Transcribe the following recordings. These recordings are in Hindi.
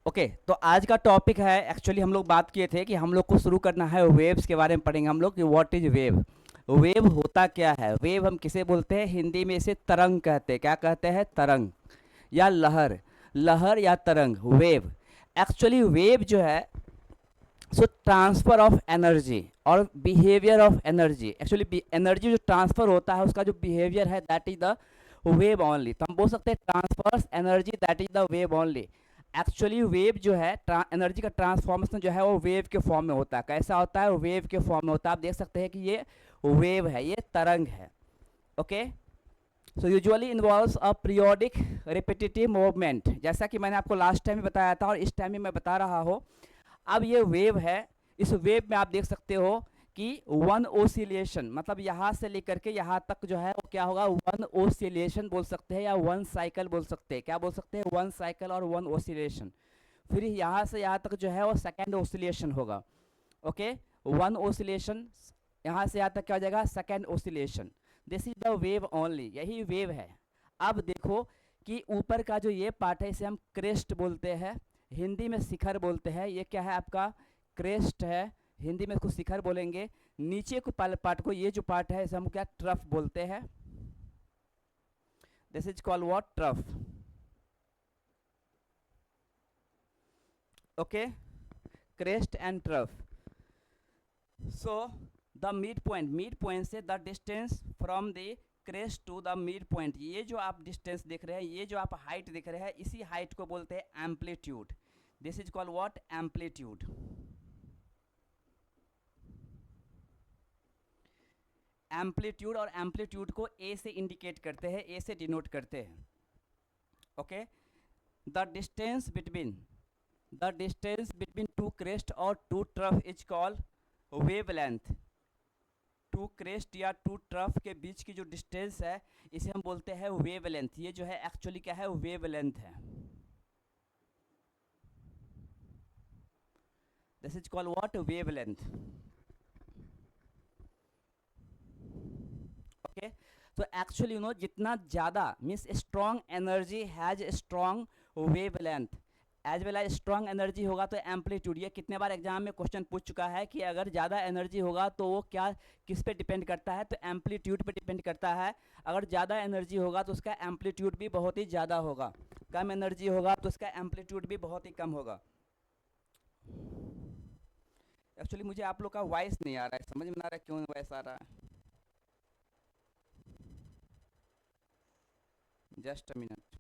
ओके तो आज का टॉपिक है, एक्चुअली हम लोग बात किए थे कि हम लोग को शुरू करना है वेव्स के बारे में पढ़ेंगे हम लोग कि व्हाट इज वेव। वेव होता क्या है, वेव हम किसे बोलते हैं, हिंदी में इसे तरंग कहते हैं। क्या कहते हैं? तरंग या लहर। लहर या तरंग, वेव। एक्चुअली वेव जो है सो ट्रांसफर ऑफ एनर्जी और behaviour of energy. Actually energy जो ट्रांसफर होता है उसका जो बिहेवियर है that is the wave only. तो हम बोल सकते हैं transfers energy that is the wave only. Actually wave जो है एनर्जी का ट्रांसफॉर्मेशन जो है वो वेव के फॉर्म में होता है। कैसा होता है? वेव के फॉर्म में होता है। आप देख सकते हैं कि ये वेव है, ये तरंग है। Okay, so usually involves a periodic repetitive movement, जैसा कि मैंने आपको लास्ट टाइम भी बताया था और इस टाइम भी मैं बता रहा हूँ। अब ये वेव है, इस वेव में आप देख सकते हो कि वन ओसिलेशन, मतलब यहाँ से लेकर के यहाँ तक जो है वो क्या होगा, वन ओसिलेशन बोल सकते हैं या वन साइकिल बोल सकते हैं। क्या बोल सकते हैं? वन साइकिल और वन ओसिलेशन। फिर यहाँ से यहाँ तक जो है वो सेकेंड ओसिलेशन होगा। ओके, वन ओसिलेशन, यहाँ से यहाँ तक क्या हो जाएगा? Second oscillation. This is the wave only, यही वेव है। अब देखो कि ऊपर का जो ये पार्ट है इसे हम क्रेस्ट बोलते हैं, हिंदी में शिखर बोलते हैं। ये क्या है? आपका क्रेस्ट है, हिंदी में इसको शिखर बोलेंगे। नीचे को पार्ट को, ये जो पार्ट है इसे हम क्या ट्रफ बोलते हैं। This is called what? Trough. Okay, crest and trough. So the mid point से the distance from the crest to the mid point, ये जो आप डिस्टेंस देख रहे हैं, ये जो आप हाइट देख रहे हैं, इसी हाइट को बोलते हैं amplitude. This is called what? Amplitude. Amplitude, और एम्पलीट्यूड को ए से इंडिकेट करते हैं, ए से डिनोट करते हैं। Okay, the distance between two crest और two trough is called wavelength. Two crest या टू ट्रफ के बीच की जो डिस्टेंस है इसे हम बोलते हैं वेवलेंथ। ये जो है एक्चुअली क्या है? वेवलेंथ है। This is called what? Wavelength. Okay, तो एक्चुअली यू नो जितना ज़्यादा means strong energy has strong wavelength, as well as strong energy होगा तो एम्पलीट्यूड। ये कितने बार एग्जाम में क्वेश्चन पूछ चुका है कि अगर ज़्यादा एनर्जी होगा तो वो क्या, किस पे डिपेंड करता है? तो एम्पलीट्यूड पे डिपेंड करता है। अगर ज़्यादा एनर्जी होगा तो उसका एम्पलीट्यूड भी बहुत ही ज़्यादा होगा, कम एनर्जी होगा तो उसका एम्पलीट्यूड भी बहुत ही कम होगा। एक्चुअली मुझे आप लोग का वॉइस नहीं आ रहा है, समझ में नहीं आ रहा है क्यों वॉइस आ रहा है। Just a minute.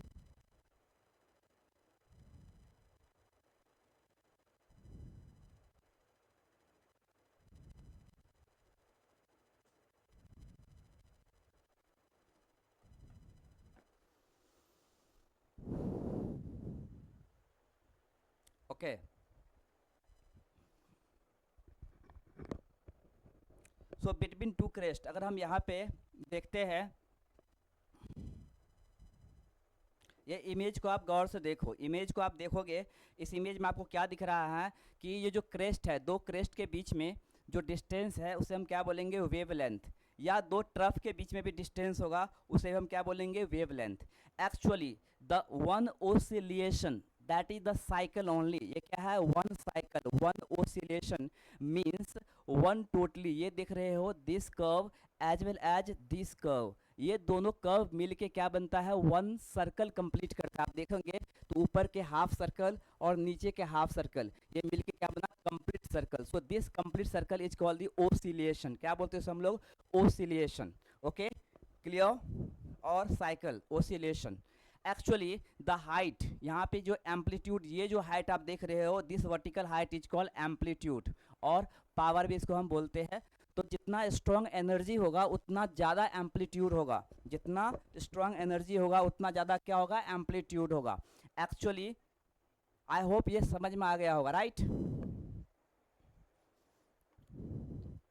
Okay, so between two crest, अगर हम यहाँ पे देखते हैं, ये इमेज को आप गौर से देखो, इमेज को आप देखोगे, इस इमेज में आपको क्या दिख रहा है कि ये जो क्रेस्ट है, दो क्रेस्ट के बीच में जो डिस्टेंस है उसे हम क्या बोलेंगे? वेवलेंथ। या दो ट्रफ के बीच में भी डिस्टेंस होगा उसे हम क्या बोलेंगे? Wavelength. Actually the one oscillation that is the cycle only. ये क्या है? One cycle, one oscillation means one totally. ये देख रहे हो this curve as well as this curve, ये दोनों कर्व मिलके क्या बनता है? वन सर्कल कंप्लीट करता है। आप देखेंगे तो ऊपर के हाफ सर्कल और नीचे के हाफ सर्कल ये मिलके क्या बना? Complete circle. So this complete circle is called the oscillation. क्या बोलते हैं हम लोग? ओसिलेशन। Okay, clear? और cycle, oscillation. Actually the height, यहाँ पे जो एम्पलीट्यूड, ये जो हाइट आप देख रहे हो, this vertical height is called amplitude, और पावर भी इसको हम बोलते हैं। तो जितना स्ट्रॉन्ग एनर्जी होगा उतना ज़्यादा एम्पलीट्यूड होगा, जितना स्ट्रॉन्ग एनर्जी होगा उतना ज़्यादा क्या होगा? एम्पलीट्यूड होगा। एक्चुअली आई होप ये समझ में आ गया होगा, right?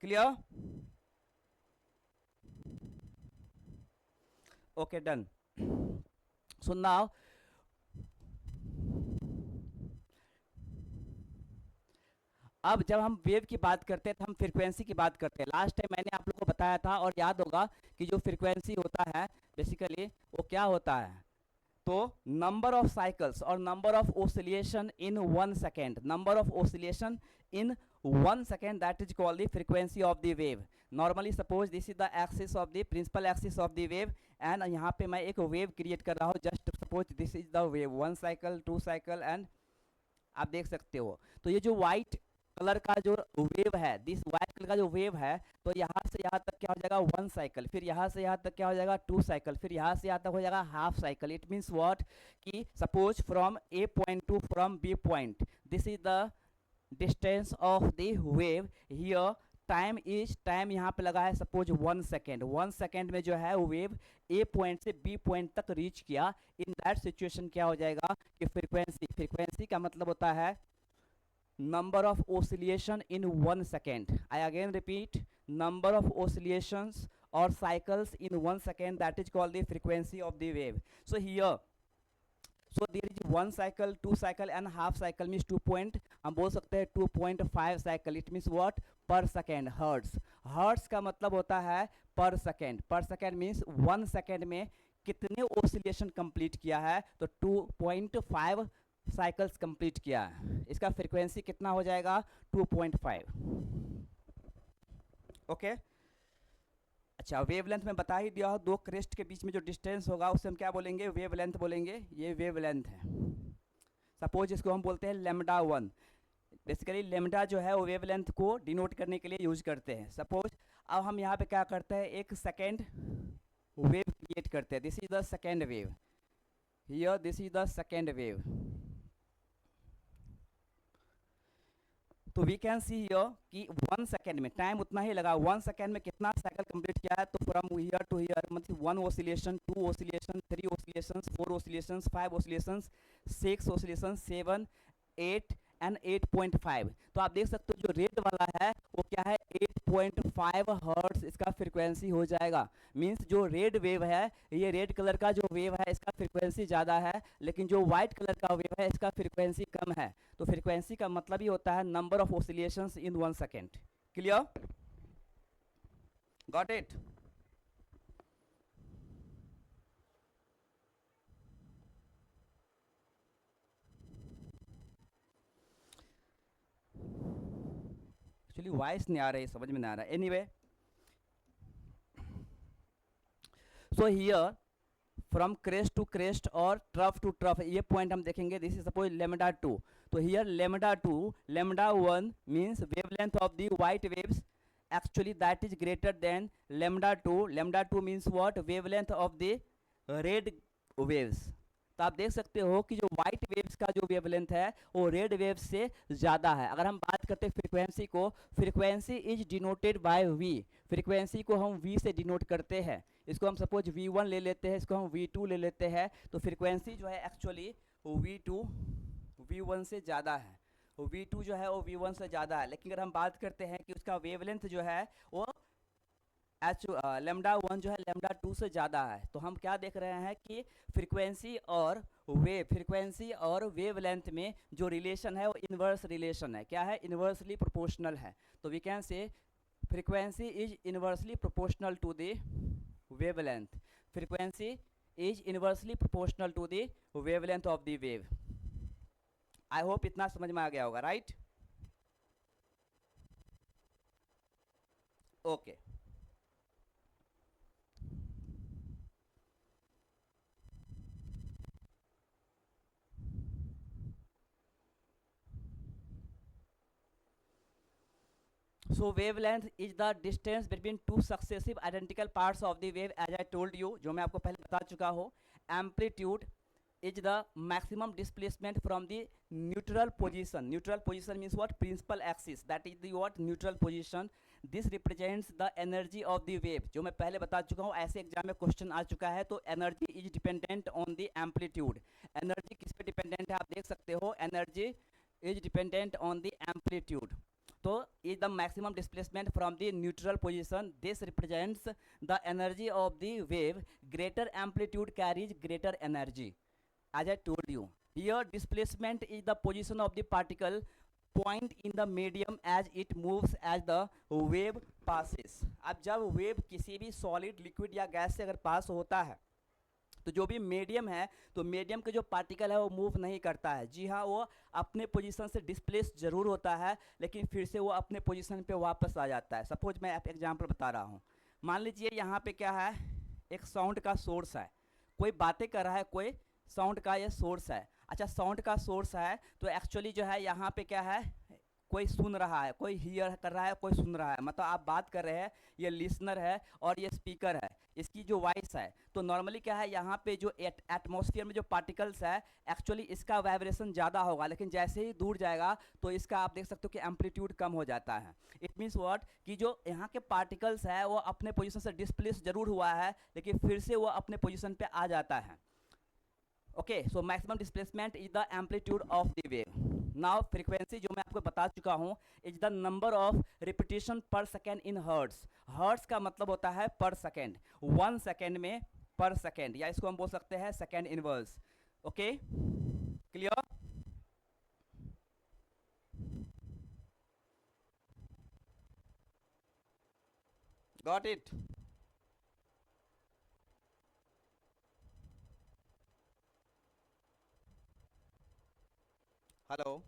Clear? Okay, done. So now अब जब हम वेव की बात करते हैं तो हम फ्रीक्वेंसी की बात करते हैं। लास्ट टाइम मैंने आप लोगों को बताया था और याद होगा कि जो फ्रीक्वेंसी होता है बेसिकली वो क्या होता है? तो नंबर ऑफ साइकिल्स और number of oscillation in 1 second, number of oscillation in 1 second, that is called the frequency of the wave. Normally suppose this is the axis of the principal axis of the wave, and यहाँ पे मैं एक वेव क्रिएट कर रहा हूँ. Just suppose this is the wave, 1 cycle, 2 cycle, and आप देख सकते हो. तो ये जो व्हाइट कलर का जो वेव है, दिस व्हाइट कलर का जो वेव है, तो यहाँ से यहाँ तक क्या हो जाएगा 1 साइकिल, फिर यहाँ से यहाँ तक क्या हो जाएगा 2 साइकिल, फिर यहाँ से यहाँ तक हो जाएगा half cycle. It means what कि suppose from A point to from B point, this is the distance of the wave. Here time is, time यहाँ पे लगा है सपोज 1 सेकेंड. 1 सेकेंड में जो है वेव ए पॉइंट से बी पॉइंट तक रीच किया. इन दैट सिचुएशन क्या हो जाएगा कि फ्रीक्वेंसी, फ्रीक्वेंसी का मतलब होता है number of oscillation in 1 second. I again repeat, number of oscillations or cycles in 1 second, that is called the frequency of the wave. So here, so there is 1 cycle, 2 cycle and half cycle means 2 point, हम बोल सकते हैं 2.5 cycle. It means what? per second. hertz. hertz का मतलब होता है per second. per second means 1 second में कितने oscillation complete किया है, तो 2.5 साइकिल्स कंप्लीट किया है. इसका फ्रीक्वेंसी कितना हो जाएगा 2.5. ओके. अच्छा, वेवलेंथ में बता ही दिया हो, दो क्रेस्ट के बीच में जो डिस्टेंस होगा उसे हम क्या बोलेंगे, वेवलेंथ बोलेंगे. ये वेवलेंथ है. सपोज इसको हम बोलते हैं लेमडा 1. बेसिकली लेमडा जो है वो वेवलेंथ को डिनोट करने के लिए यूज करते हैं. सपोज अब हम यहाँ पे क्या करते हैं, एक सेकेंड वेव क्रिएट करते हैं. This is the second wave. Here this is the second wave. तो वी कैन सी हियर कि 1 सेकेंड में टाइम उतना ही लगा. 1 सेकेंड में कितना साइकिल कंप्लीट किया है, तो फ्रॉम हियर टू हियर मतलब 1 oscillation, 2 oscillation, 3 oscillation, 4 oscillation, 5 oscillation, 6 oscillation, 7, 8 and 8.5. तो आप देख सकते हो जो रेड वाला है वो क्या है 8.5 हर्ट्ज इसका फ्रीक्वेंसी हो जाएगा. मींस जो रेड वेव है, ये रेड कलर का जो वेव है इसका फ्रीक्वेंसी ज़्यादा है, लेकिन जो व्हाइट कलर का वेव है इसका फ्रीक्वेंसी कम है. तो फ्रीक्वेंसी का मतलब ही होता है number of oscillations in 1 second. Clear? Got it? Actually voice नहीं आ रही, समझ में नहीं आ रहा. Anyway, so here from crest to crest और ट्रफ टू ट्रफ, ये पॉइंट हम देखेंगे. This is suppose lambda 2. तो here lambda 2, lambda 1 means wavelength of the white waves. Actually that is greater than lambda 2. Lambda 2 means what? Wavelength of the red waves. तो आप देख सकते हो कि जो व्हाइट वेव्स का जो वेवलेंथ है वो रेड वेव्स से ज़्यादा है. अगर हम बात करते हैं फ्रीक्वेंसी को, frequency is denoted by v. Frequency को हम वी से डिनोट करते हैं. इसको हम सपोज V1 ले लेते हैं, इसको हम V2 ले लेते हैं. तो फ्रीक्वेंसी जो है एक्चुअली V2 V1 से ज़्यादा है. V2 जो है वो V1 से ज़्यादा है. लेकिन अगर हम बात करते हैं कि उसका वेवलेंथ जो है वो लेमडा 1 जो है लेमडा 2 से ज़्यादा है. तो हम क्या देख रहे हैं कि फ्रीक्वेंसी और वेवलेंथ में जो रिलेशन है वो इन्वर्स रिलेशन है. क्या है? इन्वर्सली प्रोपोर्शनल है. तो we can say frequency is inversely proportional to the wavelength. Frequency is inversely proportional to the wavelength of the wave. I hope इतना समझ में आ गया होगा, right? Okay. So wavelength is the distance between two successive identical parts of the wave, as I told you, जो मैं आपको पहले बता चुका हूँ. Amplitude is the maximum displacement from the neutral position. Neutral position means what? Principal axis. That is the what? Neutral position. This represents the energy of the wave. जो मैं पहले बता चुका हूँ, ऐसे एग्जाम में क्वेश्चन आ चुका है. तो energy is dependent on the amplitude. Energy किस पे डिपेंडेंट है आप देख सकते हो. Energy is dependent on the amplitude. तो is the maximum displacement from the neutral position. This represents the energy of the wave. Greater amplitude carries greater energy, as I told you. Here displacement is the position of the particle point in the medium as it moves as the wave passes. अब जब वेव किसी भी सॉलिड, लिक्विड या गैस से अगर पास होता है तो जो भी मीडियम है, तो मीडियम के जो पार्टिकल है वो मूव नहीं करता है। जी हाँ, वो अपने पोजीशन से डिस्प्लेस जरूर होता है, लेकिन फिर से वो अपने पोजीशन पे वापस आ जाता है। सपोज मैं आप एग्जांपल बता रहा हूँ। मान लीजिए यहाँ पे क्या है, एक साउंड का सोर्स है, कोई बातें कर रहा है, कोई साउंड का ये सोर्स है। अच्छा, साउंड का सोर्स है तो एक्चुअली जो है यहाँ पे क्या है, कोई सुन रहा है, कोई हियर कर रहा है, कोई सुन रहा है। मतलब आप बात कर रहे हैं, ये लिसनर है और ये स्पीकर है, इसकी जो वॉइस है। तो नॉर्मली क्या है, यहाँ पे जो एटमॉस्फेयर में जो पार्टिकल्स है, एक्चुअली इसका वाइब्रेशन ज़्यादा होगा, लेकिन जैसे ही दूर जाएगा तो इसका आप देख सकते हो कि एम्पलीट्यूड कम हो जाता है। इट मीन्स व्हाट, कि जो यहाँ के पार्टिकल्स है वो अपने पोजीशन से डिस्प्लेस जरूर हुआ है, लेकिन फिर से वो अपने पोजीशन पे आ जाता है। Okay, so maximum displacement is the amplitude of the wave. Now frequency जो मैं आपको बता चुका हूँ, is the number of repetition पर सेकेंड इन हर्ट्स। हर्ट्स का मतलब होता है पर सेकेंड, 1 सेकेंड में पर सेकेंड, या इसको हम बोल सकते हैं second inverse. Okay, clear? Got it? Hello?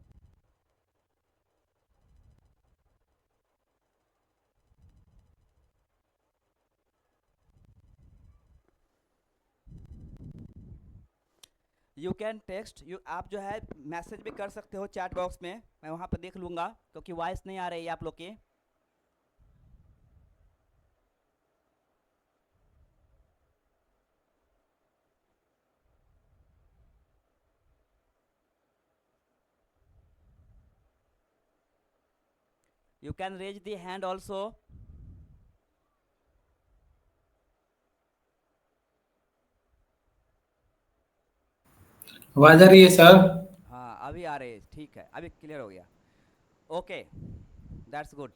You can text, you आप जो है मैसेज भी कर सकते हो चैट बॉक्स में, मैं वहाँ पर देख लूँगा, क्योंकि वॉइस नहीं आ रही है आप लोग की। You can raise the hand also. आवाज आ रही है सर? हाँ, अभी आ रही है, ठीक है, अभी क्लियर हो गया। Okay, that's good.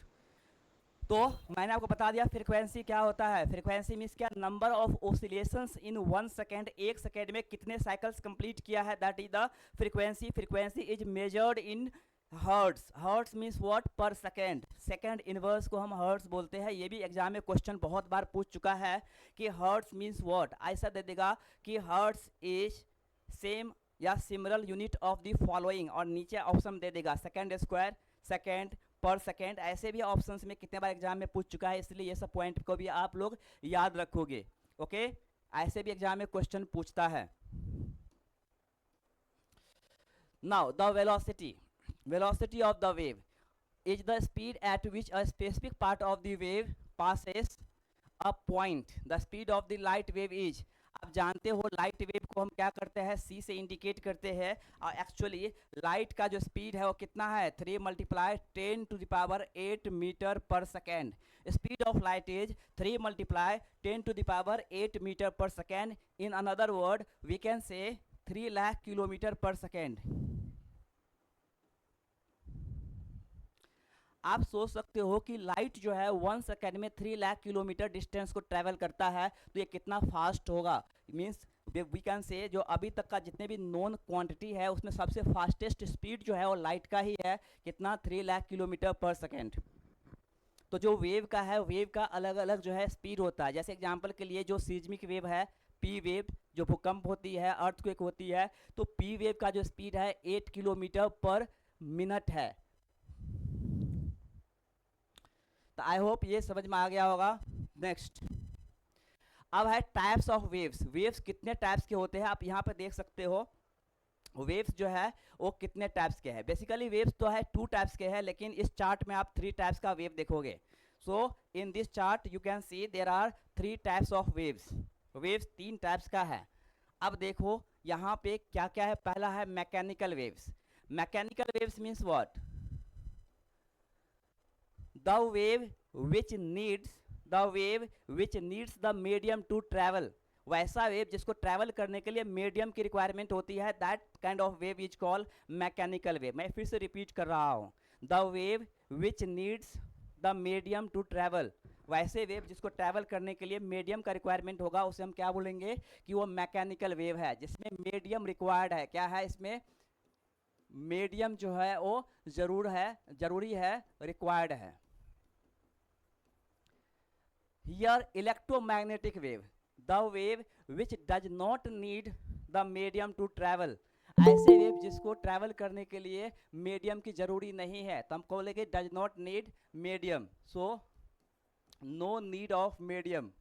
तो मैंने आपको बता दिया फ्रीक्वेंसी क्या होता है। फ्रीक्वेंसी मीन्स क्या, number of oscillations in 1 second, एक सेकेंड में कितने साइकिल्स कंप्लीट किया है, that is the frequency. Frequency is measured in hertz. Hertz means what, per second. Second inverse को हम हर्ट्स बोलते हैं। ये भी एग्जाम में क्वेश्चन बहुत बार पूछ चुका है कि हर्ट्स मीन्स व्हाट। ऐसा दे देगा कि हर्ट्स इज सेम या similar unit of the following, और नीचे ऑप्शन दे देगा सेकेंड स्क्वायर, सेकेंड, पर सेकेंड। ऐसे भी ऑप्शंस में कितने बार एग्जाम में पूछ चुका है, इसलिए ये सब पॉइंट को भी आप लोग याद रखोगे। ओके, ऐसे भी एग्जाम में क्वेश्चन पूछता है। Now the velocity, velocity of the wave is the speed at which a specific part of the wave passes a point. The speed of the light wave is, आप जानते हो लाइट वेव को हम क्या करते हैं, सी से इंडिकेट करते हैं। और एक्चुअली लाइट का जो स्पीड है वो कितना है, 3 × 10⁸ metre per second. Speed of light is 3 × 10⁸ metre per second. In another word we can say 3 lakh kilometre पर सेकेंड। आप सोच सकते हो कि लाइट जो है 1 सेकेंड में 3 लाख किलोमीटर डिस्टेंस को ट्रैवल करता है, तो ये कितना फास्ट होगा। मीन्स वी कैन से जो अभी तक का जितने भी नोन क्वांटिटी है उसमें सबसे फास्टेस्ट स्पीड जो है वो लाइट का ही है, कितना, 3 लाख किलोमीटर पर सेकेंड। तो जो वेव का है, वेव का अलग अलग जो है स्पीड होता है। जैसे एग्जाम्पल के लिए जो सीज्मिक वेव है, पी वेव, जो भूकंप होती है, अर्थक्वेक होती है, तो पी वेव का जो स्पीड है 8 किलोमीटर पर मिनट है। तो आई होप ये समझ में आ गया होगा। नेक्स्ट, अब है टाइप्स ऑफ वेव्स। वेव्स कितने टाइप्स के होते हैं आप यहाँ पे देख सकते हो। वेव्स जो है वो कितने टाइप्स के हैं। बेसिकली वेव्स तो है 2 टाइप्स के हैं, लेकिन इस चार्ट में आप 3 टाइप्स का वेव देखोगे। So in this chart you can see there are 3 types of waves. Waves 3 types का है। अब देखो यहाँ पे क्या क्या है। पहला है mechanical waves. Mechanical waves means what, the wave which needs the medium to travel। वैसा वेव जिसको ट्रैवल करने के लिए मीडियम की रिक्वायरमेंट होती है, that kind of wave is called mechanical wave. मैं फिर से रिपीट कर रहा हूँ, the wave which needs the medium to travel. वैसे वेव जिसको ट्रैवल करने के लिए मीडियम का रिक्वायरमेंट होगा, उसे हम क्या बोलेंगे कि वो मैकेनिकल वेव है, जिसमें मीडियम रिक्वायर्ड है। क्या है इसमें, मीडियम जो है वो जरूरी है, रिक्वायर्ड है। Here electromagnetic wave, the wave which does not need the medium to travel, ऐसे वेव जिसको ट्रैवल करने के लिए मीडियम की जरूरी नहीं है, तो हम बोलेंगे does not need medium, so no need of medium,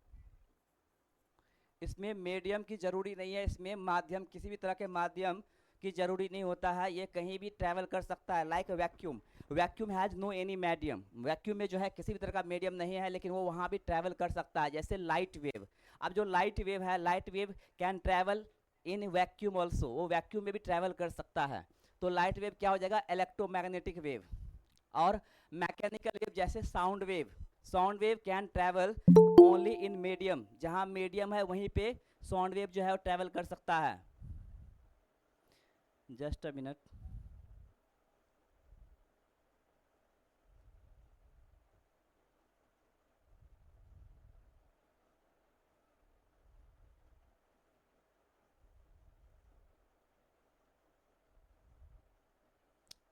इसमें मीडियम की जरूरी नहीं है, इसमें माध्यम, किसी भी तरह के माध्यम की जरूरी नहीं होता है, ये कहीं भी ट्रैवल कर सकता है। Like vacuum, vacuum has no any medium, vacuum में जो है किसी भी तरह का मीडियम नहीं है, लेकिन वो वहाँ भी ट्रैवल कर सकता है। जैसे लाइट वेव, अब जो लाइट वेव है, light wave can travel in vacuum also, वो वैक्यूम में भी ट्रैवल कर सकता है। तो लाइट वेव क्या हो जाएगा, इलेक्ट्रोमैग्नेटिक वेव। और मैकेनिकल वेव जैसे sound wave, sound wave can travel only in medium, जहाँ मीडियम है वहीं पे साउंड वेव जो है वो ट्रैवल कर सकता है। जस्ट अ मिनट,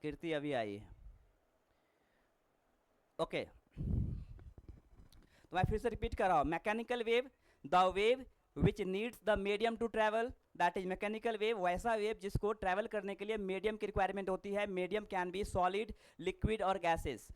कीर्ति अभी आई है। ओके, तो मैं फिर से रिपीट कर रहा हूँ, mechanical wave, the wave which needs the medium to travel, that is mechanical wave, वैसा वेव जिसको ट्रैवल करने के लिए मीडियम की रिक्वायरमेंट होती है। Medium can be solid, liquid और gases.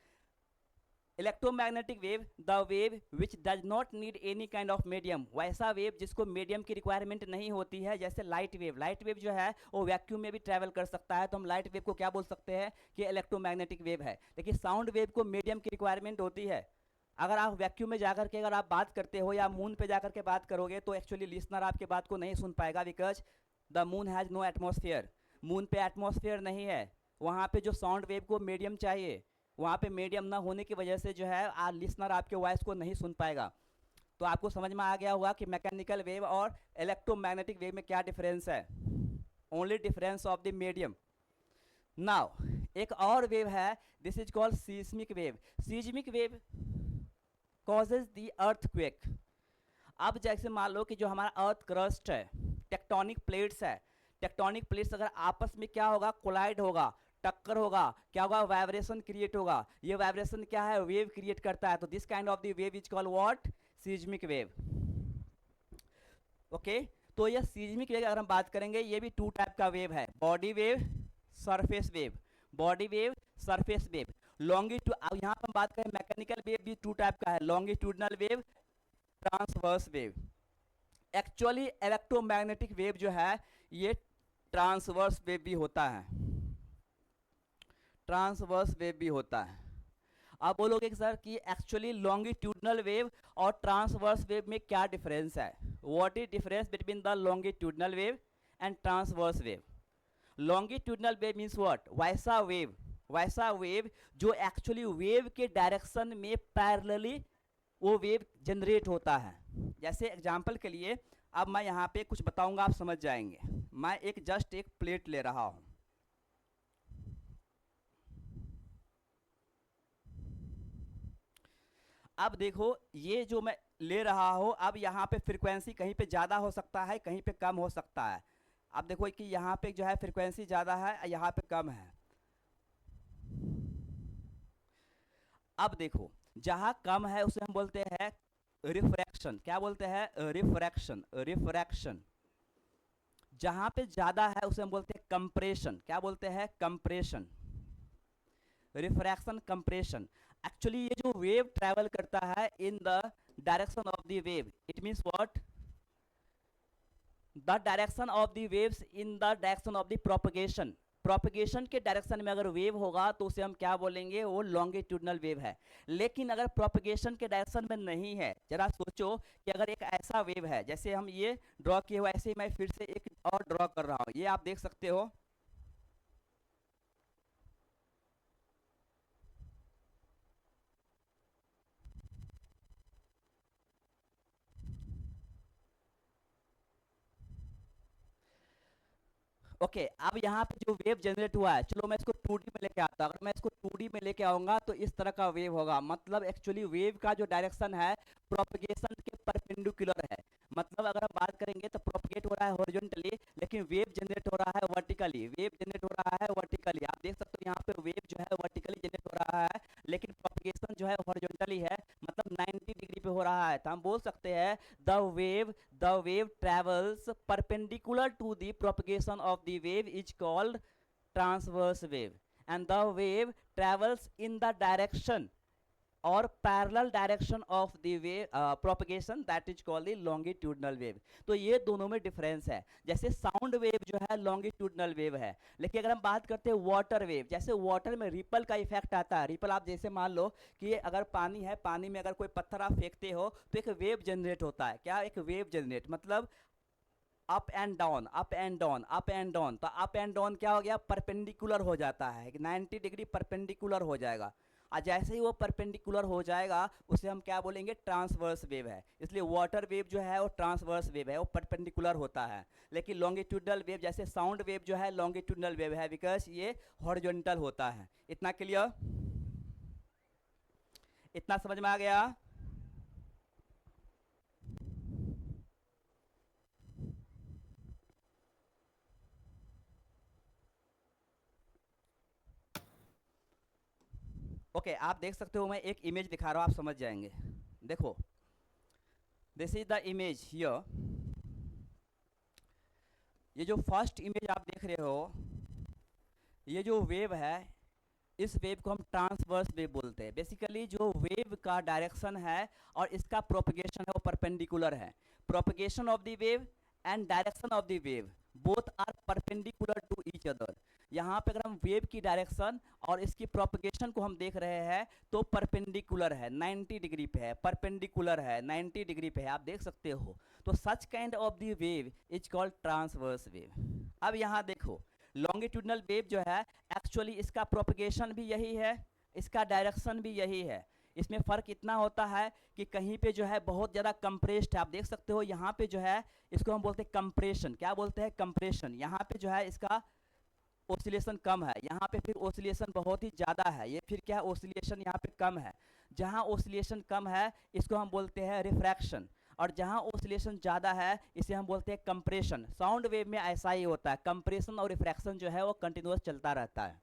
Electromagnetic wave, the wave which does not need any kind of medium, वैसा वेव जिसको मीडियम की रिक्वायरमेंट नहीं होती है। जैसे लाइट वेव, लाइट वेव जो है वो वैक्यूम में भी ट्रैवल कर सकता है, तो हम लाइट वेव को क्या बोल सकते हैं कि इलेक्ट्रोमैग्नेटिक वेव है। लेकिन साउंड वेव को मीडियम की रिक्वायरमेंट होती है। अगर आप वैक्यूम में जाकर के अगर आप बात करते हो या मून पे जाकर के बात करोगे तो एक्चुअली लिसनर आपके बात को नहीं सुन पाएगा, because the moon has no atmosphere, moon पे एटमॉस्फेयर नहीं है, वहाँ पे जो साउंड वेव को मीडियम चाहिए, वहाँ पे मीडियम ना होने की वजह से जो है लिसनर आपके वॉइस को नहीं सुन पाएगा। तो आपको समझ में आ गया होगा कि मैकेनिकल वेव और इलेक्ट्रोमैग्नेटिक वेव में क्या डिफरेंस है, only difference of the medium. Now एक और वेव है, this is called seismic wave. Seismic wave causes the earthquake. अब जैसे मान लो कि जो हमारा अर्थ क्रस्ट है, टेक्टोनिक प्लेट्स है, टेक्टोनिक प्लेट्स अगर आपस में क्या होगा, कोलाइड होगा, टक्कर होगा, क्या होगा, वाइब्रेशन क्रिएट होगा। ये वाइब्रेशन क्या है, वेव क्रिएट करता है। तो this kind of the wave is called what, seismic wave. Okay, तो ये सीज्मिक वेव अगर हम बात करेंगे, ये भी टू टाइप का वेव है, body wave, surface wave, body wave, surface wave. Longitude, अब यहाँ पर हम बात करें मैकेनिकल वेव भी टू टाइप का है, longitudinal wave, transverse wave. Actually electromagnetic wave जो है ये ट्रांसवर्स वेव भी होता है, ट्रांसवर्स वेव भी होता है। आप बोलोगे कि सर कि एक्चुअली लॉन्गिट्यूडनल वेव और ट्रांसवर्स वेव में क्या डिफरेंस है, what is difference between the longitudinal wave and transverse wave. Longitudinal wave means what, वैसा वेव, वैसा वेव जो एक्चुअली वेव के डायरेक्शन में पैरेलली वो वेव जनरेट होता है। जैसे एग्जांपल के लिए अब मैं यहाँ पे कुछ बताऊंगा, आप समझ जाएंगे। मैं एक जस्ट एक प्लेट ले रहा हूँ, अब देखो ये जो मैं ले रहा हूँ, अब यहाँ पे फ्रीक्वेंसी कहीं पे ज़्यादा हो सकता है, कहीं पे कम हो सकता है। अब देखो कि यहाँ पे जो है फ्रीक्वेंसी ज़्यादा है, यहाँ पे कम है। अब देखो जहाँ कम है उसे हम बोलते हैं रिफ्रैक्शन, क्या बोलते हैं, रिफ्रैक्शन, रिफ्रैक्शन। जहाँ पे ज़्यादा है उसे हम बोलते हैं कंप्रेशन, क्या बोलते हैं, कंप्रेशन, रिफ्रैक्शन, कंप्रेशन। एक्चुअली ये जो वेव ट्रैवल करता है इन the direction of the wave, it means what, the direction of the waves in the direction of the propagation. Propagation के डायरेक्शन में अगर वेव होगा तो उसे हम क्या बोलेंगे, वो लॉन्गिट्यूडनल वेव है। लेकिन अगर प्रोपगेशन के डायरेक्शन में नहीं है, जरा सोचो कि अगर एक ऐसा वेव है, जैसे हम ये ड्रॉ किए हुआ, ऐसे ही मैं फिर से एक और ड्रॉ कर रहा हूँ, ये आप देख सकते हो, ओके अब यहाँ पे जो वेव जनरेट हुआ है, चलो मैं इसको 2D में लेके आता हूँ। अगर मैं इसको 2D में लेके आऊंगा तो इस तरह का वेव होगा, मतलब एक्चुअली वेव का जो डायरेक्शन है प्रोपगेशन के परपेंडिकुलर है। मतलब अगर हम बात करेंगे तो प्रोपगेट हो रहा है हॉरिजॉन्टली, लेकिन वेव जनरेट हो रहा है वर्टिकली, वेव जनरेट हो रहा है वर्टिकली। आप देख सकते हो यहाँ पे वेव जो है वर्टिकली जनरेट हो रहा है, लेकिन प्रोपगेशन जो है हॉरिजॉन्टली है, मतलब 90 डिग्री पे हो रहा रहा है तो हम बोल सकते हैं the wave travels perpendicular to the propagation of the wave is called transverse wave, and the wave travels in the direction और parallel direction of the wave propagation that is called the longitudinal wave. तो ये दोनों में डिफरेंस है। जैसे साउंड वेव जो है लॉन्गिट्यूडनल वेव है, लेकिन अगर हम बात करते हैं वाटर वेव, जैसे वाटर में रिपल का इफेक्ट आता है। रिपल आप जैसे मान लो कि अगर पानी है, पानी में अगर कोई पत्थर आप फेंकते हो तो एक वेव जनरेट होता है। क्या? एक वेव जनरेट, मतलब up and down, up and down, up and down. तो अप एंड डाउन क्या हो गया? परपेंडिकुलर हो जाता है, 90 डिग्री परपेंडिकुलर हो जाएगा। और जैसे ही वो परपेंडिकुलर हो जाएगा उसे हम क्या बोलेंगे? ट्रांसवर्स वेव है। इसलिए वाटर वेव जो है वो ट्रांसवर्स वेव है, वो परपेंडिकुलर होता है। लेकिन लॉन्गिट्यूडनल वेव जैसे साउंड वेव जो है लॉन्गिट्यूडनल वेव है, बिकॉज ये हॉरिजॉन्टल होता है। इतना क्लियर? इतना समझ में आ गया? ओके, आप देख सकते हो, मैं एक इमेज दिखा रहा हूँ, आप समझ जाएंगे। देखो, this is the image here. ये जो फर्स्ट इमेज आप देख रहे हो, ये जो वेव है, इस वेव को हम ट्रांसवर्स वेव बोलते हैं। बेसिकली जो वेव का डायरेक्शन है और इसका प्रोपगेशन है वो परपेंडिकुलर है। Propagation of the wave and direction of the wave both are perpendicular to each other. यहाँ पे अगर हम वेव की डायरेक्शन और इसकी प्रोपगेशन को हम देख रहे हैं तो परपेंडिकुलर है, 90 डिग्री पे है, परपेंडिकुलर है, 90 डिग्री पे है, आप देख सकते हो। तो such kind of the wave is called transverse wave. अब यहाँ देखो, लॉन्गिट्यूडनल वेव जो है एक्चुअली इसका प्रोपगेशन भी यही है, इसका डायरेक्शन भी यही है। इसमें फ़र्क इतना होता है कि कहीं पे जो है बहुत ज़्यादा कंप्रेस्ड है, आप देख सकते हो। यहाँ पे जो है इसको हम बोलते हैं कंप्रेशन। क्या बोलते हैं? कंप्रेशन। यहाँ पे जो है इसका ओसिलेशन कम है, यहाँ पे फिर ओसिलेशन बहुत ही ज़्यादा है, ये फिर क्या है? ओसिलेशन यहाँ पे कम है। जहाँ ओसिलेशन कम है इसको हम बोलते हैं रिफ्रैक्शन, और जहाँ ओसिलेशन ज़्यादा है इसे हम बोलते हैं कंप्रेशन। साउंड वेव में ऐसा ही होता है, कंप्रेशन और रिफ्रैक्शन जो है वो कंटिन्यूस चलता रहता है।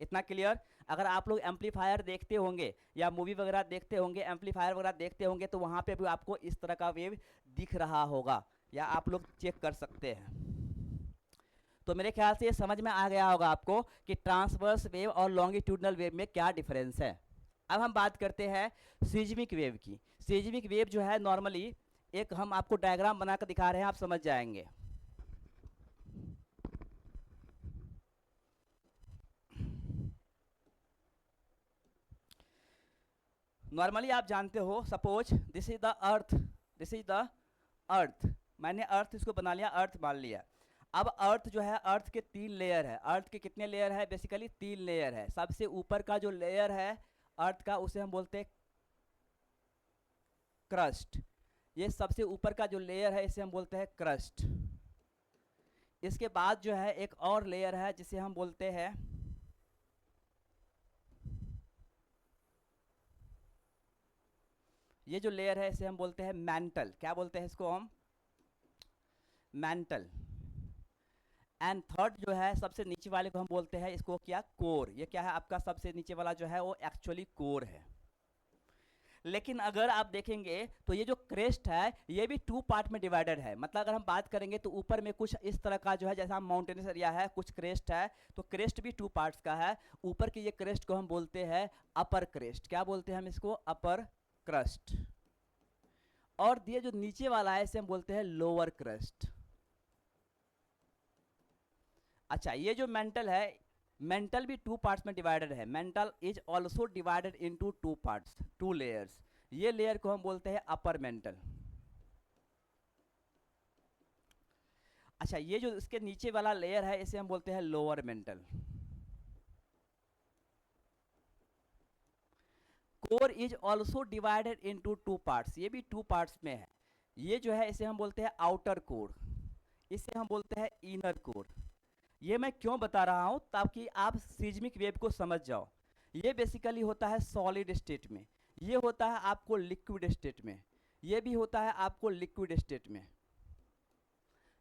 इतना क्लियर? अगर आप लोग एम्पलीफायर देखते होंगे या मूवी वगैरह देखते होंगे, एम्पलीफायर वगैरह देखते होंगे, तो वहाँ पे भी आपको इस तरह का वेव दिख रहा होगा, या आप लोग चेक कर सकते हैं। तो मेरे ख्याल से ये समझ में आ गया होगा आपको कि ट्रांसवर्स वेव और लॉन्गिट्यूडनल वेव में क्या डिफरेंस है। अब हम बात करते हैं सीज्मिक वेव की। सीज्मिक वेव जो है नॉर्मली, एक हम आपको डायग्राम बनाकर दिखा रहे हैं, आप समझ जाएंगे। नॉर्मली आप जानते हो, suppose this is the earth, this is the earth. मैंने अर्थ इसको बना लिया, अर्थ मान लिया। अब अर्थ जो है, अर्थ के 3 लेयर है। अर्थ के कितने लेयर है? बेसिकली 3 लेयर है। सबसे ऊपर का जो लेयर है अर्थ का, उसे हम बोलते हैं क्रस्ट। ये सबसे ऊपर का जो लेयर है इसे हम बोलते हैं क्रस्ट। इसके बाद जो है एक और लेयर है जिसे हम बोलते हैं ये जो लेयर है इसे हम बोलते हैं मैंटल। क्या बोलते हैं इसको हम? मैंटल। एंड थर्ड जो है सबसे नीचे वाले को हम बोलते हैं इसको क्या? कोर। ये क्या है आपका? सबसे नीचे वाला जो है वो एक्चुअली कोर है। लेकिन अगर आप देखेंगे तो ये जो क्रेस्ट है ये भी 2 पार्ट में डिवाइडेड है। मतलब अगर हम बात करेंगे तो ऊपर में कुछ इस तरह का जो है, जैसा माउंटेनस एरिया है, कुछ क्रेस्ट है, तो क्रेस्ट भी 2 पार्ट्स का है। ऊपर की ये क्रेस्ट को हम बोलते हैं अपर क्रेस्ट। क्या बोलते हैं हम इसको? अपर क्रस्ट। और ये जो नीचे वाला है इसे हम बोलते हैं लोअर क्रस्ट। अच्छा, ये जो मेंटल है, मेंटल भी 2 पार्ट्स में डिवाइडेड है। Mental is also divided into 2 parts, 2 layers. ये लेयर को हम बोलते हैं अपर मेंटल। अच्छा, ये जो इसके नीचे वाला लेयर है इसे हम बोलते हैं lower mental. Core is also divided into 2 parts, ये भी 2 पार्ट्स में है। ये जो है इसे हम बोलते हैं आउटर कोर, इसे हम बोलते हैं इनर कोर। ये मैं क्यों बता रहा हूं? ताकि आप सीज्मिक वेव को समझ जाओ। ये बेसिकली होता है सॉलिड स्टेट में, ये होता है आपको लिक्विड स्टेट में, ये भी होता है आपको लिक्विड स्टेट में,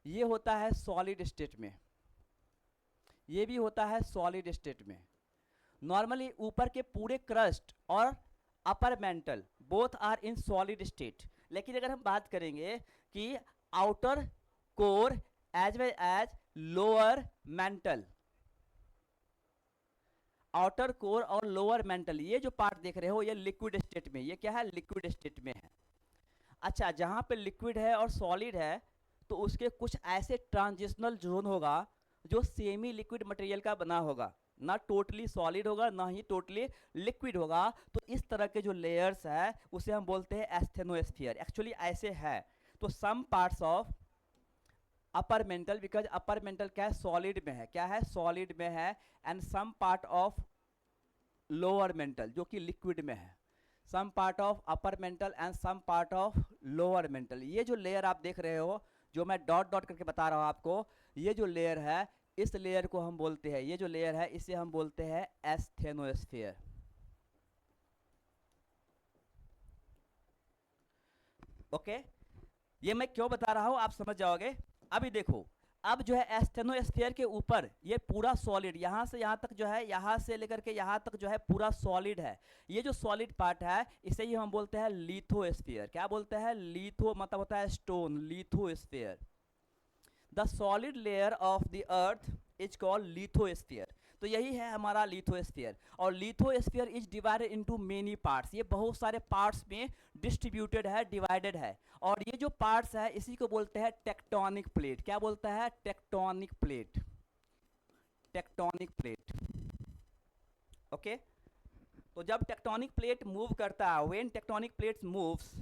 ये होता है सॉलिड स्टेट में, ये भी होता है सॉलिड स्टेट में। नॉर्मली ऊपर के पूरे क्रस्ट और upper mantle both are in solid state, लेकिन अगर हम बात करेंगे कि outer core as well as lower mantle, outer core और लोअर मेंटल, ये जो पार्ट देख रहे हो ये लिक्विड स्टेट में, ये क्या है, लिक्विड स्टेट में है। अच्छा, जहां पे लिक्विड है और सॉलिड है तो उसके कुछ ऐसे ट्रांजिशनल जोन होगा जो सेमी लिक्विड मटेरियल का बना होगा, ना टोटली सॉलिड होगा ना ही टोटली लिक्विड होगा। तो इस तरह के जो लेयर्स है उसे हम बोलते हैं एस्थेनोस्फीयर। एक्चुअली ऐसे है। तो some parts of upper mantle, because upper mantle क्या है, सॉलिड में है, क्या है, सॉलिड में है, and some part of lower mantle जो कि लिक्विड में है, some part of upper mantle and some part of lower mantle. ये जो लेयर आप देख रहे हो, जो मैं डॉट डॉट करके बता रहा हूँ आपको, ये जो लेयर है, इस लेयर को हम बोलते हैं, ये जो लेयर है इसे हम बोलते हैं एस्थेनोस्फीयर। ओके, ये मैं क्यों बता रहा हूँ आप समझ जाओगे। अभी देखो, अब जो है एस्थेनोस्फीयर के ऊपर ये पूरा सॉलिड, यहाँ से यहाँ तक जो है, यहाँ से लेकर के यहाँ तक जो है पूरा सॉलिड है। ये जो सॉलिड पार्ट है इसे ही हम बोलते हैं लिथोस्फीयर। क्या बोलते हैं, लिथो मतलब होता है stone, lithosphere. The solid layer of the earth is called lithosphere. तो यही है हमारा लिथोस्फीयर। और lithosphere is divided into many parts, ये बहुत सारे पार्ट्स में डिस्ट्रीब्यूटेड है, डिवाइडेड है। और ये जो पार्ट्स है इसी को बोलते हैं टेक्टोनिक प्लेट। क्या बोलता है, tectonic plate, tectonic plate. Okay, तो जब टेक्टोनिक प्लेट मूव करता है, when tectonic plates moves,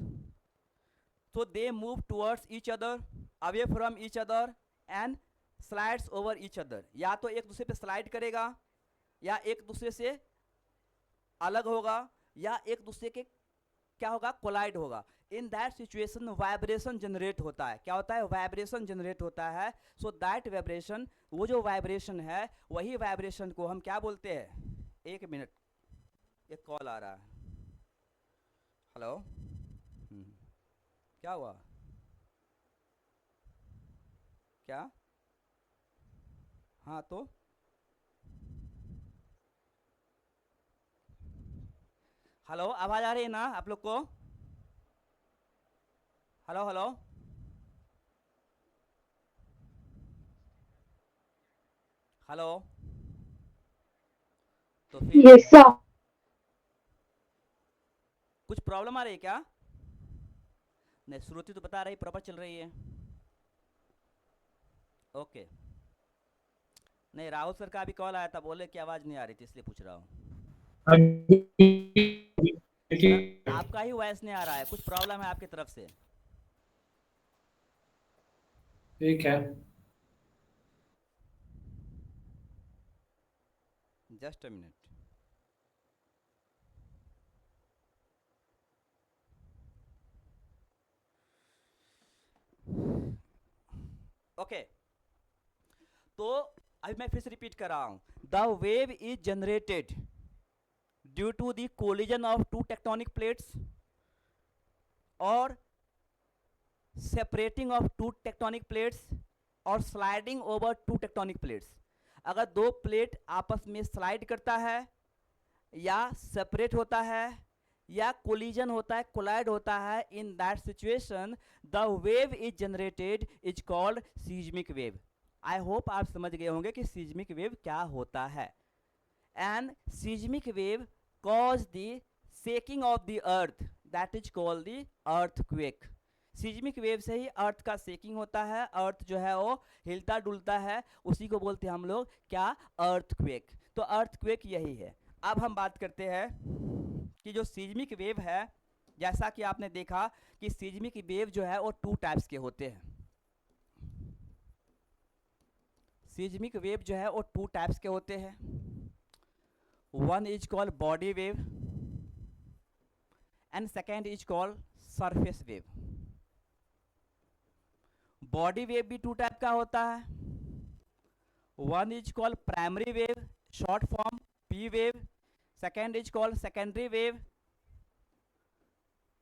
so they move towards each other, away from each other and slides over each other। या तो एक दूसरे पे स्लाइड करेगा, या एक दूसरे से अलग होगा, या एक दूसरे के क्या होगा, कोलाइड होगा। इन दैट सिचुएशन वाइब्रेशन जनरेट होता है। क्या होता है, वाइब्रेशन जनरेट होता है। सो दैट वाइब्रेशन, वो जो वाइब्रेशन है वही वाइब्रेशन को हम क्या बोलते हैं, एक मिनट, एक कॉल आ रहा है। हेलो, क्या हुआ, क्या, हाँ तो हेलो, आवाज आ रही है ना आप लोग को, हेलो हेलो, हेलो, तो फिर Yes, sir. कुछ प्रॉब्लम आ रही है क्या, नहीं श्रुति तो बता रही प्रॉपर चल रही है। ओके, नहीं राहुल सर का भी कॉल आया था, बोले कि आवाज़ नहीं आ रही थी इसलिए पूछ रहा हूँ। सर आपका ही वॉइस नहीं आ रहा है, कुछ प्रॉब्लम है आपकी तरफ से। ठीक है। Just a minute. ओके, तो अभी मैं फिर से रिपीट कर रहा हूँ। The wave is generated due to the collision of two tectonic plates और separating of two tectonic plates और sliding over two tectonic plates. अगर दो प्लेट आपस में स्लाइड करता है, या सेपरेट होता है, या कोलिजन होता है, कोलाइड होता है, इन that situation the wave is generated is called seismic wave. I hope आप समझ गए होंगे कि सीज्मिक वेव क्या होता है। And seismic wave cause the shaking of the earth, that is called the earthquake. Seismic wave से ही अर्थ का शेकिंग होता है, अर्थ जो है वो हिलता डुलता है, उसी को बोलते हैं हम लोग क्या, अर्थक्वेक। तो अर्थक्वेक यही है। अब हम बात करते हैं कि जो सीज्मिक वेव है, जैसा कि आपने देखा कि सीज्मिक वेव जो है वो टू टाइप्स के होते हैं। सीज्मिक वेव जो है वो टू टाइप्स के होते हैं। One is called body wave and second is called surface wave. Body wave भी टू टाइप का होता है। One is called primary wave, short form P wave. Second is called secondary wave,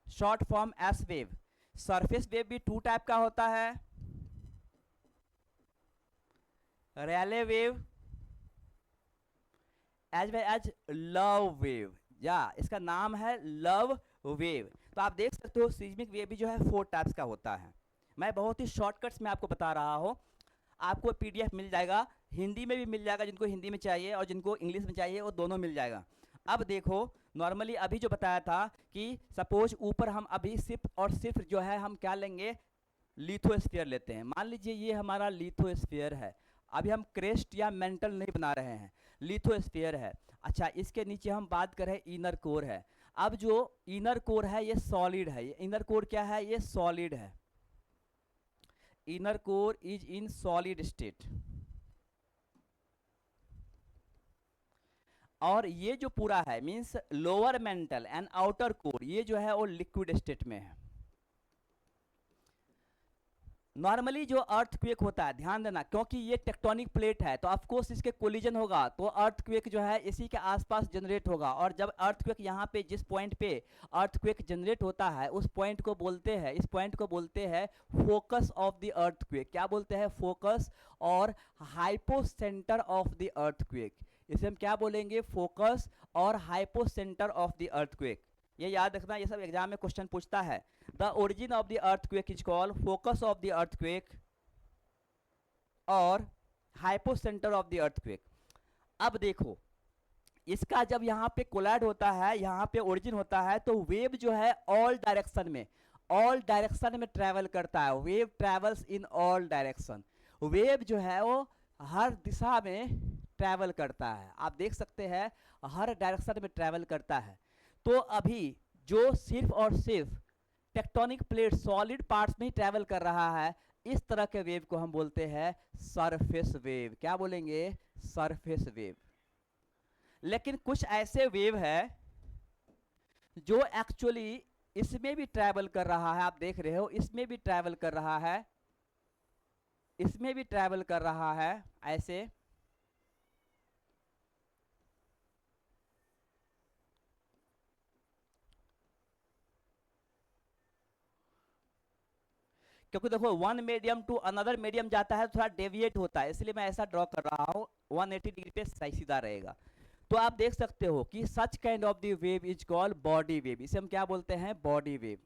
short form S wave. Surface wave भी टू टाइप का होता है, Rayleigh wave as well as Love wave. या इसका नाम है लव वेव। तो आप देख सकते हो सीज्मिक वेव भी जो है 4 टाइप्स का होता है। मैं बहुत ही शॉर्टकट्स में आपको बता रहा हूँ। आपको पीडीएफ मिल जाएगा, हिंदी में भी मिल जाएगा, जिनको हिंदी में चाहिए और जिनको इंग्लिश में चाहिए वो दोनों मिल जाएगा। अब देखो, नॉर्मली अभी जो बताया था कि सपोज ऊपर हम अभी सिर्फ और सिर्फ जो है हम क्या लेंगे, लिथोस्फीयर लेते हैं। मान लीजिए ये हमारा लिथोस्फीयर है, अभी हम क्रेस्ट या मेंटल नहीं बना रहे हैं, लिथोस्फीयर है। अच्छा, इसके नीचे हम बात करें इनर कोर है। अब जो इनर कोर है ये सॉलिड है, ये इनर कोर क्या है, ये सॉलिड है। Inner core is in solid state. और ये जो पूरा है means lower mental and outer core, ये जो है वो लिक्विड स्टेट में है। नॉर्मली जो अर्थक्वेक होता है, ध्यान देना, क्योंकि ये टेक्टोनिक प्लेट है तो ऑफ कोर्स इसके कोलिजन होगा, तो अर्थक्वेक जो है इसी के आसपास जनरेट होगा। और जब अर्थक्वेक यहाँ पे जिस पॉइंट पे अर्थक्वेक जनरेट होता है उस पॉइंट को बोलते हैं, इस पॉइंट को बोलते हैं फोकस ऑफ द अर्थक्वेक। क्या बोलते हैं, फोकस और हाइपोसेंटर ऑफ द अर्थक्वेक। इसे हम क्या बोलेंगे, फोकस और हाइपोसेंटर ऑफ द अर्थक्वेक। ये याद रखना, ये सब एग्जाम में क्वेश्चन पूछता है। The origin of the earthquake is called focus of the earthquake और हाइपोसेंटर ऑफ द अर्थक्वेक। अब देखो, इसका जब यहाँ पे कोलाइड होता है, यहाँ पे ओरिजिन होता है, तो वेव जो है ऑल डायरेक्शन में ट्रेवल करता है। Wave travels in all direction. Wave जो है वो हर दिशा में ट्रेवल करता है। आप देख सकते हैं हर डायरेक्शन में ट्रेवल करता है। तो अभी जो सिर्फ और सिर्फ टेक्टोनिक प्लेट सॉलिड पार्ट्स में ही ट्रेवल कर रहा है, इस तरह के वेव को हम बोलते हैं सरफेस वेव। क्या बोलेंगे, सरफेस वेव। लेकिन कुछ ऐसे वेव है जो एक्चुअली इसमें भी ट्रैवल कर रहा है। आप देख रहे हो इसमें भी ट्रैवल कर रहा है, इसमें भी ट्रैवल कर रहा है ऐसे। क्योंकि देखो one medium to another medium जाता है तो थोड़ा डेविएट होता है, इसलिए मैं ऐसा ड्रॉ कर रहा हूँ 180 डिग्री पे सीधा रहेगा। तो आप देख सकते हो कि such kind of the wave is called body wave. इसे हम क्या बोलते हैं, बॉडी वेव।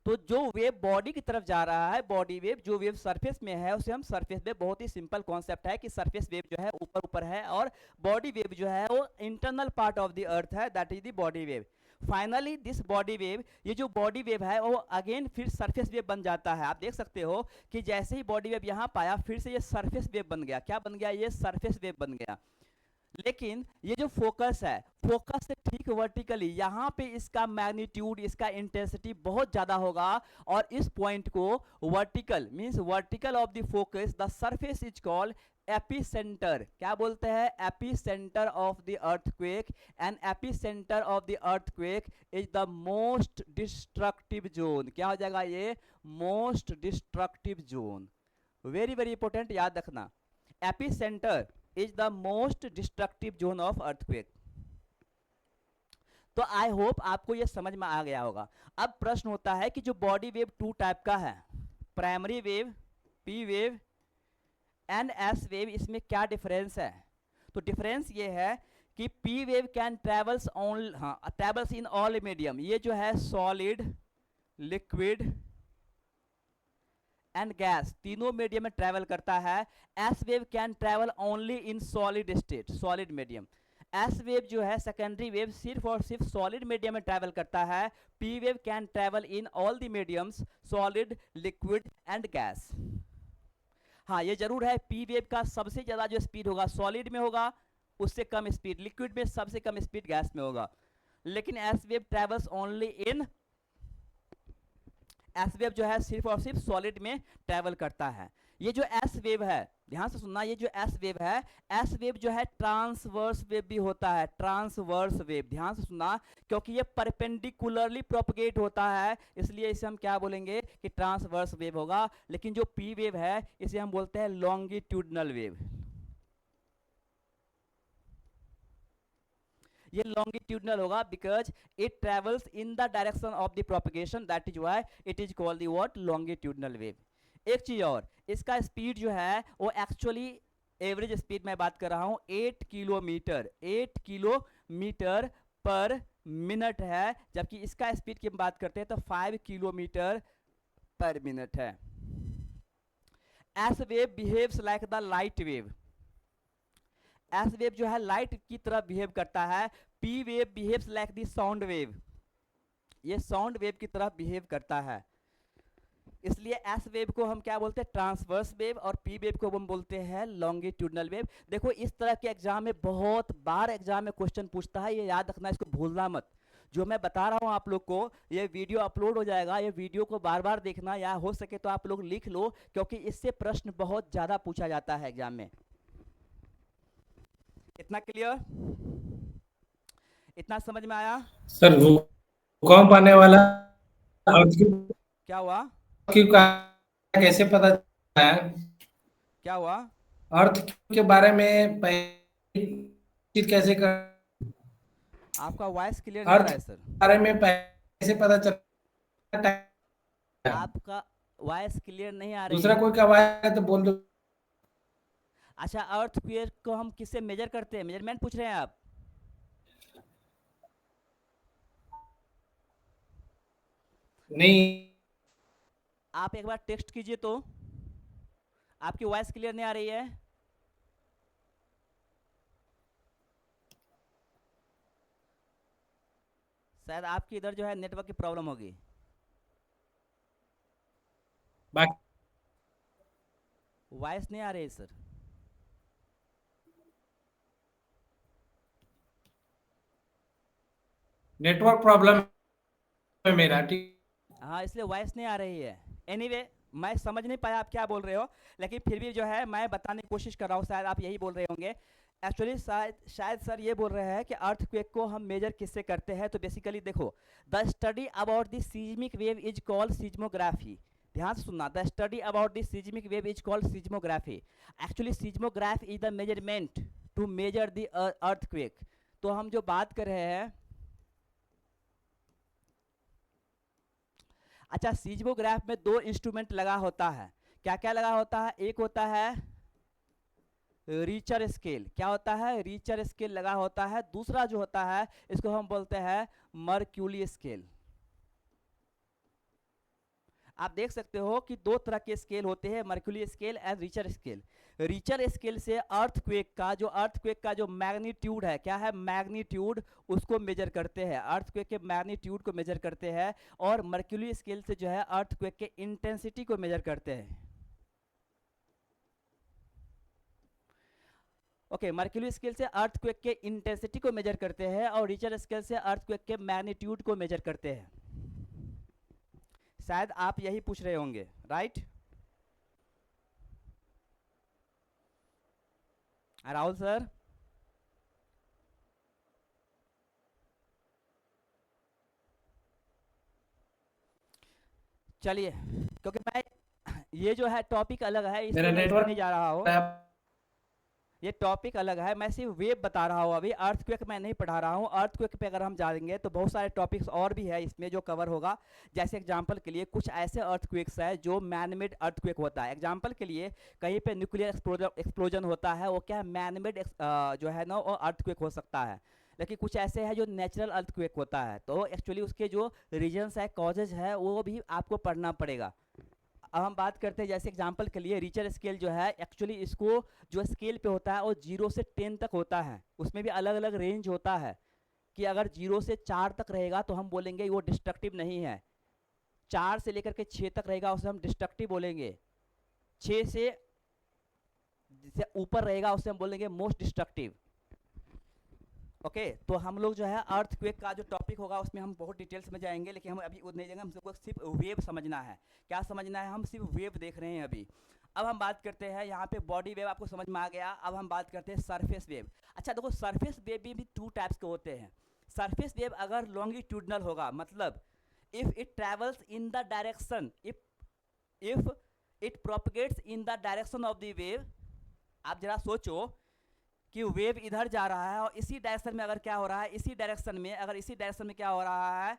तो जो वेव बॉडी की तरफ जा रहा है, बॉडी वेव, जो वेव सरफेस में है उसे हम सरफेस वेव। बहुत ही सिंपल कॉन्सेप्ट है कि सरफेस वेव जो है ऊपर ऊपर है और बॉडी वेव जो है वो internal part of the earth है, that is the body wave. Finally this body wave, ये जो बॉडी वेव है वो अगेन फिर सरफेस वेव बन जाता है। आप देख सकते हो कि जैसे ही बॉडी वेव यहाँ पाया फिर से ये सरफेस वेव बन गया। क्या बन गया, ये सरफेस वेव बन गया। लेकिन ये जो फोकस है, फोकस से ठीक वर्टिकली यहाँ पे इसका मैग्नीट्यूड, इसका इंटेंसिटी बहुत ज्यादा होगा और इस पॉइंट को vertical means vertical of the focus the surface is called epicentre. क्या बोलते हैं, epicentre of the earthquake. And epicentre of the earthquake is the most destructive zone. क्या हो जाएगा, ये most destructive zone. Very very important, याद रखना, epicentre is the most destructive zone of earthquake. तो आई होप आपको यह समझ में आ गया होगा। अब प्रश्न होता है कि जो बॉडी वेव 2 टाइप का है, primary wave, P wave and S wave, इसमें क्या डिफरेंस है। तो डिफरेंस ये है कि P wave can travels on travels in all medium. ये जो है सॉलिड, लिक्विड एंड गैस, तीनों मीडियम में ट्रेवल करता है। S wave can travel only in solid state, solid medium. S wave जो है सेकेंडरी वेव सिर्फ और सिर्फ सॉलिड मीडियम में ट्रेवल करता है। P wave can travel in all the mediums, solid, liquid and gas. हाँ ये जरूर है, पी वेव का सबसे ज्यादा जो स्पीड होगा सॉलिड में होगा, उससे कम स्पीड लिक्विड में, सबसे कम स्पीड गैस में होगा। लेकिन S wave travels only in, S wave जो है सिर्फ और सिर्फ सॉलिड में ट्रेवल करता है। ये जो एस वेव है, ध्यान से सुनना, ये जो एस वेव है, एस वेव जो है ट्रांसवर्स वेव भी होता है, ट्रांसवर्स वेव। ध्यान से सुनना, क्योंकि ये परपेंडिकुलरली प्रोपगेट होता है, इसलिए इसे हम क्या बोलेंगे कि ट्रांसवर्स वेव होगा। लेकिन जो पी वेव है इसे हम बोलते हैं लॉन्गिट्यूडनल वेव। ये लॉन्गिट्यूडनल होगा because it travels in the direction of the propagation, that is why it is called the what, longitudinal wave. एक चीज और, इसका स्पीड जो है वो एक्चुअली एवरेज स्पीड मैं बात कर रहा हूं 8 किलोमीटर पर मिनट है, जबकि इसका स्पीड की हम बात करते हैं तो 5 किलोमीटर पर मिनट है। S wave behaves like the light wave. S wave जो है लाइट की तरह बिहेव करता है। P wave behaves like the sound wave, ये साउंड वेव की तरह बिहेव करता है। इसलिए एस वेव को हम क्या बोलते हैं, ट्रांसवर्स वेव, और पी वेव को हम बोलते हैं लॉन्गिट्यूडनल वेव। देखो इस तरह के एग्जाम में बहुत बार एग्जाम में क्वेश्चन पूछता है, ये याद रखना, इसको भूलना मत। जो मैं बता रहा हूँ आप लोग को, ये वीडियो अपलोड हो जाएगा, ये वीडियो को बार बार देखना, या हो सके तो आप लोग लिख लो, क्योंकि इससे प्रश्न बहुत ज्यादा पूछा जाता है एग्जाम में। इतना क्लियर, इतना समझ में आया? सर भूकंप आने वाला अर्थ क्या हुआ? की का कैसे पता चलता है? क्या हुआ? अर्थ के बारे में पहली चीज कैसे कर आपका वॉइस क्लियर नहीं आ अर्थ रहा है के सर। बारे में कैसे पता चलता है? आपका वॉइस क्लियर नहीं आ रही दूसरा है। कोई का आवाज है तो बोल दो। अच्छा, अर्थक्वेक को हम किससे मेजर करते हैं, मेजरमेंट पूछ रहे हैं आप? नहीं, आप एक बार टेक्स्ट कीजिए तो। आपकी वॉइस क्लियर नहीं आ रही है। शायद आपकी इधर जो है नेटवर्क की प्रॉब्लम होगी। बाकी वॉइस नहीं आ रही है सर। नेटवर्क प्रॉब्लम है मेरा, ठीक। हाँ, इसलिए वॉइस नहीं आ रही है। एनीवे, मैं समझ नहीं पाया आप क्या बोल रहे हो, लेकिन फिर भी जो है मैं बताने की कोशिश कर रहा हूँ, शायद आप यही बोल रहे होंगे। एक्चुअली शायद सर ये बोल रहे हैं कि अर्थक्वेक को हम मेजर किससे करते हैं। तो बेसिकली देखो, the study about the seismic wave is called seismography. ध्यान से सुनना, the study about the seismic wave is called seismography. Actually seismograph is the measurement to measure the earthquake. तो हम जो बात कर रहे हैं, अच्छा, सीज्मोग्राफ में दो इंस्ट्रूमेंट लगा होता है। क्या क्या लगा होता है? एक होता है रीचर स्केल। क्या होता है? रीचर स्केल लगा होता है। दूसरा जो होता है, इसको हम बोलते हैं मर्क्यूरी स्केल। आप देख सकते हो कि दो तरह के स्केल होते हैं, mercury scale and richer scale. Richer scale से अर्थक्वेक का जो मैग्नीट्यूड है, क्या है? मैग्नीट्यूड, उसको मेजर करते हैं। अर्थक्वेक के मैग्नीट्यूड को मेजर करते हैं। और मर्क्यूरी स्केल से जो है अर्थक्वेक के इंटेंसिटी को मेजर करते हैं। ओके, मर्क्यूरी स्केल से अर्थक्वेक के इंटेंसिटी को मेजर करते हैं, और रीचर स्केल से अर्थक्वेक के मैग्नीट्यूड को मेजर करते हैं। शायद आप यही पूछ रहे होंगे, राइट? राहुल सर, चलिए, क्योंकि मैं ये जो है टॉपिक अलग है, इस मेरा पे मैं इसमें नहीं नेटवर्क जा रहा हूँ। ये टॉपिक अलग है, मैं सिर्फ वेव बता रहा हूँ अभी। अर्थक्वेक मैं नहीं पढ़ा रहा हूँ। अर्थक्वेक पे अगर हम जाएंगे तो बहुत सारे टॉपिक्स और भी है इसमें जो कवर होगा। जैसे एग्जांपल के लिए कुछ ऐसे अर्थक्वेक्स है जो मैनमेड अर्थक्वेक होता है। एग्जांपल के लिए कहीं पे न्यूक्लियर एक्सप्लोजन होता है, वो क्या है? मैनमेड जो है ना वो अर्थक्वेक हो सकता है। लेकिन कुछ ऐसे है जो नेचुरल अर्थक्वेक होता है, तो एक्चुअली उसके जो रीजन्स है, कॉजेज है, वो भी आपको पढ़ना पड़ेगा। अब हम बात करते हैं, जैसे एग्जांपल के लिए रीचर स्केल जो है, एक्चुअली इसको जो स्केल पे होता है वो 0 से 10 तक होता है। उसमें भी अलग अलग रेंज होता है, कि अगर 0 से 4 तक रहेगा तो हम बोलेंगे वो डिस्ट्रक्टिव नहीं है। 4 से लेकर के 6 तक रहेगा उसे हम डिस्ट्रक्टिव बोलेंगे। 6 से ऊपर रहेगा उसे हम बोलेंगे मोस्ट डिस्ट्रक्टिव। ओके, तो हम लोग जो है अर्थक्वेक का जो टॉपिक होगा उसमें हम बहुत डिटेल्स में जाएंगे, लेकिन हम अभी उतने जगह हम सबको सिर्फ वेव समझना है। क्या समझना है? हम सिर्फ वेव देख रहे हैं अभी। अब हम बात करते हैं, यहाँ पे बॉडी वेव आपको समझ में आ गया। अब हम बात करते हैं सरफेस वेव। अच्छा देखो, सरफेस वेव भी 2 टाइप्स के होते हैं। सरफेस वेव अगर लॉन्गिट्यूडनल होगा, मतलब if it travels in the direction, if it propagates in the direction of the wave. आप जरा सोचो कि वेव इधर जा रहा है और इसी डायरेक्शन में अगर क्या हो रहा है, इसी डायरेक्शन में अगर इसी डायरेक्शन में क्या हो रहा है,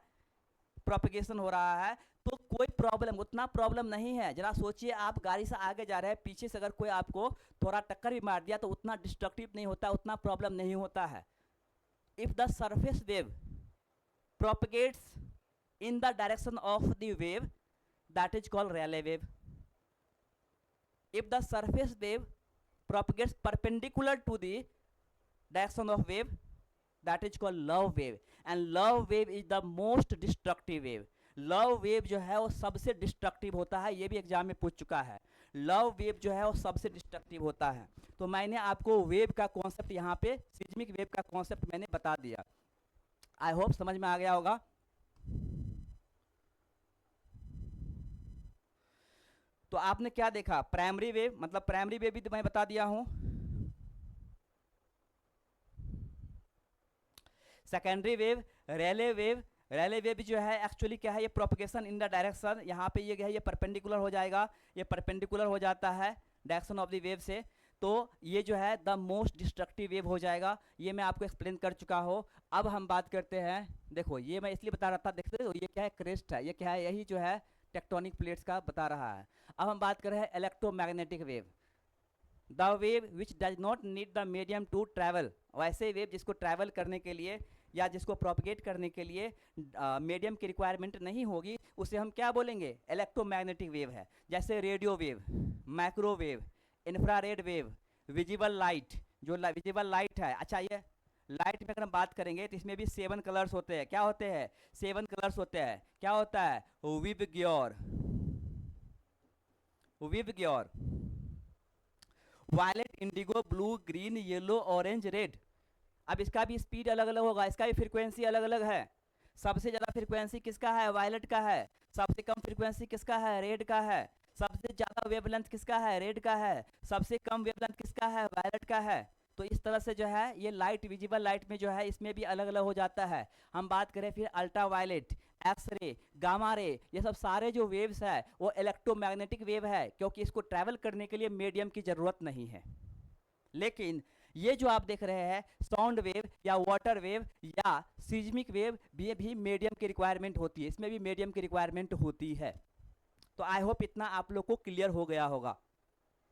प्रोपगेशन हो रहा है, तो कोई प्रॉब्लम, उतना प्रॉब्लम नहीं है। जरा सोचिए, आप गाड़ी से आगे जा रहे हैं, पीछे से अगर कोई आपको थोड़ा टक्कर भी मार दिया तो उतना डिस्ट्रक्टिव नहीं होता, उतना प्रॉब्लम नहीं होता है। If the surface wave propagates in the direction of the wave, that is called Rayleigh wave. If the surface wave propagates perpendicular to the direction of wave, that is called love wave. And love wave is the most destructive wave. Love wave जो है वो सबसे डिस्ट्रक्टिव होता है, ये भी एग्जाम में पूछ चुका है। लव वेव जो है वो सबसे डिस्ट्रक्टिव होता है। तो मैंने आपको वेव का कॉन्सेप्ट यहाँ पे, सिज्मिक वेव का कॉन्सेप्ट मैंने बता दिया। आई होप समझ में आ गया होगा। तो आपने क्या देखा, प्राइमरी वेव, मतलब प्राइमरी वेव भी तो मैं बता दिया हूं। सेकेंडरी वेव, रेले वेव। रेले वेव जो है एक्चुअली क्या है, ये प्रोपगेशन इन द डायरेक्शन, यहाँ पे ये क्या है, ये परपेंडिकुलर हो जाएगा, ये परपेंडिकुलर हो जाता है डायरेक्शन ऑफ द वेव से, तो ये जो है द मोस्ट डिस्ट्रक्टिव वेव हो जाएगा। ये मैं आपको एक्सप्लेन कर चुका हूँ। अब हम बात करते हैं, देखो ये मैं इसलिए बता रहा था, देखते हो ये क्या है, क्रेस्ट है, ये क्या है, यही जो है टेक्टोनिक प्लेट्स का बता रहा है। अब हम बात कर रहे हैं electromagnetic wave, the wave which does not need the medium to travel. वैसे वेव जिसको ट्रैवल करने के लिए या जिसको प्रोपगेट करने के लिए मीडियम की रिक्वायरमेंट नहीं होगी, उसे हम क्या बोलेंगे, इलेक्ट्रोमैग्नेटिक वेव है। जैसे radio wave, microwave, infrared wave, visible light, जो विजिबल लाइट है। अच्छा, ये लाइट में अगर हम बात करेंगे तो इसमें भी 7 कलर्स होते हैं। क्या होते हैं, 7 कलर्स होते हैं। क्या होता है, VIBGYOR, VIBGYOR, violet, indigo, blue, green, yellow, orange, red. अब इसका भी स्पीड अलग अलग होगा, इसका भी फ्रीक्वेंसी अलग अलग है। सबसे ज़्यादा फ्रीक्वेंसी किसका है, वायलेट का है। सबसे कम फ्रीक्वेंसी किसका है, रेड का है। सबसे ज़्यादा वेवलेंथ किसका है, रेड का है। सबसे कम वेवलेंथ किसका है, वायलेट का है। तो इस तरह से जो है ये लाइट, विजिबल लाइट में जो है इसमें भी अलग अलग हो जाता है। हम बात करें फिर ultraviolet, X ray, gamma ray, ये सब सारे जो वेव्स है वो इलेक्ट्रोमैग्नेटिक वेव है, क्योंकि इसको ट्रैवल करने के लिए मीडियम की ज़रूरत नहीं है। लेकिन ये जो आप देख रहे हैं साउंड वेव या वाटर वेव या सिज्मिक वेव, ये भी मीडियम की रिक्वायरमेंट होती है, इसमें भी मीडियम की रिक्वायरमेंट होती है। तो आई होप इतना आप लोग को क्लियर हो गया होगा,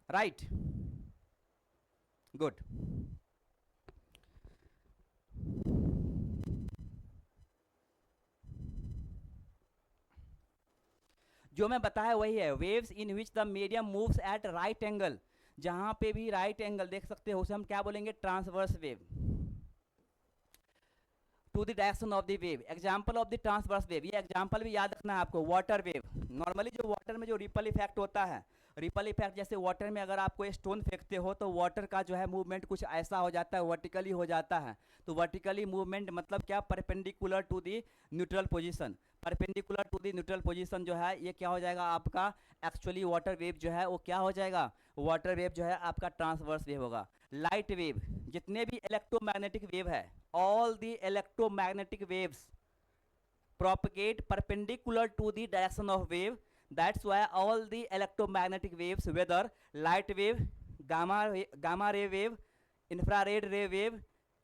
राइट, गुड। जो मैं बताया वही है, waves in which the medium moves eight right angle. जहां पे भी राइट एंगल देख सकते हो उसे हम क्या बोलेंगे, transverse wave, to the direction of the wave. Example of the transverse wave, ये एग्जांपल भी याद रखना है आपको। वाटर वेव, नॉर्मली जो वाटर में जो रिपल इफेक्ट होता है, रिपल इफेक्ट जैसे वाटर में अगर आप कोई स्टोन फेंकते हो तो वाटर का जो है मूवमेंट कुछ ऐसा हो जाता है, वर्टिकली हो जाता है। तो वर्टिकली मूवमेंट मतलब क्या, perpendicular to the neutral position. Perpendicular to the neutral position जो है ये क्या हो जाएगा आपका, एक्चुअली वाटर वेव जो है वो क्या हो जाएगा, वाटर वेव जो है आपका ट्रांसवर्स वेव होगा। लाइट वेव, जितने भी इलेक्ट्रोमैग्नेटिक वेव है, all the electromagnetic waves propagate perpendicular to the direction of wave. That's why all the electromagnetic waves, whether light wave, gamma ray wave, infrared ray wave,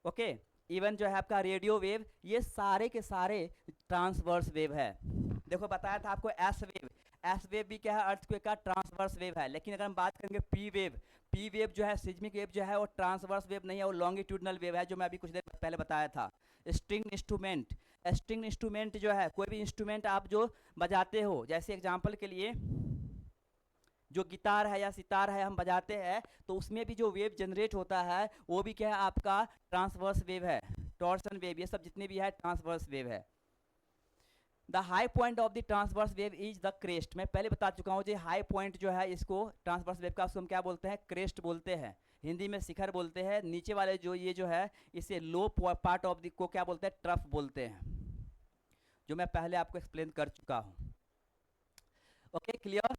okay, even जो है आपका रेडियो वेव, ये सारे के सारे ट्रांसवर्स वेव है। देखो बताया था आपको एस वेव, एस वेव भी क्या है, अर्थक्वेक का ट्रांसवर्स वेव है। लेकिन अगर हम बात करेंगे पी वेव, पी वेव जो है, सिज्मिक वेव जो है वो ट्रांसवर्स वेव नहीं है, वो लॉन्गिट्यूडनल वेव है, जो मैं अभी कुछ देर पहले बताया था। स्ट्रिंग इंस्ट्रूमेंट, स्ट्रिंग इंस्ट्रूमेंट जो है, कोई भी इंस्ट्रूमेंट आप जो बजाते हो, जैसे एग्जांपल के लिए जो गिटार है या सितार है हम बजाते हैं, तो उसमें भी जो वेव जनरेट होता है वो भी क्या है आपका ट्रांसवर्स वेव है, टॉर्सन वेव, ये सब जितने भी है ट्रांसवर्स वेव है। The high point of the transverse wave is the crest. मैं पहले बता चुका हूँ, जो हाई पॉइंट जो है इसको ट्रांसवर्स वेव का, उसको हम क्या बोलते हैं, क्रेस्ट बोलते हैं, हिंदी में शिखर बोलते हैं। नीचे वाले जो ये जो है इसे लो पार्ट ऑफ द को क्या बोलते हैं, ट्रफ बोलते हैं, जो मैं पहले आपको एक्सप्लेन कर चुका हूँ। Okay, clear.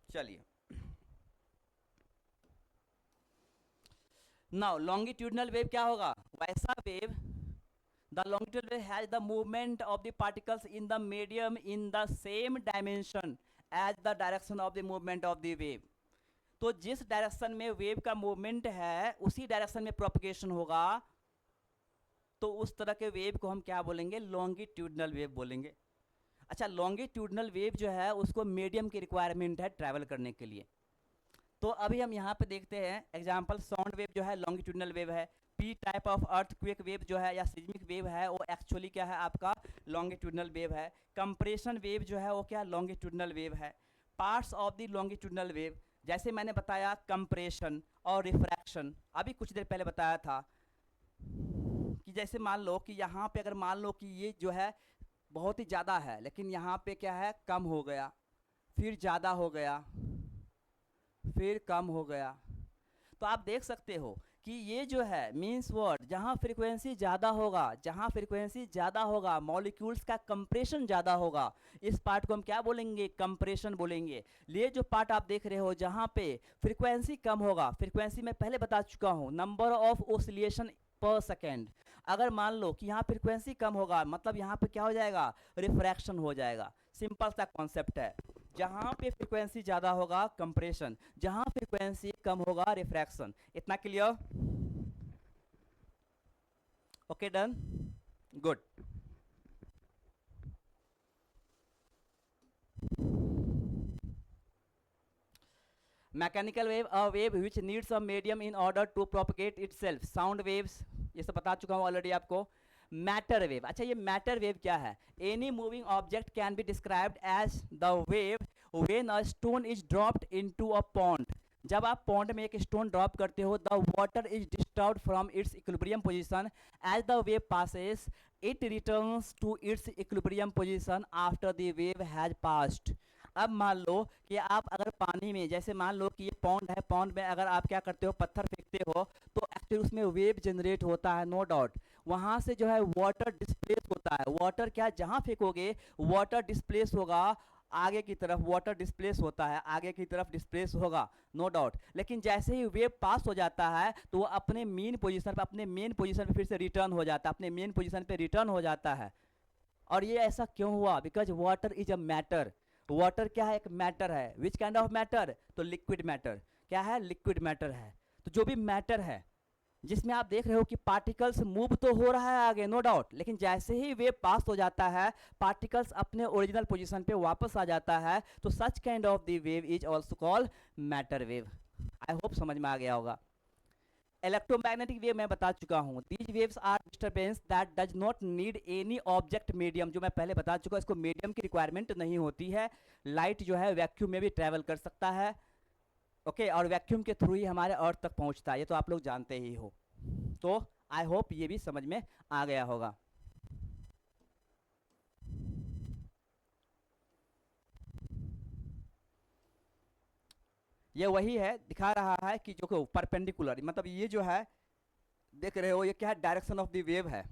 चलिए, नाउ लॉन्गिट्यूडनल वेव क्या होगा, वैसा wave, the longitudinal wave has the movement of the particles in the medium in the same dimension as the direction of the movement of the wave। तो जिस डायरेक्शन में वेव का मूवमेंट है उसी डायरेक्शन में प्रोपगेशन होगा, तो उस तरह के वेव को हम क्या बोलेंगे, लॉन्गिट्यूडनल वेव बोलेंगे। अच्छा, लॉन्गिट्यूडनल वेव जो है उसको मीडियम की रिक्वायरमेंट है ट्रैवल करने के लिए। तो अभी हम यहाँ पे देखते हैं एग्जाम्पल, साउंड वेव जो है लॉन्गिट्यूडनल वेव है, P type of earthquake wave जो है या सिज्मिक वेव है वो एक्चुअली क्या है आपका लॉन्गिट्यूडनल वेव है। कंप्रेशन वेव जो है वो क्या लॉन्गिट्यूडनल वेव है। Parts of the longitudinal wave, जैसे मैंने बताया कंप्रेशन और रिफ्रैक्शन, अभी कुछ देर पहले बताया था कि जैसे मान लो कि यहाँ पे अगर मान लो कि ये जो है बहुत ही ज़्यादा है, लेकिन यहाँ पे क्या है कम हो गया, फिर ज़्यादा हो गया, फिर कम हो गया, तो आप देख सकते हो कि ये जो है मीन्स वर्ड, जहाँ फ्रीक्वेंसी ज़्यादा होगा, जहाँ फ्रीक्वेंसी ज़्यादा होगा मॉलिक्यूल्स का कंप्रेशन ज़्यादा होगा, इस पार्ट को हम क्या बोलेंगे कंप्रेशन बोलेंगे। ये जो पार्ट आप देख रहे हो जहाँ पे फ्रीक्वेंसी कम होगा, फ्रीक्वेंसी मैं पहले बता चुका हूँ नंबर ऑफ ओसिलेशन पर सेकेंड, अगर मान लो कि यहाँ फ्रीक्वेंसी कम होगा मतलब यहाँ पे क्या हो जाएगा रिफ्रैक्शन हो जाएगा। सिंपल सा कॉन्सेप्ट है, जहाँ पे फ्रीक्वेंसी ज़्यादा होगा कंप्रेशन, जहाँ फ्रीक्वेंसी कम होगा रिफ्रैक्शन। इतना clear? Okay done, good. Mechanical wave, a wave which needs a medium in order to propagate itself. Sound waves ये सब बता चुका हूँ ऑलरेडी आपको। मैटर वेव, अच्छा ये मैटर वेव क्या है? Any moving object can be described as the wave when a stone is dropped into a pond. जब आप पॉन्ड में एक स्टोन ड्रॉप करते हो, the water is disturbed from its equilibrium position, as the wave passes it returns to its equilibrium position after the wave has passed. अब मान लो कि आप अगर पानी में, जैसे मान लो कि ये पॉन्ड है, पॉन्ड में अगर आप क्या करते हो पत्थर फेंकते हो तो एक्चुअली उसमें वेव जनरेट होता है, नो डाउट। वहाँ से जो है वाटर डिस्प्लेस होता है, वाटर क्या जहाँ फेंकोगे वाटर डिस्प्लेस होगा आगे की तरफ, वाटर डिस्प्लेस होता है आगे की तरफ डिस्प्लेस होगा, नो डाउट। लेकिन जैसे ही वेव पास हो जाता है तो वो अपने मेन पोजीशन पे, अपने मेन पोजीशन पे फिर से रिटर्न हो जाता है, अपने मेन पोजीशन पे रिटर्न हो जाता है। और ये ऐसा क्यों हुआ? Because water is a matter. Water क्या है? एक मैटर है। Which kind of matter? तो लिक्विड मैटर। क्या है? लिक्विड मैटर है। तो जो भी मैटर है जिसमें आप देख रहे हो कि पार्टिकल्स मूव तो हो रहा है आगे, नो डाउट, लेकिन जैसे ही वेव पास हो जाता है पार्टिकल्स अपने ओरिजिनल पोजीशन पे वापस आ जाता है, तो such kind of the wave is also called matter wave. I hope समझ में आ गया होगा। इलेक्ट्रोमैग्नेटिक वेव मैं बता चुका हूँ, these waves are disturbance that does not need any object medium, जो मैं पहले बता चुका हूँ, इसको मीडियम की रिक्वायरमेंट नहीं होती है। लाइट जो है वैक्यूम में भी ट्रैवल कर सकता है, ओके, और वैक्यूम के थ्रू ही हमारे अर्थ तक पहुँचता है, ये तो आप लोग जानते ही हो। तो आई होप ये भी समझ में आ गया होगा। ये वही है, दिखा रहा है कि जो परपेंडिकुलर, मतलब ये जो है देख रहे हो ये क्या है डायरेक्शन ऑफ द वेव है,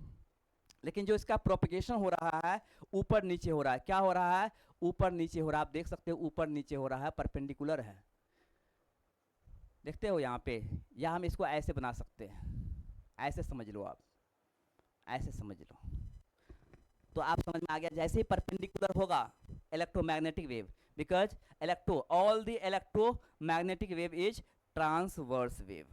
लेकिन जो इसका प्रोपगेशन हो रहा है ऊपर नीचे हो रहा है। क्या हो रहा है? ऊपर नीचे हो रहा है। आप देख सकते हो ऊपर नीचे हो रहा है, परपेंडिकुलर है, देखते हो यहाँ पे, या हम इसको ऐसे बना सकते हैं, ऐसे समझ लो आप, ऐसे समझ लो तो आप समझ में आ गया। जैसे ही परपेंडिकुलर होगा electromagnetic wave, because electro all the electromagnetic wave is transverse wave.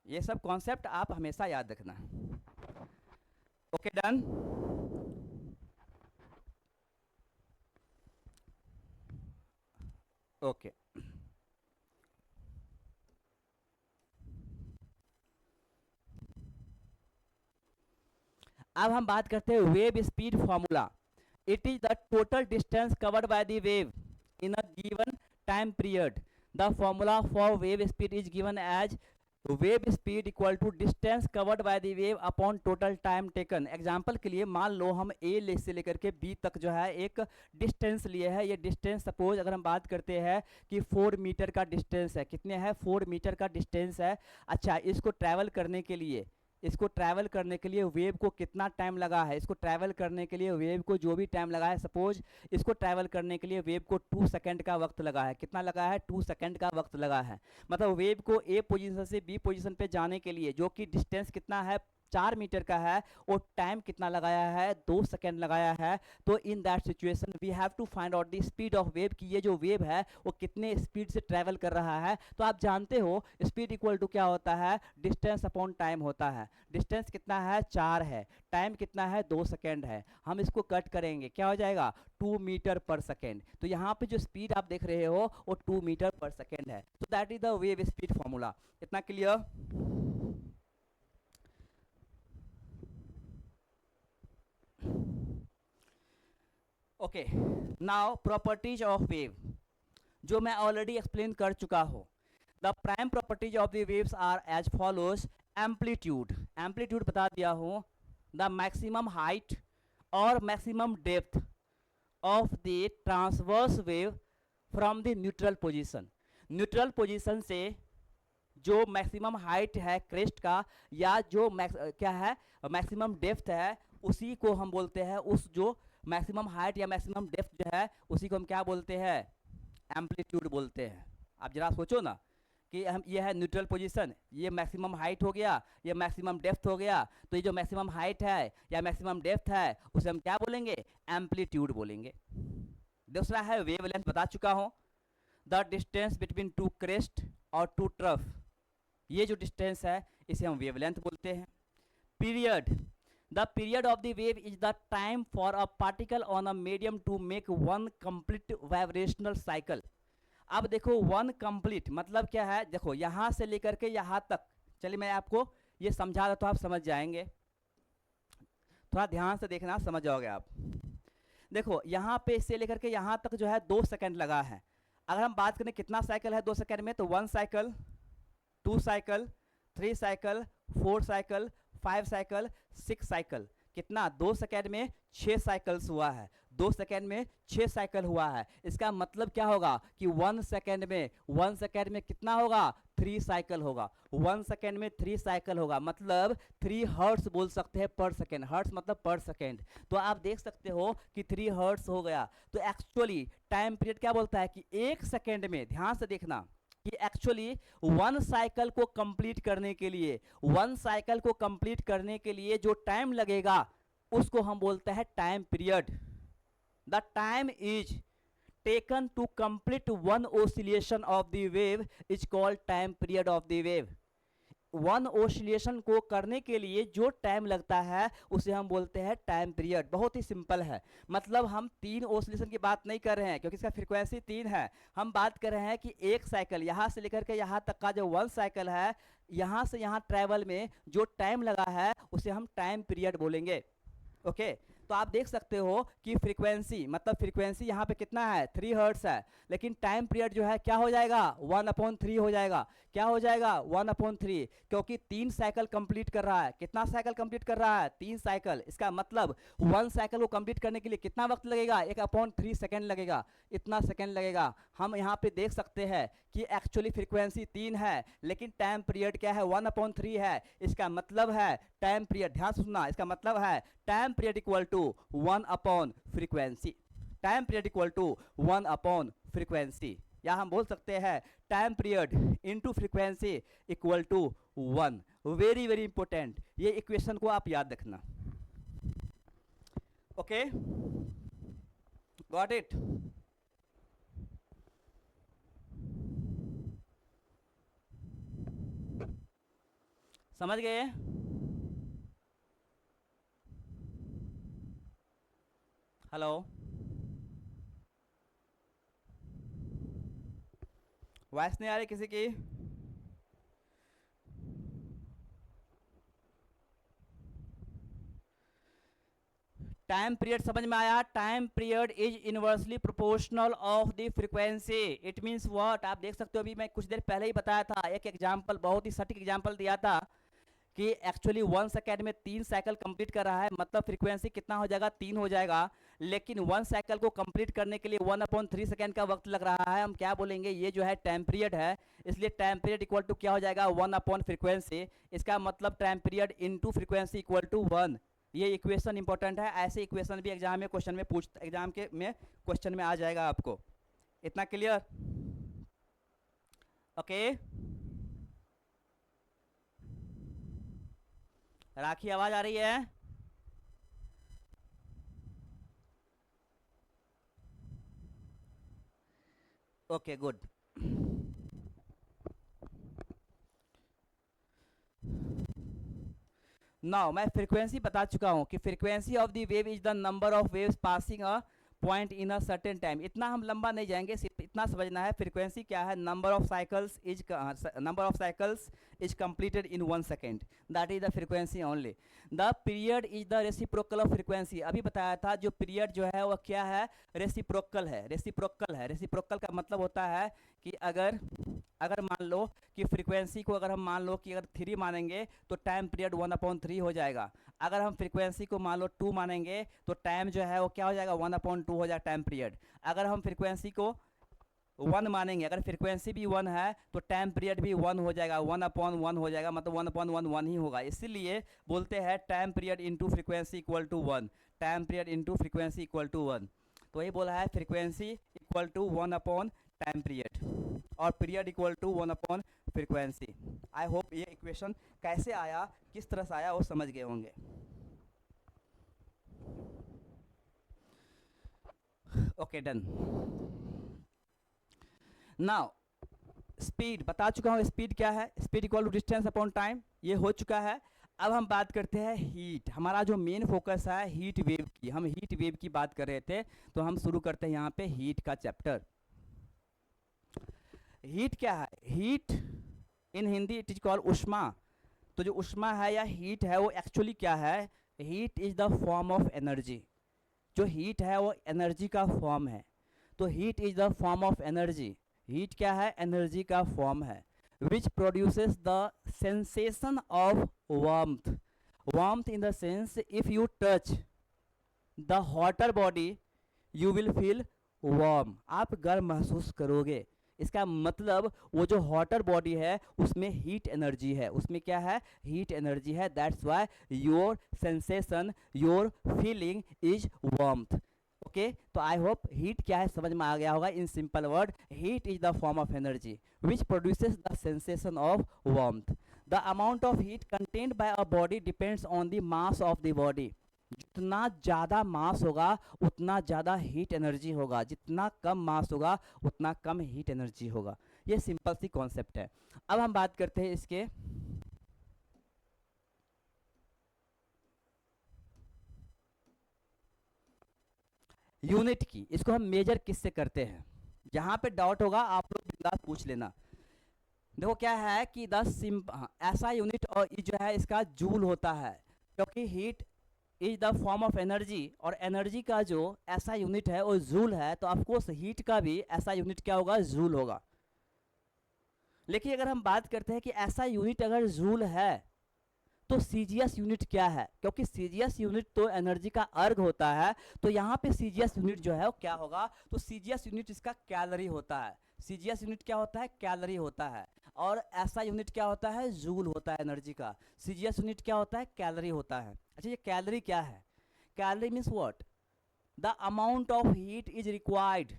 ये सब कॉन्सेप्ट आप हमेशा याद रखना। Okay done. ओके अब हम बात करते हैं wave speed formula. It is the total distance covered by the wave in a given time period. The formula for wave speed is given as wave speed equal to distance covered by the wave upon total time taken. Example के लिए मान लो हम ए से लेकर के बी तक जो है एक डिस्टेंस लिए है। ये डिस्टेंस सपोज अगर हम बात करते हैं कि 4 मीटर का डिस्टेंस है, कितने है 4 मीटर का डिस्टेंस है। अच्छा, इसको ट्रैवल करने के लिए, इसको ट्रैवल करने के लिए वेव को कितना टाइम लगा है? इसको ट्रैवल करने के लिए वेव को जो भी टाइम लगा है, सपोज इसको ट्रैवल करने के लिए वेव को 2 सेकंड का वक्त लगा है। कितना लगा है? 2 सेकंड का वक्त लगा है। मतलब वेव को ए पोजीशन से बी पोजीशन पे जाने के लिए जो कि डिस्टेंस कितना है 4 मीटर का है, और टाइम कितना लगाया है, 2 सेकेंड लगाया है। तो in that situation we have to find out the speed of wave, कि ये जो वेव है वो कितने स्पीड से ट्रेवल कर रहा है। तो आप जानते हो स्पीड इक्वल टू क्या होता है, डिस्टेंस अपॉन टाइम होता है। डिस्टेंस कितना है, 4 है, टाइम कितना है, 2 सेकेंड है। हम इसको कट करेंगे, क्या हो जाएगा, 2 मीटर पर सेकेंड। तो यहाँ पे जो स्पीड आप देख रहे हो वो 2 मीटर पर सेकेंड है। तो that is the wave speed formula. इतना clear? Okay, now properties of wave, जो मैं ऑलरेडी एक्सप्लेन कर चुका हूँ। The prime properties of the waves are as follows. Amplitude, amplitude बता दिया हूँ। द मैक्सिमम हाइट और maximum depth of the transverse wave from the neutral position. Neutral position से जो मैक्सिमम हाइट है क्रेस्ट का, या जो क्या है मैक्सिमम डेप्थ है, उसी को हम बोलते हैं, उस जो मैक्सिमम हाइट या मैक्सिमम डेप्थ जो है उसी को हम क्या बोलते हैं, एम्पलीट्यूड बोलते हैं। आप जरा सोचो ना कि हम, ये है न्यूट्रल पोजीशन, ये मैक्सिमम हाइट हो गया, ये मैक्सिमम डेप्थ हो गया। तो ये जो मैक्सिमम हाइट है या मैक्सिमम डेप्थ है उसे हम क्या बोलेंगे, एम्पलीट्यूड बोलेंगे। दूसरा है वेवलेंथ, बता चुका हूं, the distance between two crest और टू ट्रफ, ये जो डिस्टेंस है इसे हम वेवलेंथ बोलते हैं। Period, the period of the wave is the time for a particle on a medium to make one complete vibrational cycle. अब देखो वन कंप्लीट मतलब क्या है, देखो यहां से लेकर के यहां तक, चलिए मैं आपको ये समझा दो तो आप समझ जाएंगे। थोड़ा ध्यान से देखना, समझ जाओगे आप। देखो यहाँ पे इससे लेकर के यहाँ तक जो है 2 सेकंड लगा है। अगर हम बात करें कितना साइकिल है 2 सेकंड में, तो 1 cycle, 2 cycle, 3 cycle, 4 cycle, 5 cycle, 6 cycle. कितना, 2 सेकंड में 6 साइकिल्स हुआ है। 2 सेकंड में 6 साइकिल हुआ है। इसका मतलब क्या होगा कि 1 सेकंड में कितना होगा, 3 साइकिल होगा। 1 सेकंड में 3 साइकिल होगा, मतलब 3 हर्ट्स बोल सकते हैं पर सेकंड। हर्ट्स मतलब पर सेकंड। तो आप देख सकते हो कि 3 हर्ट्स हो गया। तो एक्चुअली टाइम पीरियड क्या बोलता है कि 1 सेकंड में, ध्यान से देखना कि एक्चुअली 1 साइकिल को कंप्लीट करने के लिए, 1 साइकिल को कंप्लीट करने के लिए जो टाइम लगेगा उसको हम बोलते हैं time period. The time is taken to complete one oscillation of the wave is called time period of the wave. One oscillation को करने के लिए जो टाइम लगता है उसे हम बोलते हैं टाइम पीरियड। बहुत ही सिंपल है, मतलब हम 3 ओसिलेशन की बात नहीं कर रहे हैं क्योंकि इसका फ्रीक्वेंसी 3 है। हम बात कर रहे हैं कि 1 साइकिल यहाँ से लेकर के यहाँ तक का जो 1 साइकिल है, यहाँ से यहाँ ट्रैवल में जो टाइम लगा है उसे हम टाइम पीरियड बोलेंगे। ओके, तो आप देख सकते हो कि फ्रीक्वेंसी, मतलब फ्रीक्वेंसी यहाँ पे कितना है, 3 हर्ट्स है, लेकिन टाइम पीरियड जो है क्या हो जाएगा, 1/3 हो जाएगा। क्या हो जाएगा, 1/3, क्योंकि 3 साइकिल कंप्लीट कर रहा है। कितना साइकिल कंप्लीट कर रहा है, 3 साइकिल। इसका मतलब 1 साइकिल को कंप्लीट करने के लिए कितना वक्त लगेगा, 1/3 सेकेंड लगेगा, इतना सेकेंड लगेगा। हम यहाँ पे देख सकते हैं कि एक्चुअली फ्रीक्वेंसी 3 है, लेकिन टाइम पीरियड क्या है, 1/3 है। इसका मतलब है टाइम पीरियड, ध्यान से सुनना, इसका मतलब है time period equal to one by frequency. Time period equal to one by frequency, या हम बोल सकते हैं time period into frequency equal to 1। Very very important, ये इक्वेशन को आप याद रखना। Okay, got it? समझ गए? हेलो, वॉइस नहीं आ रही किसी की? टाइम पीरियड समझ में आया? Time period is inversely proportional of the frequency. It means what, आप देख सकते हो, अभी मैं कुछ देर पहले ही बताया था, एक एग्जांपल, बहुत ही सटीक एग्जांपल दिया था कि एक्चुअली 1 सेकेंड में 3 साइकिल कंप्लीट कर रहा है, मतलब फ्रीक्वेंसी कितना हो जाएगा, 3 हो जाएगा। लेकिन 1 साइकिल को कंप्लीट करने के लिए 1/3 सेकेंड का वक्त लग रहा है। हम क्या बोलेंगे, ये जो है टाइम पीरियड है। इसलिए टाइम पीरियड इक्वल टू क्या हो जाएगा, 1/फ्रीक्वेंसी। इसका मतलब time period into frequency equal to 1। ये इक्वेशन इंपॉर्टेंट है, ऐसे इक्वेशन भी एग्जाम में क्वेश्चन में एग्जाम के में क्वेश्चन में आ जाएगा आपको। इतना क्लियर? ओके, राखी आवाज आ रही है? Okay good. नाउ मैं फ्रीक्वेंसी बता चुका हूँ कि frequency of the wave is the number of waves passing a point in a certain time. इतना हम लंबा नहीं जाएंगे, सिर्फ इतना समझना है फ्रीक्वेंसी क्या है। Number of cycles is completed in 1 second, that is the frequency only. The period is the reciprocal of frequency. अभी बताया था जो पीरियड जो है वो क्या है, रेसिप्रोकल है। रेसिप्रोकल है, रेसिप्रोकल का मतलब होता है कि अगर अगर मान लो कि फ्रीक्वेंसी को अगर हम मान लो कि अगर 3 मानेंगे तो टाइम पीरियड 1/3 हो जाएगा। अगर हम फ्रीक्वेंसी को मान लो 2 मानेंगे तो टाइम जो है वो क्या हो जाएगा, 1/2 हो जाएगा टाइम पीरियड। अगर हम फ्रीक्वेंसी को 1 मानेंगे, अगर फ्रीक्वेंसी भी 1 है तो टाइम पीरियड भी 1 हो जाएगा, 1/1 हो जाएगा, मतलब 1/1 1 ही होगा। इसीलिए बोलते हैं time period into frequency equal to 1। Time period into frequency equal to 1। तो ये बोला है frequency equal to 1 time period और period equal to 1 frequency. I hope ये इक्वेशन कैसे आया, किस तरह से आया वो समझ गए होंगे। Okay done. नाउ स्पीड बता चुका हूँ, स्पीड क्या है, speed equal to distance upon time, ये हो चुका है। अब हम बात करते हैं हीट। हमारा जो मेन फोकस है हीट वेव की, हम हीट वेव की बात कर रहे थे, तो हम शुरू करते हैं यहाँ पे हीट का चैप्टर। हीट क्या है? Heat in Hindi it is called उष्मा। तो जो उष्मा है या हीट है वो एक्चुअली क्या है? Heat is the form of energy. जो हीट है वो एनर्जी का फॉर्म है। तो heat is the form of energy. Heat क्या है? एनर्जी का फॉर्म है। विच produces the sensation of warmth. Warmth in the sense if you touch the hotter body you will feel warm, आप गर्म महसूस करोगे। इसका मतलब वो जो हॉटर बॉडी है उसमें हीट एनर्जी है, उसमें क्या है? हीट एनर्जी है। That's why your sensation, your feeling is warmth. Okay, तो आई होप हीट क्या है समझ में आ गया होगा। In simple word, heat is the form of energy which produces the sensation of warmth. The amount of heat contained by a body depends on the mass of the body. जितना ज़्यादा मास होगा उतना ज़्यादा हीट एनर्जी होगा, जितना कम मास होगा उतना कम हीट एनर्जी होगा। ये सिंपल सी कॉन्सेप्ट है। अब हम बात करते हैं इसके यूनिट की। इसको हम मेजर किससे करते हैं? जहाँ पे डाउट होगा आप लोग बिंदास पूछ लेना। देखो क्या है कि ऐसा यूनिट और ये जो है इसका जूल होता है, क्योंकि heat is the form of energy और एनर्जी का जो ऐसा यूनिट है वो जूल है, तो ऑफकोर्स हीट का भी ऐसा यूनिट क्या होगा? जूल होगा। लेकिन अगर हम बात करते हैं कि ऐसा यूनिट अगर जूल है तो सीजीएस यूनिट क्या है? क्योंकि सीजीएस यूनिट तो एनर्जी का अर्ग होता है, तो यहाँ पे सीजीएस यूनिट जो है वो क्या होगा? तो सीजीएस यूनिट इसका कैलोरी होता है। सीजीएस यूनिट क्या होता है? कैलोरी होता है। और ऐसा यूनिट क्या होता है? जूल होता है एनर्जी का। सीजीएस यूनिट क्या होता है? कैलोरी होता है। अच्छा, ये कैलोरी क्या है? Calorie means what? The amount of heat is required,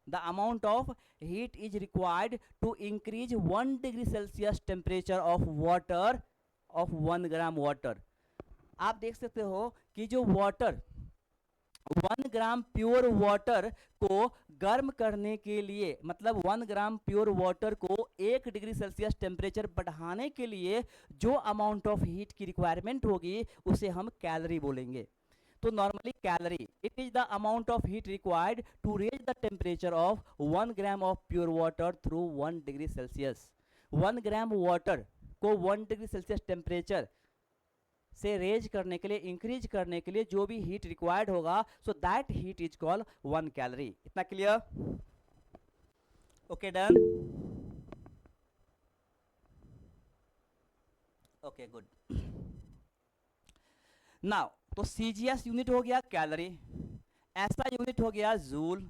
the amount of heat is required to increase 1 degree Celsius temperature of water of 1 gram water. आप देख सकते हो कि जो वाटर 1 ग्राम प्योर वाटर को गर्म करने के लिए, मतलब 1 ग्राम प्योर वाटर को 1 डिग्री सेल्सियस टेम्परेचर बढ़ाने के लिए जो अमाउंट ऑफ हीट की रिक्वायरमेंट होगी उसे हम कैलोरी बोलेंगे। तो normally calorie it is the amount of heat required to raise the temperature of 1 gram of pure water through 1 degree Celsius. 1 gram water को 1 डिग्री सेल्सियस टेम्परेचर से रेज करने के लिए, इंक्रीज करने के लिए जो भी हीट रिक्वायर्ड होगा, so that heat is called 1 calorie. इतना clear? Okay done. Okay good. Now तो सीजीएस यूनिट हो गया कैलोरी, ऐसा यूनिट हो गया जूल।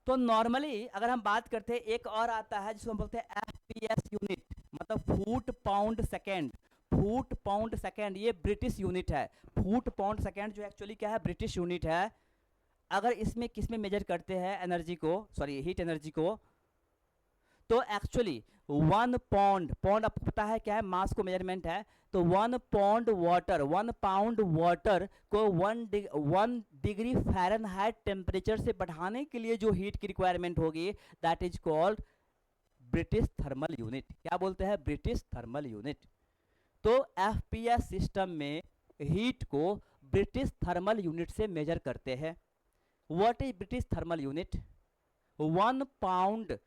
तो नॉर्मली अगर हम बात करते हैं एक और आता है जिसको हम बोलते हैं एफपीएस यूनिट, मतलब foot pound second. Foot pound second ये ब्रिटिश यूनिट है। फुट पाउंड सेकेंड जो एक्चुअली क्या है? ब्रिटिश यूनिट है। अगर इसमें किस में मेजर करते हैं एनर्जी को, सॉरी हीट एनर्जी को, तो एक्चुअली 1 पौंड, पौंड आपको पता है क्या है, मास को मेजरमेंट है। तो 1 पौंड वाटर, 1 पाउंड वाटर को 1 डिग्री फ़ारेनहाइट टेम्परेचर से बढ़ाने के लिए जो हीट की रिक्वायरमेंट होगी, that is called British thermal unit. क्या बोलते हैं? British thermal unit. तो एफपीएस सिस्टम में हीट को ब्रिटिश थर्मल यूनिट से मेजर करते हैं। What is British thermal unit? 1 pound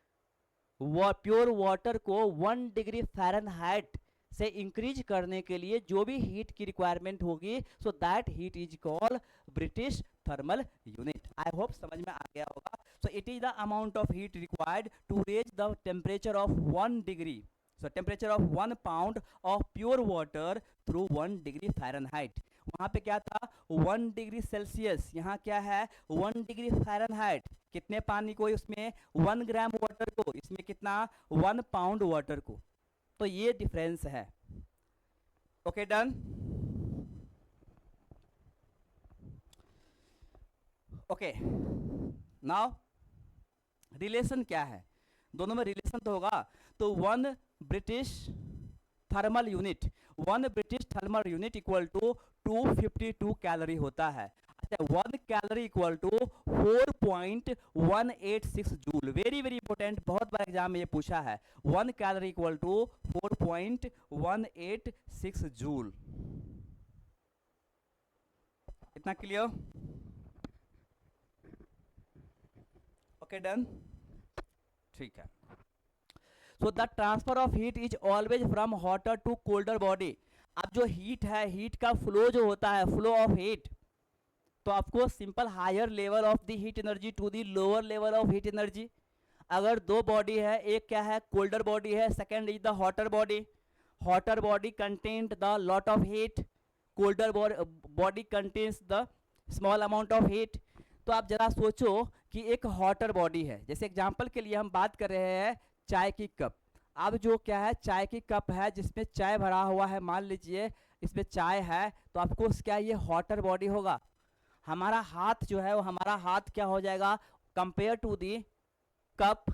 pure water को 1 डिग्री फ़ारेनहाइट से इंक्रीज करने के लिए जो भी हीट की रिक्वायरमेंट होगी, so that heat is called British thermal unit. I hope समझ में आ गया होगा। So it is the amount of heat required to raise the temperature of 1 degree, so temperature of 1 pound of pure water through 1 degree Fahrenheit. वहां पे क्या था? 1 डिग्री सेल्सियस। यहाँ क्या है? 1 डिग्री फ़ारेनहाइट। कितने पानी को? उसमें 1 ग्राम वाटर को, इसमें कितना? 1 पाउंड वाटर को। तो ये डिफरेंस है। Okay, done. Okay, now relation क्या है? दोनों में रिलेशन तो होगा। तो 1 British thermal unit, 1 British thermal unit equal to 252 calorie होता है। अच्छा, 1 calorie equal to 4.186 joule. Very very important, बहुत बार एग्जाम में ये पूछा है। 1 कैलोरी इक्वल टू 4.186 जूल। इतना क्लियर? Okay, done. ठीक है। So the transfer of heat is always from hotter to colder body. अब जो हीट है, हीट का फ्लो जो होता है, फ्लो ऑफ हीट, तो आपको simple higher level of the heat energy to the lower level of heat energy. अगर दो बॉडी है, एक क्या है? कोल्डर बॉडी है, second is the hotter body. Hotter body contained the lot of heat, colder body contains the small amount of heat. तो आप जरा सोचो कि एक हॉटर बॉडी है, जैसे एग्जांपल के लिए हम बात कर रहे हैं चाय की कप। अब जो क्या है, चाय की कप है जिसमें चाय भरा हुआ है, मान लीजिए इसमें चाय है, तो आपको क्या ये हॉटर बॉडी होगा। हमारा हाथ जो है वो, हमारा हाथ क्या हो जाएगा कंपेयर टू दी कप,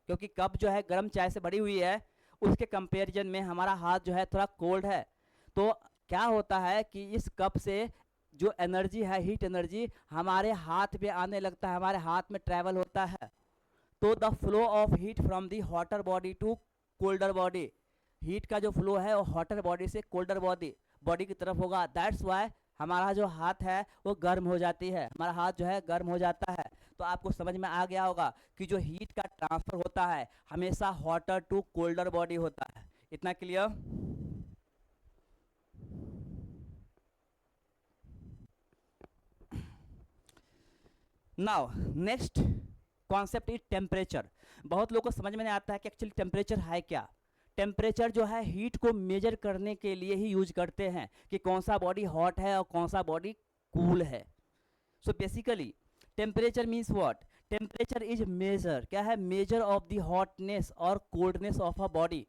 क्योंकि कप जो है गर्म चाय से भरी हुई है, उसके कंपेरिजन में हमारा हाथ जो है थोड़ा कोल्ड है। तो क्या होता है कि इस कप से जो एनर्जी है, हीट एनर्जी, हमारे हाथ पे आने लगता है, हमारे हाथ में ट्रैवल होता है। तो the flow of heat from the hotter body to colder body, heat का जो फ्लो है वो हॉटर बॉडी से कोल्डर बॉडी की तरफ होगा। दैट्स वाई हमारा जो हाथ है वो गर्म हो जाती है, हमारा हाथ जो है गर्म हो जाता है। तो आपको समझ में आ गया होगा कि जो हीट का ट्रांसफर होता है हमेशा हॉटर टू कोल्डर बॉडी होता है। इतना clear? Now next concept is temperature. बहुत लोगों को समझ में नहीं आता है कि एक्चुअली टेम्परेचर है क्या। टेम्परेचर जो है हीट को मेजर करने के लिए ही यूज करते हैं कि कौन सा बॉडी हॉट है और कौन सा बॉडी कूल है। So basically temperature means what? Temperature is measure, क्या है? मेजर ऑफ द हॉटनेस और कोल्डनेस ऑफ अ बॉडी।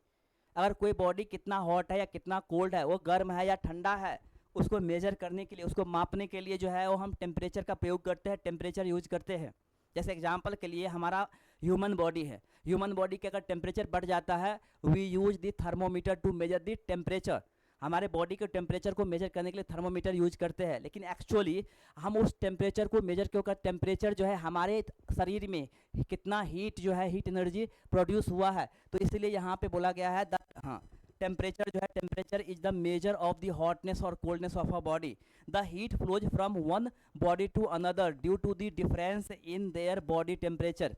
अगर कोई बॉडी कितना हॉट है या कितना कोल्ड है, वो गर्म है या ठंडा है, उसको मेजर करने के लिए, उसको मापने के लिए जो है वो हम टेम्परेचर का प्रयोग करते हैं, टेम्परेचर यूज करते हैं। जैसे एग्जांपल के लिए हमारा ह्यूमन बॉडी है, ह्यूमन बॉडी के अगर टेम्परेचर बढ़ जाता है, we use the thermometer to measure the temperature. हमारे बॉडी के टेम्परेचर को मेजर करने के लिए थर्मोमीटर यूज करते हैं, लेकिन एक्चुअली हम उस टेम्परेचर को मेजर क्यों कर? टेम्परेचर जो है हमारे शरीर में कितना हीट जो है, हीट एनर्जी प्रोड्यूस हुआ है, तो इसलिए यहाँ पे बोला गया है हाँ, टेम्परेचर जो है, temperature is the measure of the hotness और coldness of a body. The heat flows from one body to another due to the difference in their body temperature.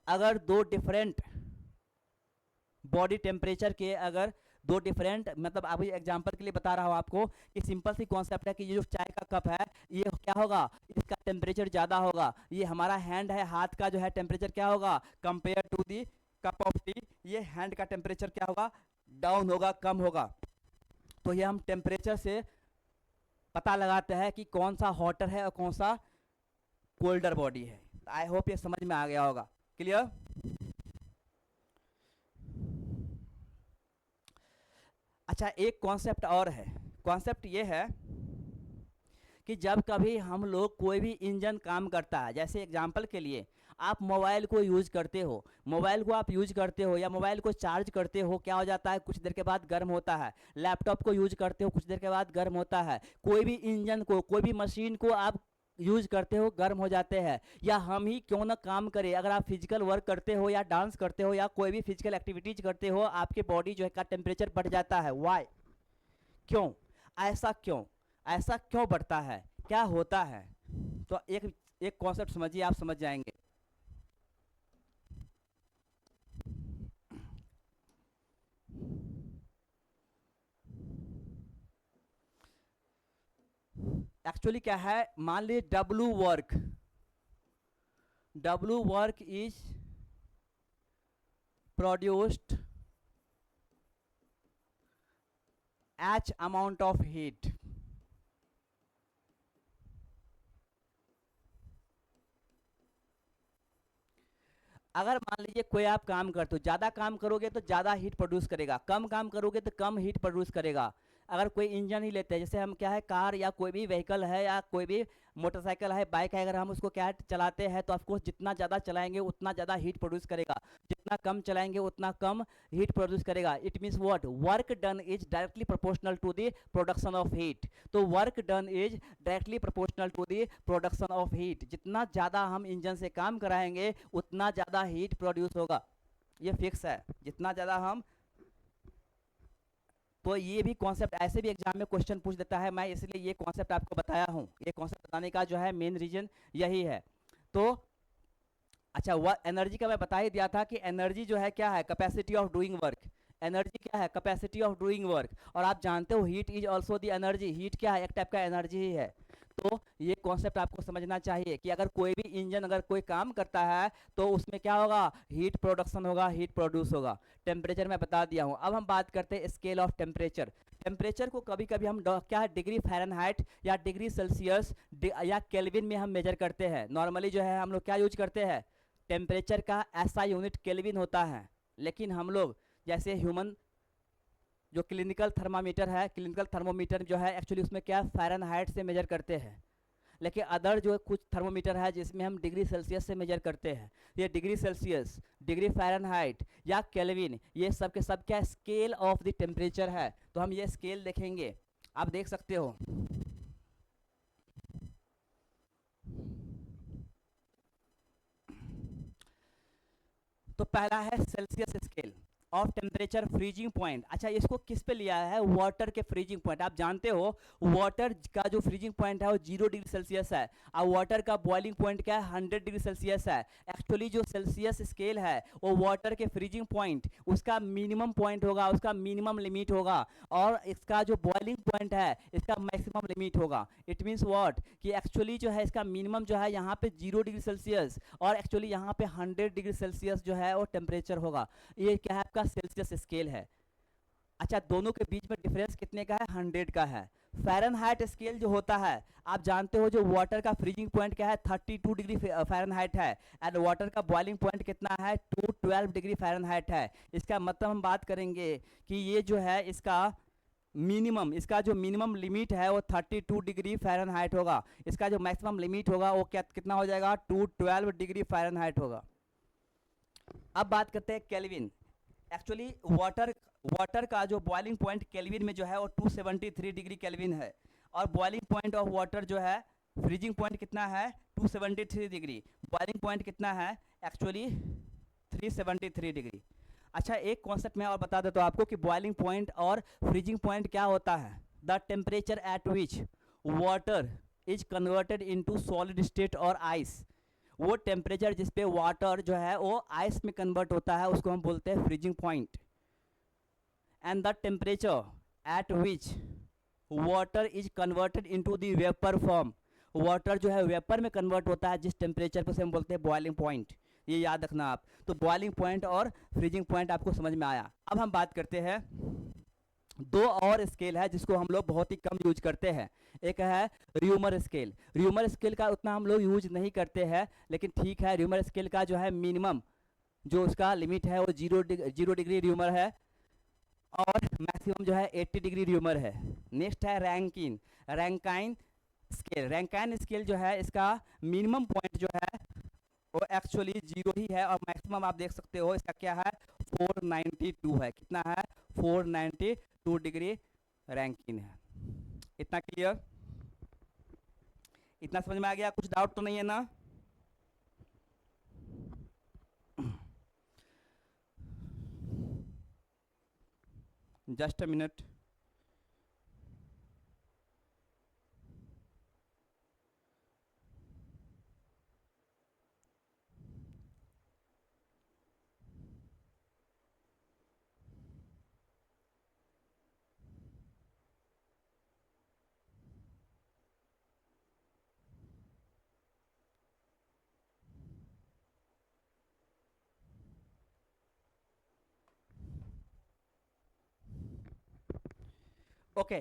अगर दो डिफरेंट बॉडी टेम्परेचर के, अगर दो डिफरेंट, मतलब अभी एग्जांपल के लिए बता रहा हूँ आपको कि सिंपल सी कॉन्सेप्ट है कि ये जो चाय का कप है, ये क्या होगा? इसका टेम्परेचर ज़्यादा होगा। ये हमारा हैंड है, हाथ का जो है टेम्परेचर क्या होगा compare to the cup of tea? ये हैंड का टेम्परेचर क्या होगा? डाउन होगा, कम होगा। तो ये हम टेम्परेचर से पता लगाते हैं कि कौन सा हॉटर है और कौन सा कोल्डर बॉडी है। आई होप ये समझ में आ गया होगा। क्लियर? अच्छा, एक कॉन्सेप्ट और है। कॉन्सेप्ट ये है कि जब कभी हम लोग कोई भी इंजन काम करता है, जैसे एग्जांपल के लिए आप मोबाइल को यूज करते हो, मोबाइल को आप यूज करते हो या मोबाइल को चार्ज करते हो, क्या हो जाता है कुछ देर के बाद गर्म होता है। लैपटॉप को यूज करते हो, कुछ देर के बाद गर्म होता है। कोई भी इंजन को, कोई भी मशीन को आप यूज करते हो, गर्म हो जाते हैं। या हम ही क्यों ना काम करें, अगर आप फिजिकल वर्क करते हो या डांस करते हो या कोई भी फिजिकल एक्टिविटीज करते हो, आपके बॉडी जो है का टेम्परेचर बढ़ जाता है। वाई, क्यों, ऐसा क्यों, ऐसा क्यों बढ़ता है, क्या होता है? तो एक एक कॉन्सेप्ट समझिए, आप समझ जाएंगे। एक्चुअली क्या है, मान लीजिए W work is produced H amount of heat. अगर मान लीजिए कोई आप काम करते हो, ज़्यादा काम करोगे तो ज़्यादा हीट प्रोड्यूस करेगा, कम काम करोगे तो कम हीट प्रोड्यूस करेगा। अगर कोई इंजन ही लेते हैं, जैसे हम क्या है कार या कोई भी व्हीकल है या कोई भी मोटरसाइकिल है, बाइक है, अगर हम उसको क्या है चलाते हैं तो ऑफकोर्स जितना ज़्यादा चलाएंगे उतना ज़्यादा हीट प्रोड्यूस करेगा, जितना कम चलाएंगे उतना कम हीट प्रोड्यूस करेगा। It means what, work done is directly proportional to the production of heat. तो work done is directly proportional to the production of heat. जितना ज़्यादा हम इंजन से काम कराएंगे उतना ज़्यादा हीट प्रोड्यूस होगा, ये फिक्स है। जितना ज़्यादा हम, तो ये भी कॉन्सेप्ट ऐसे भी एग्जाम में क्वेश्चन पूछ देता है, मैं इसलिए ये कॉन्सेप्ट आपको बताया हूँ। ये कॉन्सेप्ट बताने का जो है मेन रीजन यही है। तो अच्छा, वह एनर्जी का मैं बता ही दिया था कि एनर्जी जो है क्या है, capacity of doing work. Energy क्या है, कैपेसिटी ऑफ डूइंग वर्क। और आप जानते हो heat is also the energy, heat क्या है, एक टाइप का एनर्जी ही है। तो ये कॉन्सेप्ट आपको समझना चाहिए कि अगर कोई भी इंजन अगर कोई काम करता है तो उसमें क्या होगा, हीट प्रोडक्शन होगा, हीट प्रोड्यूस होगा। टेम्परेचर मैं बता दिया हूँ। अब हम बात करते हैं स्केल ऑफ टेम्परेचर। टेम्परेचर को कभी कभी हम क्या है डिग्री फ़ारेनहाइट या डिग्री सेल्सियस या केल्विन में हम मेजर करते हैं। नॉर्मली जो है हम लोग क्या यूज करते हैं, टेम्परेचर का ऐसा यूनिट केल्विन होता है। लेकिन हम लोग जैसे ह्यूमन जो क्लिनिकल थर्मामीटर है, क्लिनिकल थर्मोमीटर जो है एक्चुअली उसमें क्या फ़ारेनहाइट से मेजर करते हैं। लेकिन अदर जो कुछ थर्मोमीटर है जिसमें हम डिग्री सेल्सियस से मेजर करते हैं। ये डिग्री सेल्सियस, डिग्री फ़ारेनहाइट या केल्विन, ये सब के सब क्या स्केल ऑफ द टेम्परेचर है। तो हम ये स्केल देखेंगे, आप देख सकते हो। तो पहला है Celsius scale of temperature freezing point. अच्छा, इसको किस पे लिया है, वाटर के फ्रीजिंग पॉइंट। आप जानते हो वाटर का जो फ्रीजिंग पॉइंट है वो 0 डिग्री सेल्सियस है, और वाटर का बॉइलिंग पॉइंट क्या है, 100 डिग्री सेल्सियस है। एक्चुअली जो सेल्सियस स्केल है वो वाटर के फ्रीजिंग पॉइंट उसका मिनिमम पॉइंट होगा, उसका मिनिमम लिमिट होगा, और इसका जो बॉइलिंग पॉइंट है इसका मैक्सिमम लिमिट होगा। इट मीन्स व्हाट कि एक्चुअली जो है इसका मिनिमम जो है यहाँ पे 0 डिग्री सेल्सियस, और एक्चुअली यहाँ पे 100 डिग्री सेल्सियस जो है वो टेम्परेचर होगा। ये क्या है, आपका सेल्सियस स्केल है। अच्छा, दोनों के बीच में डिफरेंस कितने का है, 100 का है। फ़ारेनहाइट स्केल जो होता है, आप जानते हो जो वाटर का फ्रीजिंग पॉइंट क्या है, 32 डिग्री फ़ारेनहाइट है, एंड वाटर का बॉइलिंग पॉइंट कितना है, 212 डिग्री फ़ारेनहाइट है। इसका मतलब हम बात करेंगे कि ये जो है इसका मिनिमम, इसका जो मिनिमम लिमिट है वो 32 डिग्री फ़ारेनहाइट होगा। इसका जो मैक्सिमम लिमिट होगा वो क्या कितना हो जाएगा, 212 डिग्री फ़ारेनहाइट होगा। अब बात करते हैं केल्विन। एक्चुअली वाटर का जो बॉइलिंग पॉइंट केल्विन में जो है वो 273 डिग्री केल्विन है, और बॉइलिंग पॉइंट ऑफ वाटर जो है, फ्रीजिंग पॉइंट कितना है, 273 डिग्री। बॉइलिंग पॉइंट कितना है, एक्चुअली 373 डिग्री। अच्छा, एक कॉन्सेप्ट मैं और बता देता हूँ आपको कि बॉइलिंग पॉइंट और फ्रीजिंग पॉइंट क्या होता है। The temperature at which water is converted into solid state और आइस। वो टेम्परेचर जिस पे वाटर जो है वो आइस में कन्वर्ट होता है उसको हम बोलते हैं freezing point. And the temperature at which water is converted into the vapour form. Water जो है वेपर में कन्वर्ट होता है जिस टेम्परेचर को से हम बोलते हैं बॉइलिंग पॉइंट। ये याद रखना आप। तो बॉइलिंग पॉइंट और फ्रीजिंग पॉइंट आपको समझ में आया। अब हम बात करते हैं, दो और स्केल है जिसको हम लोग बहुत ही कम यूज करते हैं। एक है र्यूमर स्केल। र्यूमर स्केल का उतना हम लोग यूज नहीं करते हैं, लेकिन ठीक है, र्यूमर स्केल का जो है मिनिमम जो उसका लिमिट है वो 0 डिग्री र्यूमर है, और मैक्सिमम जो है 80 डिग्री र्यूमर है। नेक्स्ट है रैंकिन स्केल, रैंकाइन स्केल जो है इसका मिनिमम पॉइंट जो है वो एक्चुअली 0 ही है और मैक्सिमम आप देख सकते हो इसका क्या है 492 है। कितना है 492 डिग्री रैंकिन है। इतना क्लियर, इतना समझ में आ गया? कुछ डाउट तो नहीं है ना? Just a minute. ओके,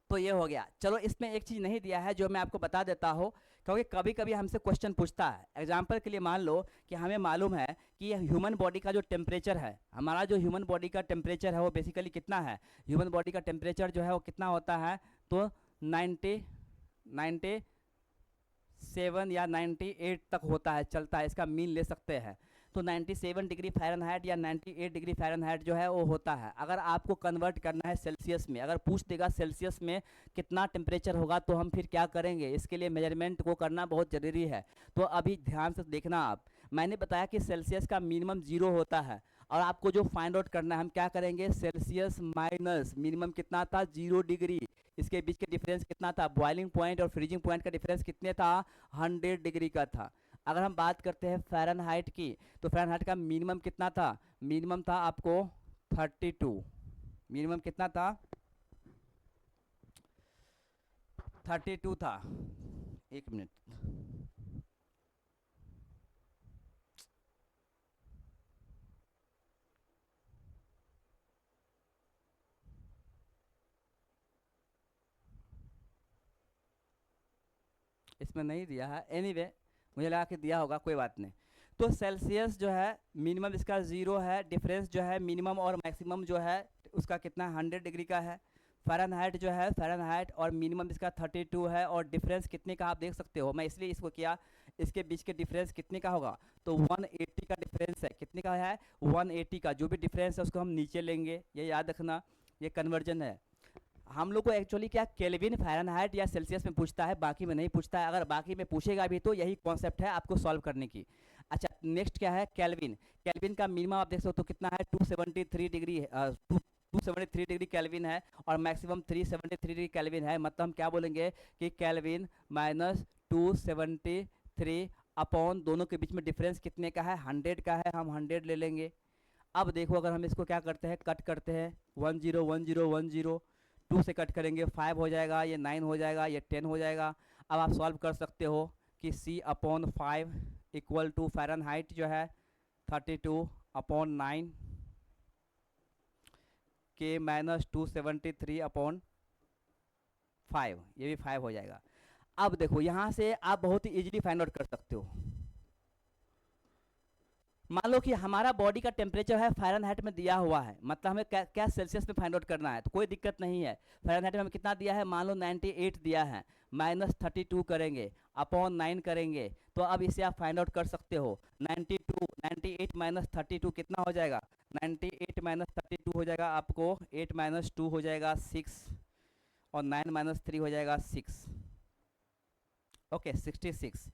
तो ये हो गया। चलो इसमें एक चीज़ नहीं दिया है जो मैं आपको बता देता हूँ, क्योंकि कभी कभी हमसे क्वेश्चन पूछता है। एग्जाम्पल के लिए मान लो कि हमें मालूम है कि ये ह्यूमन बॉडी का जो टेम्परेचर है, हमारा जो ह्यूमन बॉडी का टेम्परेचर है वो बेसिकली कितना है, ह्यूमन बॉडी का टेम्परेचर जो है वो कितना होता है, तो 97 या 98 तक होता है, चलता है, इसका मीन ले सकते हैं। तो 97 डिग्री फ़ारेनहाइट या 98 डिग्री फ़ारेनहाइट जो है वो होता है। अगर आपको कन्वर्ट करना है सेल्सियस में, अगर पूछ देगा सेल्सियस में कितना टेम्परेचर होगा, तो हम फिर क्या करेंगे, इसके लिए मेजरमेंट को करना बहुत ज़रूरी है। तो अभी ध्यान से देखना आप, मैंने बताया कि सेल्सियस का मिनिमम 0 होता है और आपको जो फाइंड आउट करना है, हम क्या करेंगे, सेल्सियस माइनस मिनिमम कितना था 0 डिग्री, इसके बीच के डिफरेंस कितना था, बॉइलिंग पॉइंट और फ्रीजिंग पॉइंट का डिफरेंस कितने था, 100 डिग्री का था। अगर हम बात करते हैं फ़ारेनहाइट की, तो फ़ारेनहाइट का मिनिमम कितना था, मिनिमम था आपको 32, मिनिमम कितना था 32 था। एक मिनट, इसमें नहीं दिया है, एनीवे मुझे लगा कि दिया होगा, कोई बात नहीं। तो सेल्सियस जो है मिनिमम इसका 0 है, डिफरेंस जो है मिनिमम और मैक्सिमम जो है उसका कितना 100 डिग्री का है। फ़ारेनहाइट जो है, फ़ारेनहाइट और मिनिमम इसका 32 है और डिफरेंस कितने का आप देख सकते हो, मैं इसलिए इसको किया, इसके बीच के डिफरेंस कितने का होगा, तो 180 का डिफरेंस है। कितने का है 180 का, जो भी डिफरेंस है उसको हम नीचे लेंगे, ये याद रखना, ये कन्वर्जन है। हम लोग को एक्चुअली क्या केल्विन फ़ारेनहाइट या सेल्सियस में पूछता है, बाकी में नहीं पूछता है। अगर बाकी में पूछेगा भी तो यही कॉन्सेप्ट है आपको सॉल्व करने की। अच्छा, नेक्स्ट क्या है केल्विन। केल्विन का मिनिमम आप देख सकते हो तो कितना है 273 डिग्री, 273 डिग्री केल्विन है और मैक्सिमम 373 डिग्री केल्विन है। मतलब हम क्या बोलेंगे कि केल्विन माइनस 273 अपॉन दोनों के बीच में डिफरेंस कितने का है 100 का है, हम 100 ले लेंगे। अब देखो अगर हम इसको क्या करते हैं, कट करते हैं, 10 10 10 2 से कट करेंगे 5 हो जाएगा, ये 9 हो जाएगा, ये 10 हो जाएगा। अब आप सॉल्व कर सकते हो कि C upon 5 equal to Fahrenheit जो है 32 अपॉन 9 के माइनस 273 अपॉन 5, ये भी 5 हो जाएगा। अब देखो यहाँ से आप बहुत ही इजीली फाइंड आउट कर सकते हो। मान लो कि हमारा बॉडी का टेम्परेचर है फ़ारेनहाइट में दिया हुआ है, मतलब हमें क्या क्या सेल्सियस में फाइंड आउट करना है, तो कोई दिक्कत नहीं है। फ़ारेनहाइट में हमें कितना दिया है, मान लो 98 दिया है, माइनस 32 करेंगे अपॉन 9 करेंगे, तो अब इसे आप फाइंड आउट कर सकते हो। 98 माइनस 32 कितना हो जाएगा, 98 माइनस 32 हो जाएगा आपको 8 माइनस 2 हो जाएगा 6 और 9 माइनस 3 हो जाएगा 6। ओके 66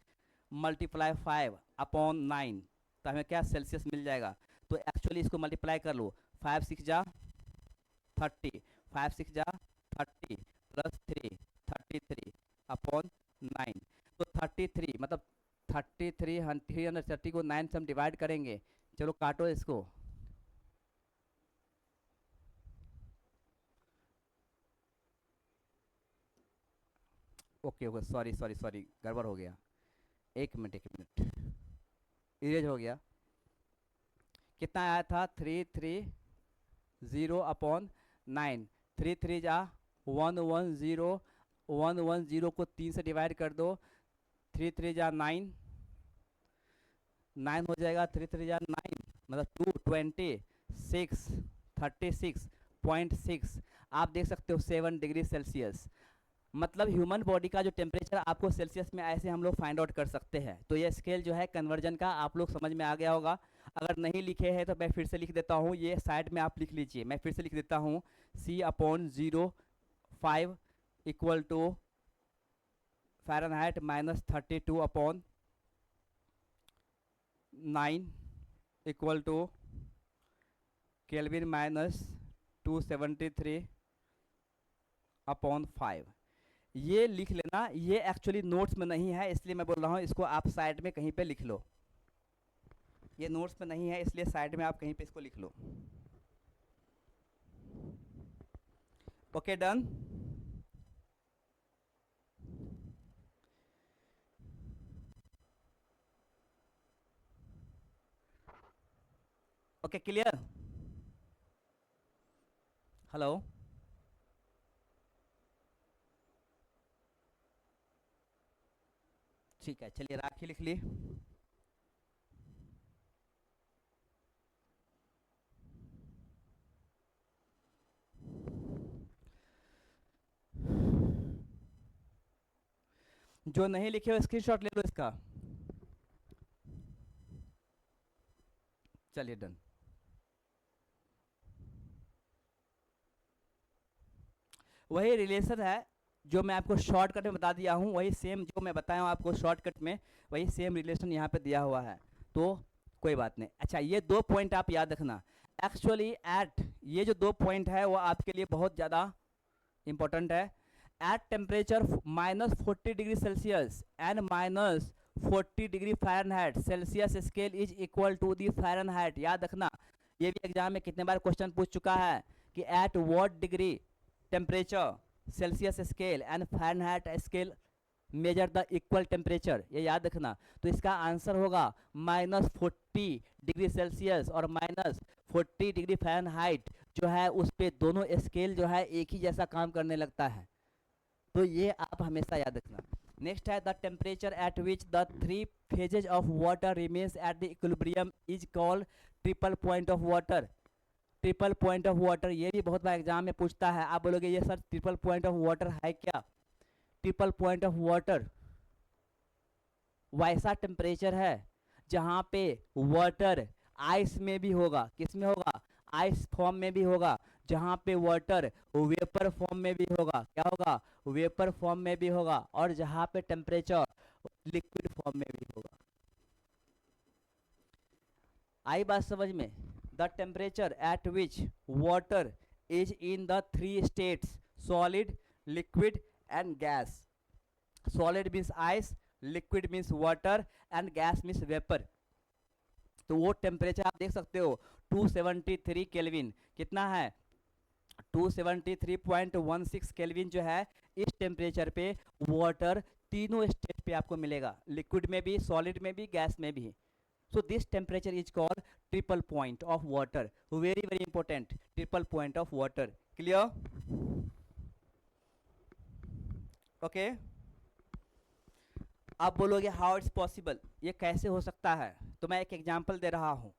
मल्टीप्लाई 5 अपॉन 9, तो हमें क्या सेल्सियस मिल जाएगा। तो एक्चुअली इसको मल्टीप्लाई कर लो, 5 6 जा 30, 5 6 जा 30 प्लस 3 33 अपॉन 9, तो 33 मतलब 330 को 9 से हम डिवाइड करेंगे। चलो काटो इसको, okay okay sorry sorry sorry गड़बड़ हो गया, एक मिनट इरेज हो गया। कितना आया था 330 अपॉन 9, 3 3 जा 110, 110 को 3 से डिवाइड कर दो, 3 3 जा 9, 9 हो जाएगा, 3 3 जा 9 मतलब 226 36.6, आप देख सकते हो 7 डिग्री सेल्सियस। मतलब ह्यूमन बॉडी का जो टेम्परेचर आपको सेल्सियस में ऐसे हम लोग फाइंड आउट कर सकते हैं। तो ये स्केल जो है कन्वर्जन का आप लोग समझ में आ गया होगा। अगर नहीं लिखे हैं तो मैं फिर से लिख देता हूँ, ये साइड में आप लिख लीजिए, मैं फिर से लिख देता हूँ। C/0.5 equal to Fahrenheit -32/9 equal to Kelvin -273/5। ये लिख लेना, ये एक्चुअली नोट्स में नहीं है इसलिए मैं बोल रहा हूँ इसको आप साइड में कहीं पे लिख लो। ये नोट्स में नहीं है इसलिए साइड में आप कहीं पे इसको लिख लो। Okay, done. Okay, clear. Hello, ठीक है, चलिए राखी लिख ली। जो नहीं लिखे हो स्क्रीनशॉट ले लो इसका। चलिए, डन। वही रिलेशन है जो मैं आपको शॉर्टकट में बता दिया हूँ, वही सेम जो मैं बताया हूँ आपको शॉर्टकट में, वही सेम रिलेशन यहाँ पे दिया हुआ है। तो कोई बात नहीं। अच्छा, ये 2 पॉइंट आप याद रखना। एक्चुअली एट, ये जो 2 पॉइंट है वो आपके लिए बहुत ज़्यादा इंपॉर्टेंट है। At temperature -40°C and -40°F Celsius scale is equal to the Fahrenheit. याद रखना, ये भी एग्जाम में कितने बार क्वेश्चन पूछ चुका है कि at what degree temperature Celsius scale and Fahrenheit scale measure the equal temperature, ये याद रखना। तो इसका आंसर होगा -40°C और -40°F जो है उस पे दोनों स्केल जो है एक ही जैसा काम करने लगता है। तो ये आप हमेशा याद रखना। नेक्स्ट है the temperature at which the 3 phases of water remains at the equilibrium is called triple point of water. Triple point of water, ये भी बहुत बार एग्जाम में पूछता है। आप बोलोगे ये sir triple point of water है क्या? ट्रिपल पॉइंट ऑफ वाटर वैसा टेम्परेचर है जहाँ पे वाटर आइस में भी होगा। किस में होगा? आइस फॉर्म में भी होगा। जहाँ पे वाटर वेपर फॉर्म में भी होगा। क्या होगा? वेपर फॉर्म में भी होगा। और जहाँ पे टेम्परेचर लिक्विड फॉर्म में भी होगा। आई बात समझ में? The temperature at which water is in the 3 states solid, liquid and gas. Solid means ice, liquid means water and gas means vapour. तो वो टेम्परेचर आप देख सकते हो 273 केल्विन। कितना है? 273.16 केल्विन जो है इस टेम्परेचर पे वाटर तीनों स्टेट पे आपको मिलेगा, लिक्विड में भी, सॉलिड में भी, गैस में भी। So this temperature is called triple point of water. Very very important, triple point of water. Clear? Okay. आप बोलोगे हाउ इट्स पॉसिबल, ये कैसे हो सकता है? तो मैं एक एग्जांपल दे रहा हूँ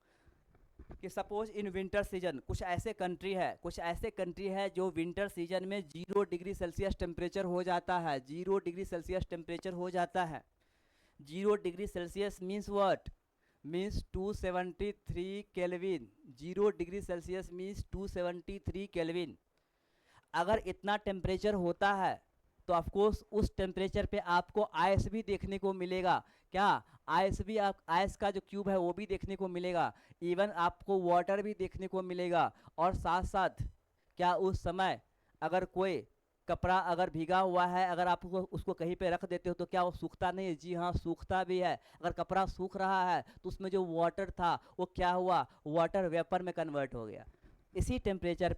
कि सपोज इन विंटर सीजन कुछ ऐसे कंट्री है जो विंटर सीजन में 0°C टेम्परेचर हो जाता है। 0°C टेम्परेचर हो जाता है। 0°C means what? Means 273 kelvin. 0°C means 273 kelvin. अगर इतना टेम्परेचर होता है तो ऑफकोर्स उस टेम्परेचर पे आपको आइस भी देखने को मिलेगा। क्या? आइस भी, आप आइस का जो क्यूब है वो भी देखने को मिलेगा। इवन आपको वाटर भी देखने को मिलेगा। और साथ साथ क्या उस समय अगर कोई कपड़ा अगर भीगा हुआ है, अगर आप उसको कहीं पे रख देते हो तो क्या वो सूखता नहीं है? जी हाँ, सूखता भी है। अगर कपड़ा सूख रहा है तो उसमें जो वाटर था वो क्या हुआ? वाटर वेपर में कन्वर्ट हो गया। इसी टेम्परेचर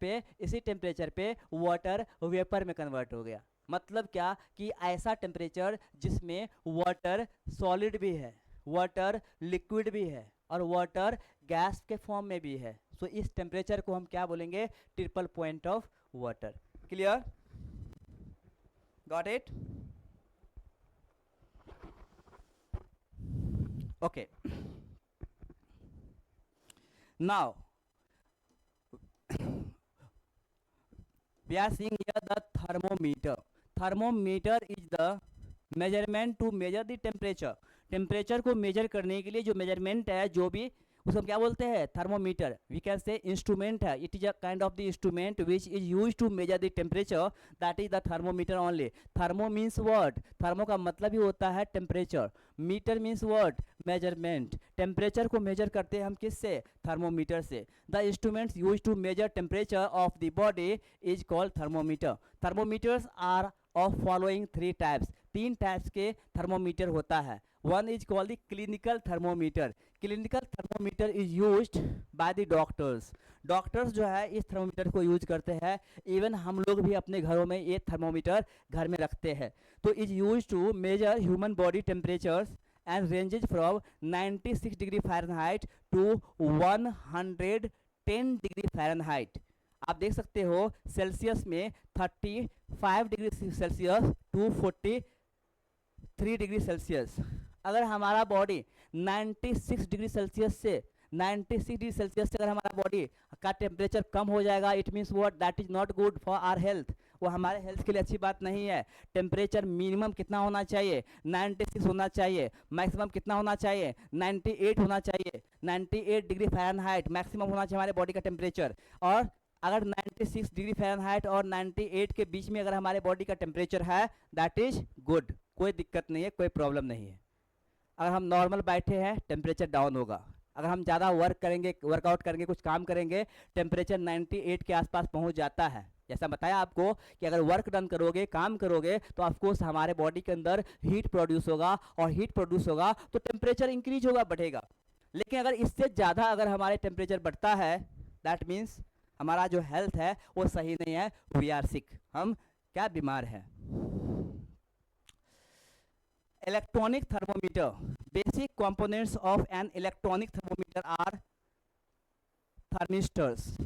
पे वाटर वेपर में कन्वर्ट हो गया। मतलब क्या कि ऐसा टेम्परेचर जिसमें वाटर सॉलिड भी है, वाटर लिक्विड भी है और वाटर गैस के फॉर्म में भी है। सो इस टेम्परेचर को हम क्या बोलेंगे? Triple point of water. Clear? Got it? Okay, now we are seeing here the thermometer. Thermometer is the measurement to measure the temperature. Temperature को मेजर करने के लिए जो मेजरमेंट है, जो भी उसको हम क्या बोलते हैं, thermometer. We can say instrument है, it is a kind of the instrument which is use to measure the temperature, that is the thermometer only. Thermo means word, thermo का मतलब ही होता है temperature, meter means word measurement. Temperature को मेजर करते हैं हम किससे, थर्मोमीटर से। The instruments use to measure temperature of the body is called thermometer. Thermometers are of following three types, तीन टाइप्स के थर्मोमीटर होता है। One is called the clinical thermometer. Clinical thermometer is used by the doctors. Doctors जो है इस थर्मोमीटर को यूज करते हैं। इवन हम लोग भी अपने घरों में ये थर्मोमीटर घर में रखते हैं। तो is use to measure human body temperatures and ranges from 96 degree Fahrenheit to 110 degree Fahrenheit. आप देख सकते हो सेल्सियस में 35 degree Celsius to 43 degree Celsius. अगर हमारा बॉडी 96 डिग्री सेल्सियस से 96 डिग्री सेल्सियस से अगर हमारा बॉडी का टेम्परेचर कम हो जाएगा, it means what, that is not good for our health. वो हमारे हेल्थ के लिए अच्छी बात नहीं है। टेम्परेचर मिनिमम कितना होना चाहिए, 96 होना चाहिए। मैक्सिमम कितना होना चाहिए, 98 होना चाहिए। 98 डिग्री फ़ारेनहाइट मैक्सिमम होना चाहिए हमारे बॉडी का टेम्परेचर। और अगर 96 डिग्री फ़ारेनहाइट और 98 के बीच में अगर हमारे बॉडी का टेम्परेचर है, दैट इज गुड, कोई दिक्कत नहीं है, कोई प्रॉब्लम नहीं है। अगर हम नॉर्मल बैठे हैं, टेम्परेचर डाउन होगा। अगर हम ज़्यादा वर्क करेंगे, वर्कआउट करेंगे, कुछ काम करेंगे, टेम्परेचर 98 के आसपास पहुंच जाता है। जैसा बताया आपको कि अगर वर्क डन करोगे, काम करोगे, तो ऑफकोर्स हमारे बॉडी के अंदर हीट प्रोड्यूस होगा, और हीट प्रोड्यूस होगा तो टेम्परेचर इंक्रीज होगा, बढ़ेगा। लेकिन अगर इससे ज़्यादा अगर हमारे टेम्परेचर बढ़ता है, दैट मीन्स हमारा जो हेल्थ है वो सही नहीं है, वी आर सिक, हम क्या बीमार हैं। Electronic thermometer, basic components of an electronic thermometer are thermistors.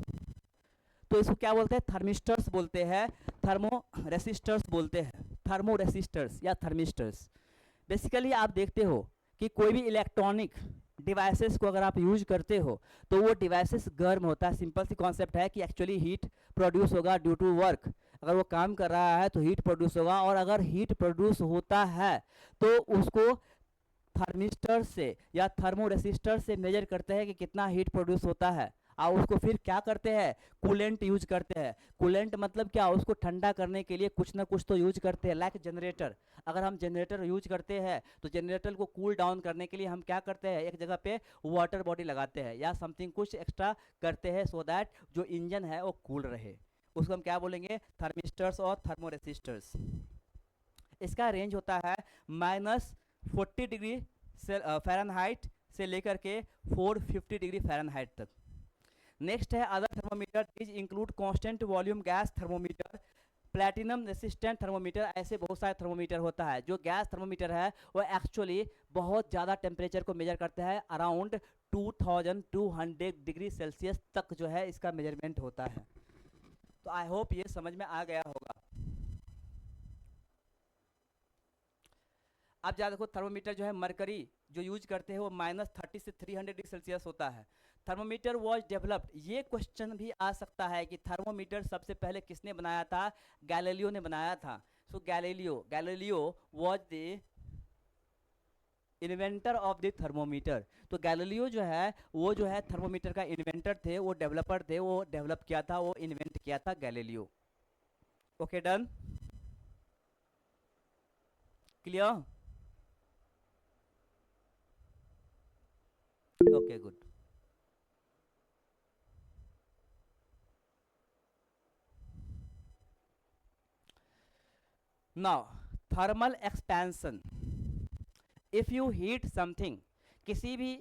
तो इसको क्या बोलते हैं, थर्मिस्टर्स बोलते हैं, थर्मो रेसिस्टर्स बोलते हैं, थर्मो रेसिस्टर्स या थर्मिस्टर्स। बेसिकली आप देखते हो कि कोई भी इलेक्ट्रॉनिक डिवाइसेस को अगर आप यूज करते हो तो वो डिवाइसेस गर्म होता है। सिंपल सी कॉन्सेप्ट है कि एक्चुअली हीट प्रोड्यूस होगा ड्यू टू वर्क। अगर वो काम कर रहा है तो हीट प्रोड्यूस होगा, और अगर हीट प्रोड्यूस होता है तो उसको थर्मिस्टर से या थर्मो रेसिस्टर से मेजर करते हैं कि कितना हीट प्रोड्यूस होता है, और उसको फिर क्या करते हैं, कूलेंट यूज करते हैं। कूलेंट मतलब क्या, उसको ठंडा करने के लिए कुछ ना कुछ तो यूज करते हैं, लाइक जनरेटर। अगर हम जनरेटर यूज करते हैं तो जनरेटर को कूल डाउन करने के लिए हम क्या करते हैं, एक जगह पे वाटर बॉडी लगाते हैं या समथिंग कुछ एक्स्ट्रा करते हैं, सो दैट जो इंजन है वो कूल रहे। उसको हम क्या बोलेंगे, थर्मिस्टर्स और थर्मो रेसिस्टर्स। इसका रेंज होता है -40 डिग्री फ़ारेनहाइट से लेकर के 450 डिग्री फ़ारेनहाइट तक। नेक्स्ट है other thermometer, this include constant volume gas thermometer, platinum resistant thermometer. ऐसे बहुत सारे थर्मोमीटर होता है। जो गैस थर्मोमीटर है वो एक्चुअली बहुत ज़्यादा टेम्परेचर को मेजर करता है, अराउंड 2200 डिग्री सेल्सियस तक जो है इसका मेजरमेंट होता है। तो आई होप ये समझ में आ गया होगा। आप ज़्यादा देखो थर्मोमीटर जो है मरकरी जो यूज करते हैं वो -30 से 300 डिग्री सेल्सियस होता है। थर्मोमीटर वॉज डेवलप्ड, ये क्वेश्चन भी आ सकता है कि थर्मोमीटर सबसे पहले किसने बनाया था, गैलीलियो ने बनाया था। So Galileo was the inventor of the thermometer. तो गैलीलियो जो है वो जो है थर्मोमीटर का इन्वेंटर थे, वो डेवलपर थे, वो डेवलप किया था, वो इन्वेंट किया था Galileo. Okay done, clear, okay good. Now thermal expansion, if you heat something, किसी भी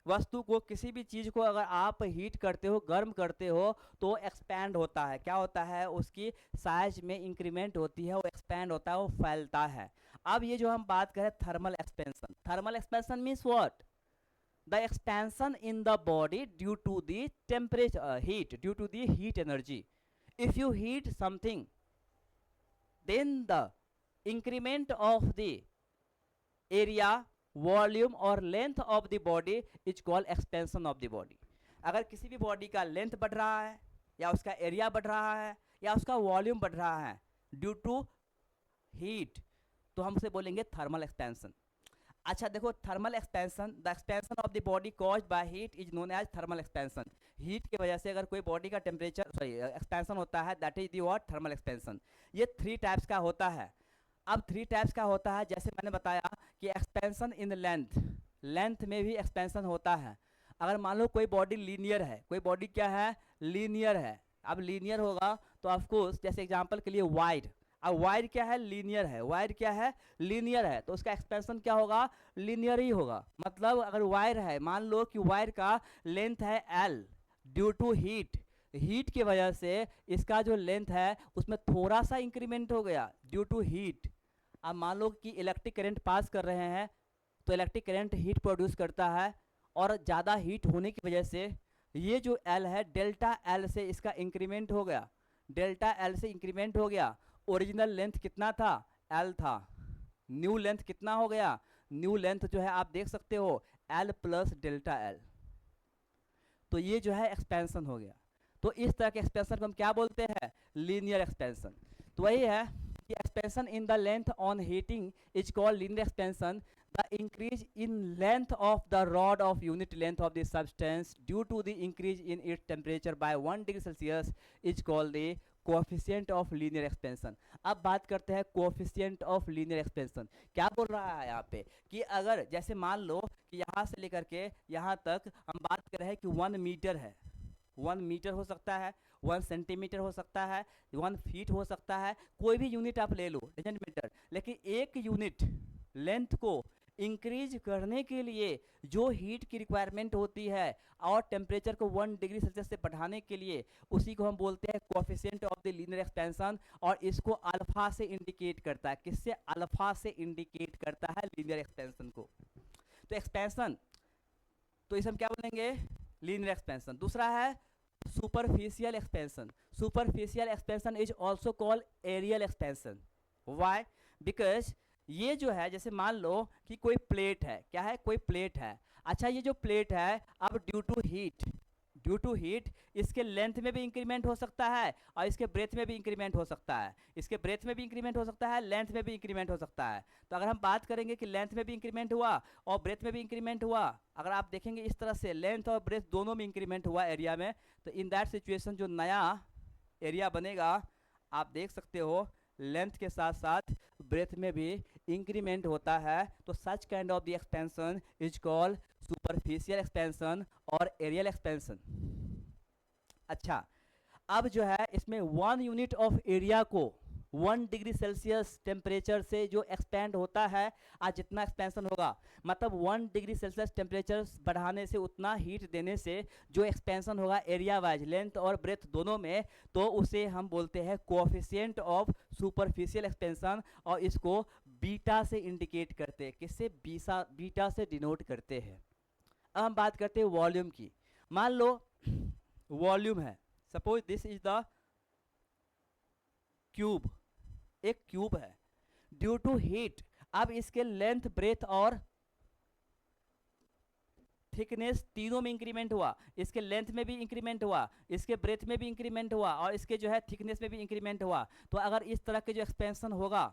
वस्तु को, किसी भी चीज को अगर आप हीट करते हो, गर्म करते हो, तो एक्सपैंड होता है। क्या होता है, उसकी साइज में इंक्रीमेंट होती है, वो एक्सपैंड होता है, वो फैलता है। अब ये जो हम बात करें thermal expansion, thermal expansion means what, the expansion in the body due to the temperature heat, due to the heat energy. If you heat something, then the increment of the area, volume or length of the body is called expansion of the body. अगर किसी भी बॉडी का लेंथ बढ़ रहा है, या उसका एरिया बढ़ रहा है, या उसका वॉल्यूम बढ़ रहा है ड्यू टू हीट, तो हम उसे बोलेंगे थर्मल एक्सपेंशन। अच्छा देखो, thermal expansion, the expansion of the body caused by heat is known as thermal expansion. Heat की वजह से अगर कोई बॉडी का टेम्परेचर सॉरी एक्सपेंशन होता है, that is the what, thermal expansion. ये थ्री टाइप्स का होता है। अब थ्री टाइप्स का होता है, जैसे मैंने बताया कि एक्सपेंशन इन लेंथ, लेंथ में भी एक्सपेंशन होता है। अगर मान लो कोई बॉडी लीनियर है, कोई बॉडी क्या है, लीनियर है। अब लीनियर होगा तो ऑफकोर्स, जैसे एग्जांपल के लिए वायर, अब वायर क्या है, लीनियर है। वायर क्या है, लीनियर है, तो उसका एक्सपेंशन क्या होगा, लीनियर ही होगा। मतलब अगर वायर है, मान लो कि वायर का लेंथ है L, due to heat, heat की वजह से इसका जो लेंथ है उसमें थोड़ा सा इंक्रीमेंट हो गया ड्यू टू हीट। अब मान लो कि इलेक्ट्रिक करंट पास कर रहे हैं, तो इलेक्ट्रिक करंट हीट प्रोड्यूस करता है, और ज़्यादा हीट होने की वजह से ये जो एल है, डेल्टा एल से इसका इंक्रीमेंट हो गया, डेल्टा एल से इंक्रीमेंट हो गया। ओरिजिनल लेंथ कितना था, एल था, न्यू लेंथ कितना हो गया, न्यू लेंथ जो है आप देख सकते हो एल प्लस डेल्टा एल, तो ये जो है एक्सपेंशन हो गया। तो इस तरह के एक्सपेंशन को हम क्या बोलते हैं, लीनियर एक्सपेंशन। तो वही है कि expansion in the length on heating is called linear expansion. The increase in length of the rod of unit length of the substance due to the increase in its temperature by 1 degree Celsius is called the coefficient of linear expansion. अब बात करते हैं कोएफिशिएंट ऑफ लीनियर एक्सपेंशन। क्या बोल रहा है यहाँ पे कि अगर जैसे मान लो कि यहाँ से लेकर के यहाँ तक हम बात कर रहे हैं कि 1 मीटर है, 1 मीटर हो सकता है, 1 सेंटीमीटर हो सकता है, 1 फीट हो सकता है, कोई भी यूनिट आप ले लो, डजंट मैटर। लेकिन एक यूनिट लेंथ को इंक्रीज करने के लिए जो हीट की रिक्वायरमेंट होती है और टेम्परेचर को 1 डिग्री सेल्सियस से बढ़ाने के लिए, उसी को हम बोलते हैं coefficient of the linear expansion. और इसको अल्फा से इंडिकेट करता है, किससे, अल्फा से इंडिकेट करता है लीनियर एक्सपेंशन को। तो एक्सपेंशन, तो इसे हम क्या बोलेंगे, लीनियर एक्सपेंशन। दूसरा है superficial expansion. Superficial expansion is also called areal expansion. Why, because ये जो है, जैसे मान लो कि कोई प्लेट है, क्या है, कोई प्लेट है। अच्छा ये जो प्लेट है, अब due to heat, due to heat इसके लेंथ में भी इंक्रीमेंट हो सकता है और इसके ब्रेथ में भी इंक्रीमेंट हो सकता है, इसके ब्रेथ में भी इंक्रीमेंट हो सकता है, लेंथ में भी इंक्रीमेंट हो सकता है। तो अगर हम बात करेंगे कि लेंथ में भी इंक्रीमेंट हुआ और ब्रेथ में भी इंक्रीमेंट हुआ, अगर आप देखेंगे इस तरह से लेंथ और ब्रेथ दोनों में इंक्रीमेंट हुआ एरिया में, तो इन दैट सिचुएशन जो नया एरिया बनेगा, आप देख सकते हो लेंथ के साथ साथ ब्रेथ में भी इंक्रीमेंट होता है। तो such kind of the expansion is called superficial expansion और एरियल एक्सपेंशन। अच्छा, अब जो है इसमें 1 यूनिट ऑफ एरिया को 1 डिग्री सेल्सियस टेम्परेचर से जो एक्सपेंड होता है, आज जितना एक्सपेंशन होगा, मतलब 1 डिग्री सेल्सियस टेम्परेचर बढ़ाने से, उतना हीट देने से जो एक्सपेंशन होगा एरिया वाइज, लेंथ और ब्रेथ दोनों में, तो उसे हम बोलते हैं कोएफिशिएंट ऑफ सुपरफिशियल एक्सपेंशन। और इसको बीटा से इंडिकेट करते हैं, किससे, बीटा से डिनोट करते हैं। अब हम बात करते हैं वॉल्यूम की। मान लो वॉल्यूम है, suppose this is the cube, एक क्यूब है, ड्यू टू हीट अब इसके लेंथ, ब्रेथ और थिकनेस तीनों में इंक्रीमेंट हुआ, इसके लेंथ में भी इंक्रीमेंट हुआ, इसके ब्रेथ में भी इंक्रीमेंट हुआ और इसके जो है थिकनेस में भी इंक्रीमेंट हुआ। तो अगर इस तरह के जो एक्सपेंशन होगा,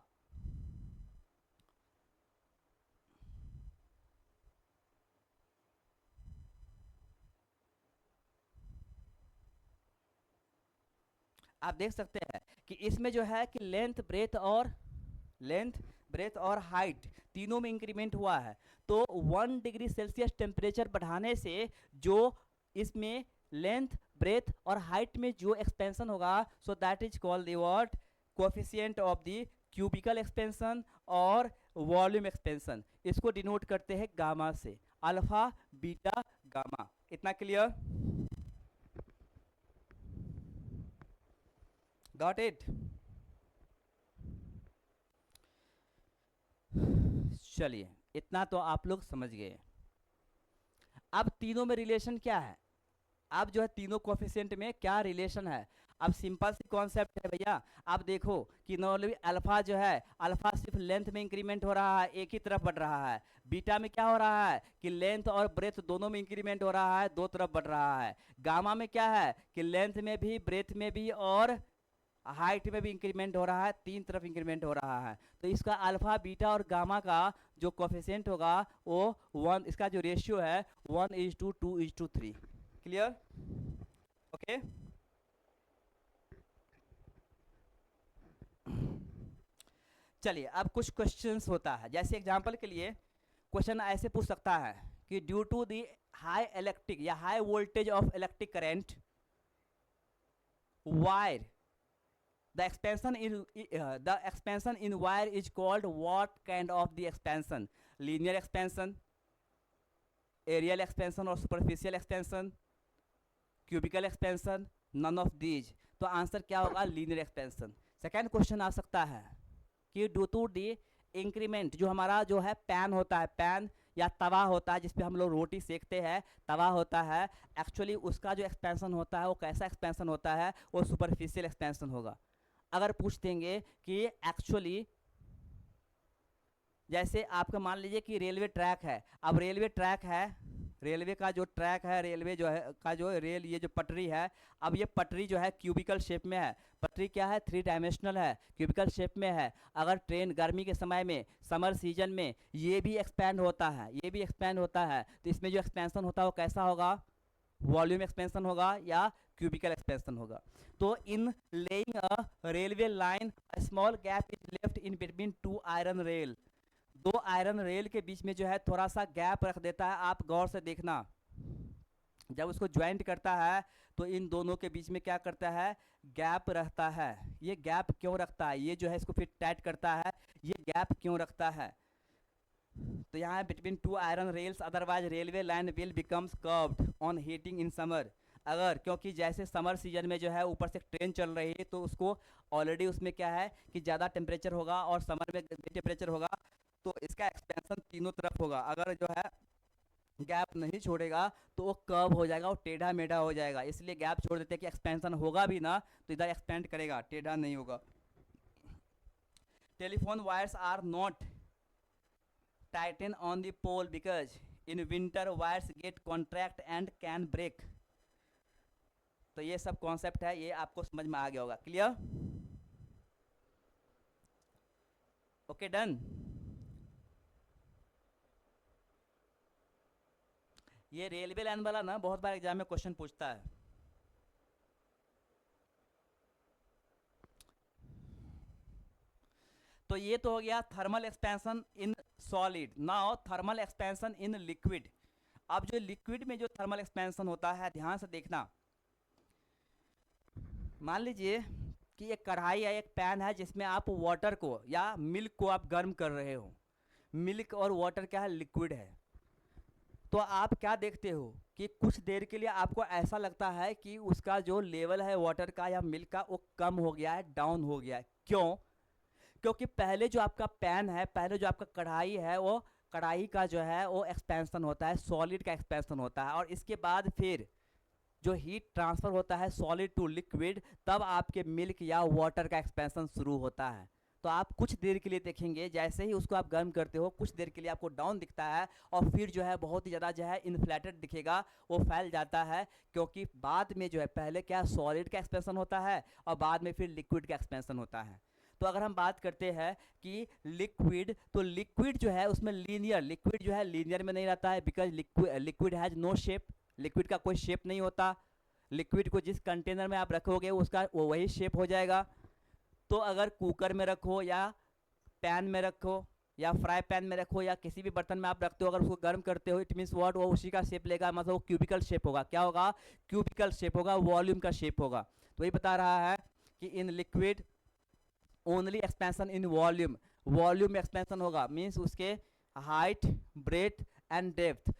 आप देख सकते हैं कि इसमें जो है कि लेंथ ब्रेथ और हाइट तीनों में इंक्रीमेंट हुआ है। तो 1 डिग्री सेल्सियस टेम्परेचर बढ़ाने से जो इसमें लेंथ, ब्रेथ और हाइट में जो एक्सपेंशन होगा, so that is called the what, coefficient of the cubical expansion और वॉल्यूम एक्सपेंशन। इसको डिनोट करते हैं गामा से, अल्फा बीटा गामा। इतना क्लियर, गॉट इट। चलिए इतना तो आप लोग समझ गए। अब तीनों में रिलेशन क्या है, अब जो है तीनों कोएफिशिएंट में क्या रिलेशन है। अब सिंपल सी कॉन्सेप्ट है भैया। आप देखो कि नॉर्मली अल्फा जो है, अल्फा सिर्फ लेंथ में इंक्रीमेंट हो रहा है, एक ही तरफ बढ़ रहा है। बीटा में क्या हो रहा है कि लेंथ और ब्रेथ दोनों में इंक्रीमेंट हो रहा है, दो तरफ बढ़ रहा है। गामा में क्या है कि लेंथ में भी, ब्रेथ में भी और हाइट में भी इंक्रीमेंट हो रहा है, तीन तरफ इंक्रीमेंट हो रहा है। तो इसका अल्फा बीटा और गामा का जो कोफिशिएंट होगा वो 1, इसका जो रेशियो है 1:2:3। क्लियर? ओके। चलिए अब कुछ क्वेश्चंस होता है, जैसे एग्जांपल के लिए क्वेश्चन ऐसे पूछ सकता है कि due to the high electric या high voltage of electric current wire the expansion in wire is called what kind of the expansion? Linear expansion, aerial expansion or superficial expansion, cubical expansion, none of these। तो आंसर क्या होगा? Linear expansion. सेकेंड क्वेश्चन आ सकता है कि ड्यू टू डी इंक्रीमेंट, जो हमारा जो है पैन होता है, पैन या तवा होता है जिसपे हम लोग रोटी सेकते हैं, तवा होता है, एक्चुअली उसका जो एक्सपेंशन होता है वो कैसा एक्सपेंशन होता है? वो सुपरफिशियल एक्सपेंशन होगा। अगर पूछ देंगे कि एक्चुअली जैसे आपका मान लीजिए कि रेलवे ट्रैक है, अब रेलवे ट्रैक है, रेलवे का जो ट्रैक है, रेलवे जो है का जो रेल, ये जो पटरी है, अब ये पटरी जो है क्यूबिकल शेप में है। पटरी क्या है? 3 डायमेंशनल है, क्यूबिकल शेप में है। अगर ट्रेन गर्मी के समय में, समर सीजन में ये भी एक्सपैंड होता है, ये भी एक्सपैंड होता है, तो इसमें जो एक्सपेंशन होता है वो कैसा होगा? वॉल्यूम एक्सपेंशन होगा या क्यूबिकल एक्सपेंशन होगा। तो in laying a railway line small gap is left in between 2 iron rail, 2 iron rail के बीच में जो है थोड़ा सा गैप रख देता है। आप गौर से देखना, जब उसको ज्वाइंट करता है तो इन दोनों के बीच में क्या करता है? गैप रहता है। ये गैप क्यों रखता है? ये जो है इसको फिर टाइट करता है, ये गैप क्यों रखता है? तो यहाँ between 2 iron rails otherwise railway line will becomes curved on heating in summer. अगर, क्योंकि जैसे समर सीजन में जो है ऊपर से ट्रेन चल रही है तो उसको ऑलरेडी उसमें क्या है कि ज़्यादा टेम्परेचर होगा और समर में टेम्परेचर होगा, तो इसका एक्सपेंशन तीनों तरफ होगा। अगर जो है गैप नहीं छोड़ेगा तो वो कर्व हो जाएगा, वो टेढ़ा मेढ़ा हो जाएगा। इसलिए गैप छोड़ देते हैं कि एक्सपेंशन होगा भी ना तो इधर एक्सपेंड करेगा, टेढ़ा नहीं होगा। Telephone wires are not tighten on the pole because in winter wires get contract and can break. तो ये सब कॉन्सेप्ट है, ये आपको समझ में आ गया होगा। क्लियर? Okay, done. ये रेलवे लाइन वाला ना बहुत बार एग्जाम में क्वेश्चन पूछता है। तो ये तो हो गया thermal expansion in solid. Now thermal expansion in liquid. अब जो लिक्विड में जो थर्मल एक्सपेंशन होता है, ध्यान से देखना। मान लीजिए कि एक कढ़ाई या एक पैन है जिसमें आप वाटर को या मिल्क को आप गर्म कर रहे हो। मिल्क और वाटर क्या है? लिक्विड है। तो आप क्या देखते हो कि कुछ देर के लिए आपको ऐसा लगता है कि उसका जो लेवल है वाटर का या मिल्क का वो कम हो गया है, डाउन हो गया है। क्यों? क्योंकि पहले जो आपका पैन है, पहले जो आपका कढ़ाई है, वो कढ़ाई का जो है वो एक्सपेंशन होता है, सॉलिड का एक्सपेंशन होता है, और इसके बाद फिर जो हीट ट्रांसफ़र होता है सॉलिड टू लिक्विड, तब आपके मिल्क या वाटर का एक्सपेंशन शुरू होता है। तो आप कुछ देर के लिए देखेंगे जैसे ही उसको आप गर्म करते हो, कुछ देर के लिए आपको डाउन दिखता है और फिर जो है बहुत ही ज़्यादा जो है इन्फ्लेटेड दिखेगा, वो फैल जाता है। क्योंकि बाद में जो है पहले क्या सॉलिड का एक्सपेंशन होता है और बाद में फिर लिक्विड का एक्सपेंशन होता है। तो अगर हम बात करते हैं कि लिक्विड, तो लिक्विड जो है उसमें लीनियर, लिक्विड जो है लीनियर में नहीं रहता है, because liquid has no shape. Liquid का कोई शेप नहीं होता। लिक्विड को जिस कंटेनर में आप रखोगे उसका वो वही शेप हो जाएगा। तो अगर कुकर में रखो या पैन में रखो या फ्राई पैन में रखो या किसी भी बर्तन में आप रखते हो, अगर उसको गर्म करते हो, इट मीन्स व्हाट, वो उसी का शेप लेगा, मतलब वो क्यूबिकल शेप होगा। क्या होगा? क्यूबिकल शेप होगा, वॉल्यूम का शेप होगा। तो ये बता रहा है कि in liquid only expansion in volume, volume expansion होगा, मीन्स उसके हाइट, ब्रेथ एंड डेप्थ,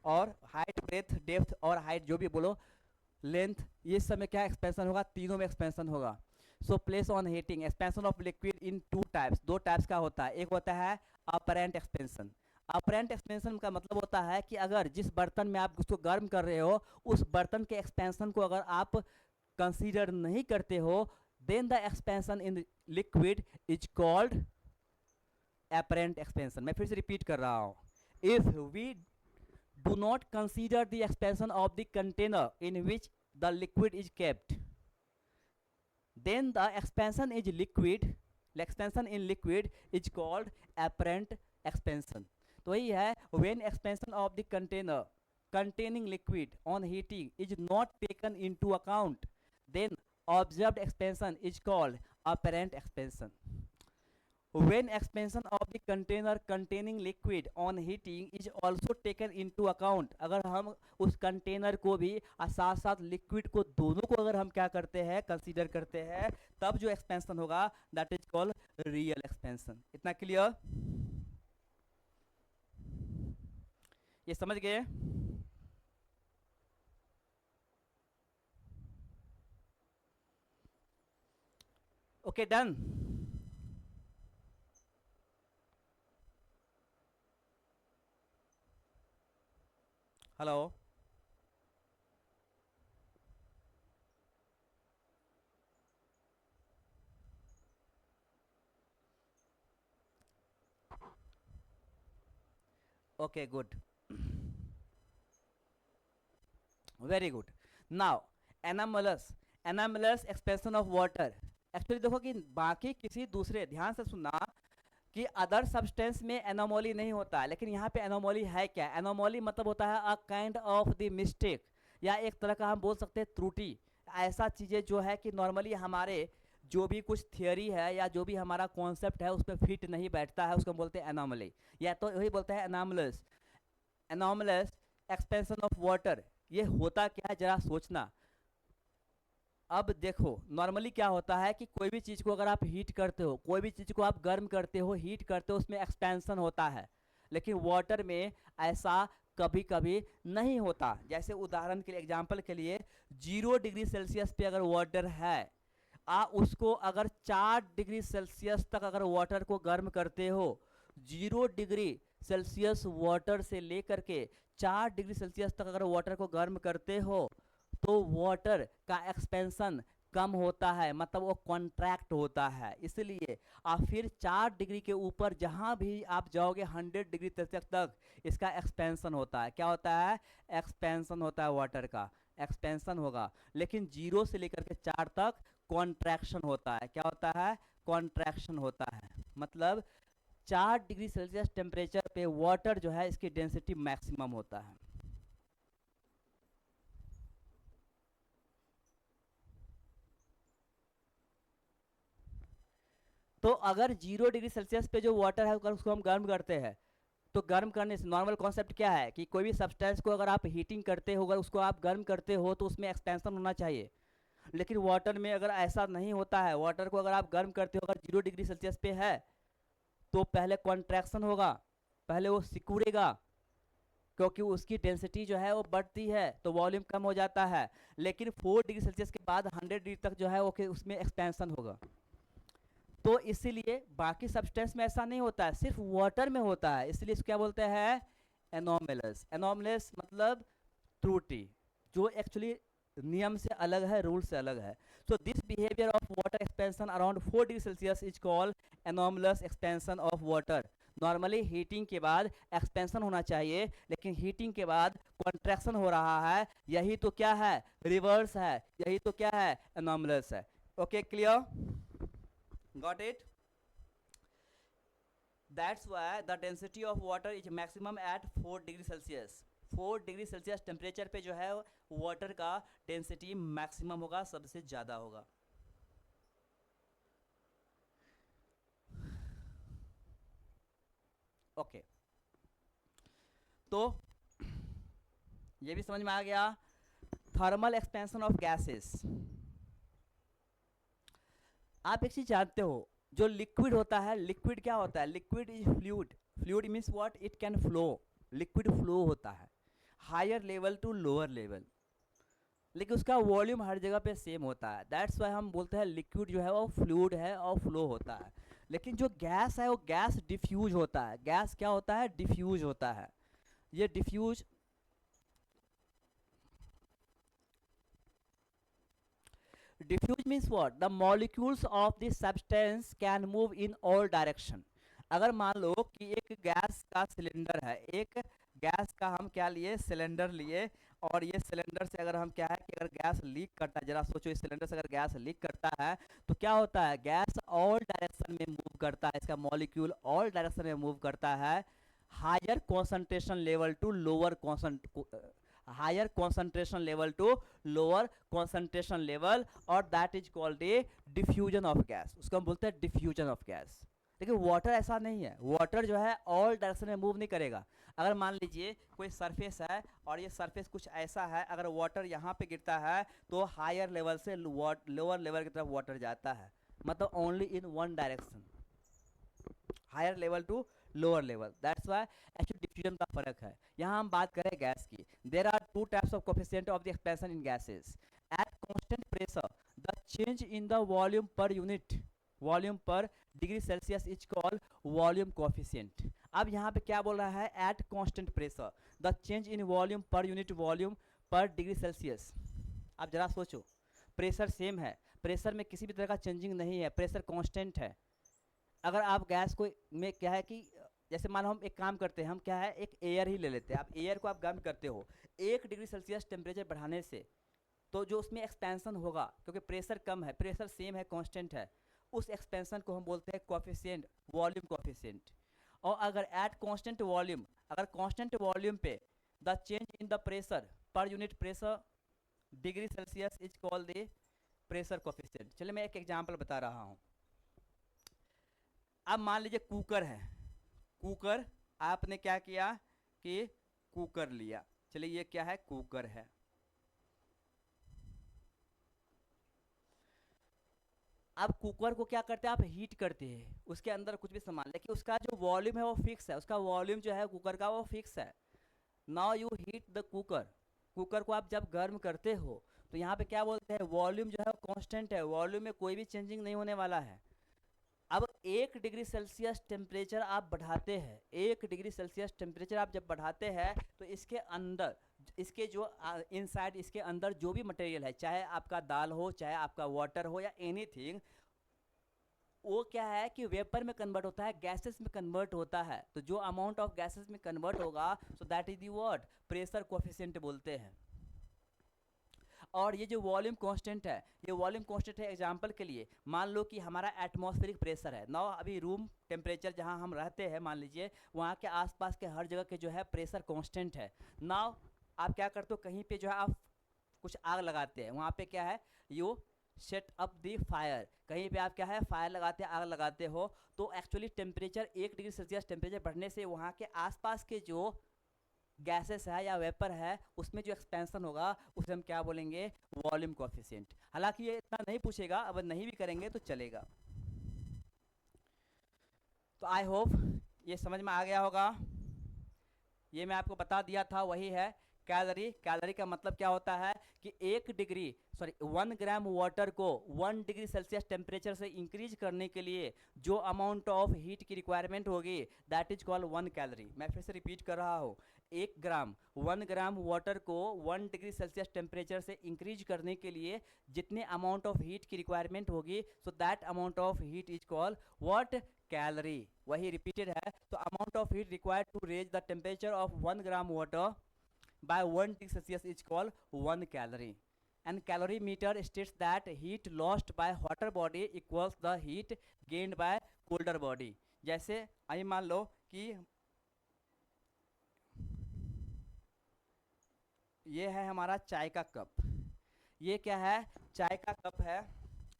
और हाइट, ब्रेथ, डेप्थ और हाइट जो भी बोलो, लेंथ, ये सब में क्या एक्सपेंशन होगा? तीनों में एक्सपेंशन होगा। So place on heating, expansion of liquid in 2 types, 2 types का होता है। एक होता है अपरेंट एक्सपेंशन। अपरेंट एक्सपेंशन का मतलब होता है कि अगर जिस बर्तन में आप उसको गर्म कर रहे हो उस बर्तन के एक्सपेंशन को अगर आप कंसीडर नहीं करते हो, then the expansion in liquid is called apparent expansion. मैं फिर से रिपीट कर रहा हूँ। If we do not consider the expansion of the container in which the liquid is kept, then the expansion is liquid, expansion in liquid is called apparent expansion. तो वही है, when expansion of the container containing liquid on heating is not taken into account, then observed expansion is called apparent expansion. When expansion of the container containing liquid on heating is also taken into account, अगर हम उस कंटेनर को भी साथ साथ लिक्विड को दोनों को अगर हम क्या करते हैं, कंसीडर करते हैं, तब जो एक्सपेंशन होगा that is called real expansion. इतना क्लियर? ये समझ गए? Okay, done. Hello. Okay, good. Very good. Now anomalous expansion of water. Actually देखो कि बाकी किसी दूसरे, ध्यान से सुनना, कि अदर सब्सटेंस में एनोमोली नहीं होता है, लेकिन यहाँ पे एनोमोली है. क्या एनोमोली मतलब होता है अ काइंड ऑफ द मिस्टेक, या एक तरह का हम बोल सकते हैं त्रुटि. ऐसा चीज़ें जो है कि नॉर्मली हमारे जो भी कुछ थियोरी है या जो भी हमारा कॉन्सेप्ट है उस पर फिट नहीं बैठता है, उसको हम बोलते हैं एनोमली, या तो वही बोलते हैं anomalous. Anomalous expansion of water, ये होता क्या है जरा सोचना. अब देखो नॉर्मली क्या होता है कि कोई भी चीज़ को अगर आप हीट करते हो, कोई भी चीज़ को आप गर्म करते हो, हीट करते हो, उसमें एक्सपेंशन होता है. लेकिन वाटर में ऐसा कभी कभी नहीं होता. जैसे उदाहरण के लिए, एग्जांपल के लिए, 0 डिग्री सेल्सियस पे अगर वाटर है, उसको अगर 4 डिग्री सेल्सियस तक अगर वाटर को गर्म करते हो, 0 डिग्री सेल्सियस वाटर से लेकर के 4 डिग्री सेल्सियस तक अगर वाटर को गर्म करते हो, तो वाटर का एक्सपेंशन कम होता है, मतलब वो कॉन्ट्रैक्ट होता है. इसलिए आप फिर 4 डिग्री के ऊपर जहां भी आप जाओगे 100 डिग्री सेल्सियस तक, इसका एक्सपेंशन होता है. क्या होता है? एक्सपेंशन होता है, वाटर का एक्सपेंशन होगा. लेकिन 0 से लेकर के 4 तक कॉन्ट्रैक्शन होता है. क्या होता है? कॉन्ट्रैक्शन होता है. मतलब 4 डिग्री सेल्सियस टेम्परेचर पे वाटर जो है इसकी डेंसिटी मैक्सिमम होता है. तो अगर 0 डिग्री सेल्सियस पे जो वाटर है उसको हम गर्म करते हैं, तो गर्म करने से नॉर्मल कॉन्सेप्ट क्या है कि कोई भी सब्सटेंस को अगर आप हीटिंग करते हो, अगर उसको आप गर्म करते हो, तो उसमें एक्सपेंशन होना चाहिए. लेकिन वाटर में अगर ऐसा नहीं होता है, वाटर को अगर आप गर्म करते हो, अगर 0 डिग्री सेल्सियस पे है, तो पहले कॉन्ट्रैक्शन होगा, पहले वो सिकुड़ेगा, क्योंकि उसकी डेंसिटी जो है वो बढ़ती है, तो वॉल्यूम कम हो जाता है. लेकिन 4 डिग्री सेल्सियस के बाद 100 डिग्री तक जो है वो उसमें एक्सपेंशन होगा. तो इसीलिए बाकी सब्सटेंस में ऐसा नहीं होता है, सिर्फ वाटर में होता है. इसलिए इसको क्या बोलते हैं? एनोमलस. एनोमलस मतलब त्रुटि, जो एक्चुअली नियम से अलग है, रूल से अलग है. So this behaviour of water expansion around 4 degree Celsius is called anomalous expansion of water. Normally heating के बाद एक्सपेंशन होना चाहिए, लेकिन हीटिंग के बाद कॉन्ट्रैक्शन हो रहा है. यही तो क्या है? रिवर्स है. यही तो क्या है? एनोमलस है. Okay, clear? Got it? That's why the density of water is maximum at 4 degree Celsius. 4 degree Celsius temperature पे जो है वाटर का डेंसिटी मैक्सिमम होगा, सबसे ज़्यादा होगा. ओके, तो ये भी समझ में आ गया. Thermal expansion of gases. आप एक चीज जानते हो, जो लिक्विड होता है, लिक्विड क्या होता है? Liquid is fluid. Fluid means what? It can flow. Liquid flow होता है higher level to lower level, लेकिन उसका वॉल्यूम हर जगह पे सेम होता है. दैट्स वाई हम बोलते हैं लिक्विड जो है वो फ्लूइड है और फ्लो होता है. लेकिन जो गैस है वो गैस डिफ्यूज होता है. गैस क्या होता है? डिफ्यूज होता है. ये diffuse diffuse means what? The molecules of the substance can move in all direction. अगर मान लो कि एक गैस का सिलेंडर है, एक गैस का हम क्या लिए, सिलेंडर लिए, और ये सिलेंडर से अगर हम क्या है कि अगर गैस लीक करता है, जरा सोचो इस सिलेंडर से अगर गैस लीक करता है तो क्या होता है, गैस ऑल डायरेक्शन में मूव करता है, इसका मॉलिक्यूल ऑल डायरेक्शन में मूव करता है, higher concentration level to lower higher concentration level to lower concentration level, और that is called a diffusion of gas, उसको हम बोलते हैं डिफ्यूजन ऑफ गैस। लेकिन वाटर ऐसा नहीं है, वाटर जो है ऑल डायरेक्शन में मूव नहीं करेगा। अगर मान लीजिए कोई सरफेस है और ये सरफेस कुछ ऐसा है, अगर वाटर यहाँ पे गिरता है तो हायर लेवल से लोअर लेवल की तरफ वाटर जाता है, मतलब only in one direction, higher level to lower level, that's why actually diffusion का फर्क है। यहाँ हम बात करें गैस की, there are two types of coefficient of the expansion in gases. At constant pressure the change in the volume per unit volume per degree Celsius is called volume coefficient. अब यहाँ पे क्या बोल रहा है, eight constant pressure the change in volume per unit volume per degree Celsius. अब जरा सोचो, प्रेशर सेम है, प्रेशर में किसी भी तरह का चेंजिंग नहीं है, प्रेशर कांस्टेंट है। अगर आप गैस को में क्या है कि जैसे मान लो हम एक काम करते हैं, हम क्या है एक एयर ही ले लेते हैं, आप एयर को आप गर्म करते हो 1 डिग्री सेल्सियस टेम्परेचर बढ़ाने से, तो जो उसमें एक्सपेंशन होगा, क्योंकि प्रेशर कम है, प्रेशर सेम है, कांस्टेंट है, उस एक्सपेंशन को हम बोलते हैं कोफिशिएंट, वॉल्यूम कोफिशिएंट। और अगर एट कांस्टेंट वॉल्यूम, अगर कांस्टेंट वॉल्यूम पे the change in the pressure per unit pressure degree Celsius is called the pressure coefficient. चलिए मैं एक एग्जांपल बता रहा हूँ। अब मान लीजिए कुकर है, कुकर आपने क्या किया कि कुकर लिया, चलिए ये क्या है, कुकर है। अब कुकर को क्या करते हैं, आप हीट करते हैं उसके अंदर कुछ भी सामान, लेकिन उसका जो वॉल्यूम है वो फिक्स है, उसका वॉल्यूम जो है कुकर का वो फिक्स है। Now you heat the cooker, cooker को आप जब गर्म करते हो तो यहाँ पे क्या बोलते हैं, वॉल्यूम जो है कांस्टेंट है, वॉल्यूम में कोई भी चेंजिंग नहीं होने वाला है। अब 1 डिग्री सेल्सियस टेम्परेचर आप बढ़ाते हैं, 1 डिग्री सेल्सियस टेम्परेचर आप जब बढ़ाते हैं तो इसके अंदर, इसके जो इनसाइड इसके अंदर जो भी मटेरियल है, चाहे आपका दाल हो, चाहे आपका वाटर हो, या एनीथिंग, वो क्या है कि वेपर में कन्वर्ट होता है, गैसेस में कन्वर्ट होता है। तो जो अमाउंट ऑफ गैसेस में कन्वर्ट होगा, so that is the word pressure coefficient बोलते हैं। और ये जो वॉल्यूम कांस्टेंट है, ये वॉल्यूम कांस्टेंट है, एग्जांपल के लिए मान लो कि हमारा एटमॉस्फेरिक प्रेशर है, नाउ अभी रूम टेम्परेचर जहाँ हम रहते हैं मान लीजिए, वहाँ के आसपास के हर जगह के जो है प्रेशर कांस्टेंट है। नाउ आप क्या करते हो, कहीं पे जो है आप कुछ आग लगाते हैं, वहाँ पे क्या है, you set up the fire, कहीं पे आप क्या है फायर लगाते हैं, आग लगाते हो, तो actually temperature 1 degree Celsius temperature बढ़ने से वहाँ के आसपास के जो गैसेस है या वेपर है उसमें जो एक्सपेंशन होगा उसे हम क्या बोलेंगे, वॉल्यूम कोफिशिएंट। हालांकि ये इतना नहीं पूछेगा, अब नहीं भी करेंगे तो चलेगा। तो आई होप ये समझ में आ गया होगा। ये मैं आपको बता दिया था, वही है कैलोरी। कैलोरी का मतलब क्या होता है कि 1 ग्राम वाटर को 1 डिग्री सेल्सियस टेम्परेचर से इंक्रीज करने के लिए जो अमाउंट ऑफ हीट की रिक्वायरमेंट होगी, दैट इज कॉल्ड 1 कैलोरी। मैं फिर से रिपीट कर रहा हूँ, 1 ग्राम वाटर को 1 डिग्री सेल्सियस टेम्परेचर से इंक्रीज करने के लिए जितने अमाउंट ऑफ हीट की रिक्वायरमेंट होगी, so that amount of heat is called what, calorie. वही रिपीटेड है, तो amount of heat required to raise the temperature of 1 gram water by 1 degree Celsius is called 1 calorie. And calorimeter states that heat lost by hotter body equals the heat gained by colder body. जैसे आइए मान लो कि ये है हमारा चाय का कप, ये क्या है, चाय का कप है,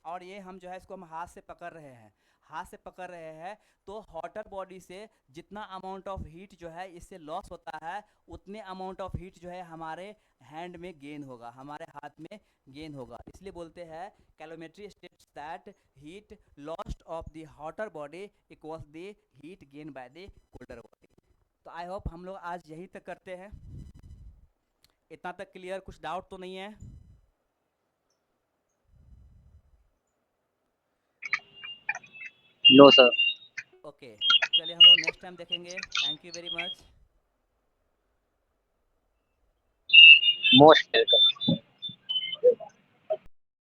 और ये हम जो है इसको हम हाथ से पकड़ रहे हैं, हाथ से पकड़ रहे हैं, तो हॉटर बॉडी से जितना अमाउंट ऑफ हीट जो है इससे लॉस होता है, उतने अमाउंट ऑफ हीट जो है हमारे हैंड में गेन होगा, हमारे हाथ में गेन होगा। इसलिए बोलते हैं calorimetry states that heat lost of the hotter body equals the heat gain by the colder body. तो आई होप हम लोग आज यहीं तक करते हैं, इतना तक क्लियर, कुछ डाउट तो नहीं है? No sir. ओके, चलिए हम लोग नेक्स्ट टाइम देखेंगे। Thank you very much. Most welcome.